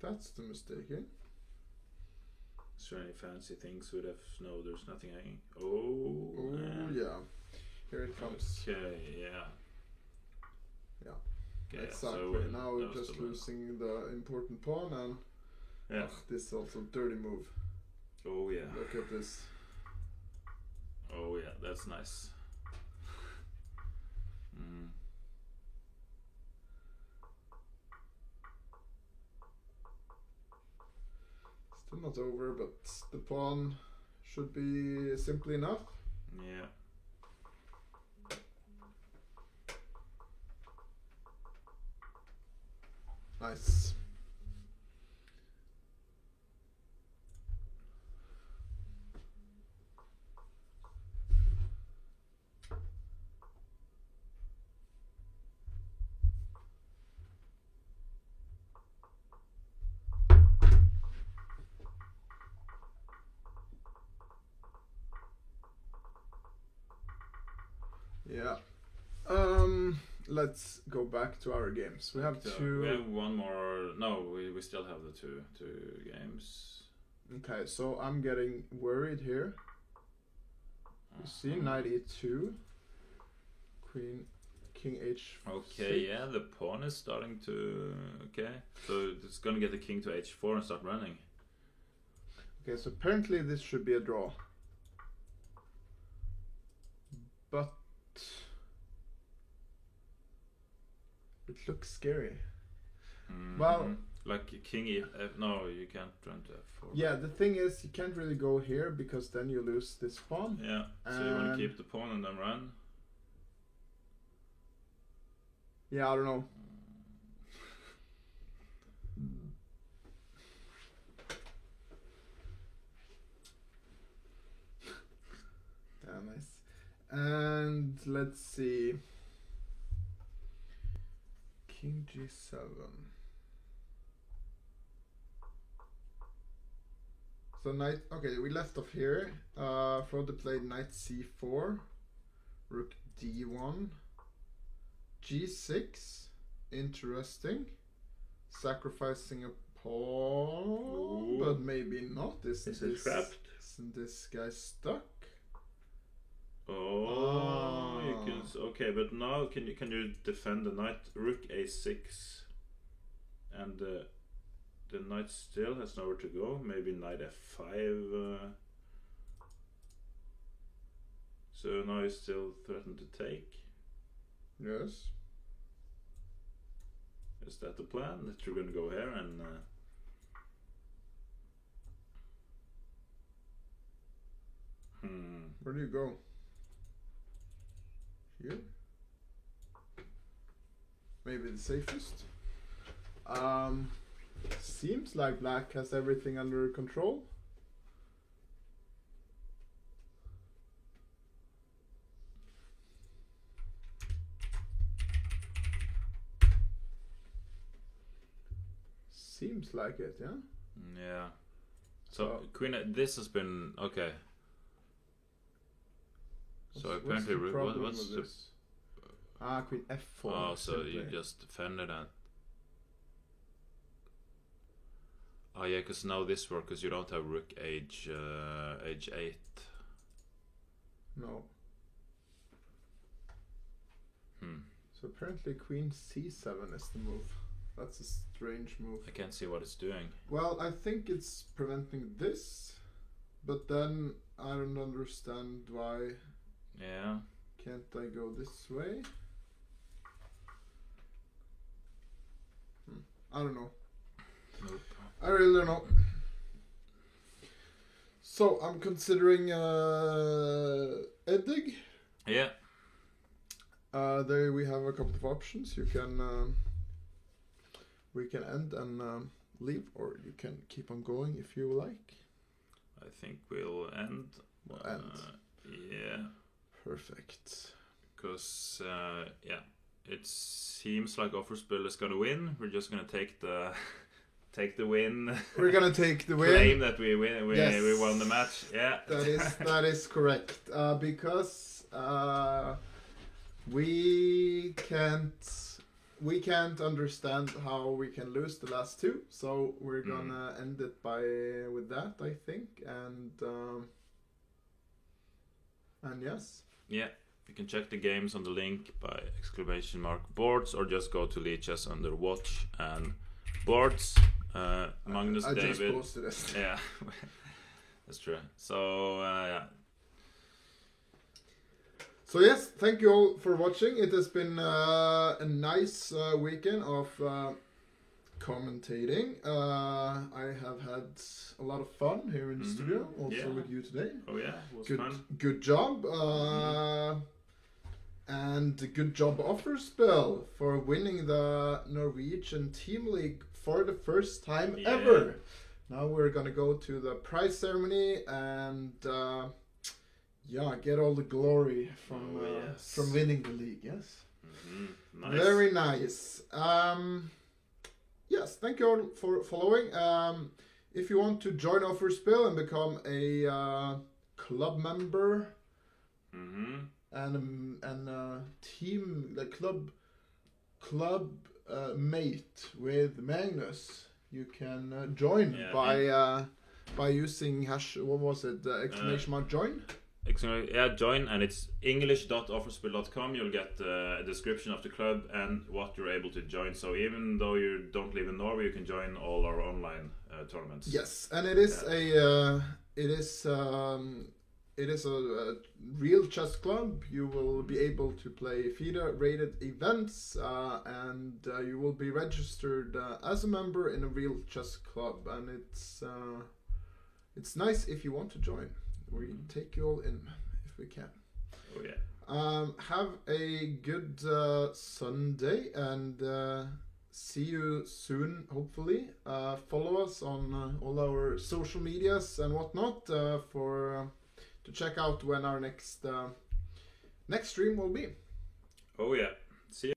That's the mistake, eh? Is there any fancy things with F? No, there's nothing hanging. Oh yeah. Here it comes. Okay, yeah. Yeah. Okay, exactly. So now we're just losing the important pawn and this is also a dirty move. Oh yeah. Look at this. Oh yeah, that's nice. Still not over, but the pawn should be simply enough. Yeah. Nice. Yeah. Let's go back to our games. We have two. We have one more. No, we still have the two games. Okay, so I'm getting worried here. You see, knight e2, queen king h6. Okay, yeah, the pawn is starting to... Okay, so it's gonna get the king to h4 and start running. Okay, so apparently this should be a draw. But... it looks scary. Well... Like king e... no, you can't run to f4. Yeah, the thing is, you can't really go here because then you lose this pawn. Yeah, so you want to keep the pawn and then run? Yeah, I don't know. Yeah, nice. And let's see. King g7. So knight, okay, we left off here. Frode played knight c4, rook d1, g6, interesting. Sacrificing a pawn, but maybe not. Isn't this guy stuck? Oh, you can. Okay, but now can you defend the knight? Rook a6, and the knight still has nowhere to go. Maybe knight f5. So now he's still threatened to take. Yes. Is that the plan? That you're going to go here and... Where do you go? Here? Maybe the safest? Seems like black has everything under control. Seems like it, yeah? Yeah. So, Queen, this has been... Okay. So apparently... What's the... Queen f4. Oh, so you just defended that. Oh yeah, because now this works because you don't have rook h8. No. So apparently queen c7 is the move. That's a strange move. I can't see what it's doing. Well, I think it's preventing this, but then I don't understand why. Yeah. Can't I go this way? I don't know. Nope. I really don't know. So I'm considering Edig. Yeah. There we have a couple of options. You can we can end and leave, or you can keep on going if you like. I think we'll end. We'll end. Yeah. Perfect. Because yeah, it seems like Offerspill is gonna win. We're just gonna take the win. We're gonna take the win. Claim that we win. Yes. We won the match. Yeah. That is correct. Because we can't understand how we can lose the last two. So we're gonna end it with that, I think. And yes. Yeah. You can check the games on the link by !boards, or just go to Lichess under watch and boards. Magnus, I David. just posted it. Yeah, that's true. So yeah. So yes, thank you all for watching. It has been a nice weekend of commentating. I have had a lot of fun here in the studio, also with you today. Oh yeah, it was fun. Good job. And good job Offerspill for winning the Norwegian Team League for the first time ever. Now we're gonna go to the prize ceremony and get all the glory from winning the league. Yes. Nice. Very nice. Yes, thank you all for following. If you want to join Offerspill and become a club member and team, the club mate with Magnus, you can join by using # what was it, exclamation mark join. join, and it's english.offerspill.com. You'll get a description of the club and what you're able to join. So even though you don't live in Norway, you can join all our online tournaments. Yes, and it is a real chess club. You will be able to play FIDE rated events, and you will be registered as a member in a real chess club. And it's nice if you want to join. We take you all in if we can. Oh yeah. Have a good Sunday, and see you soon, hopefully. Follow us on all our social medias and whatnot to check out when our next stream will be. Oh yeah.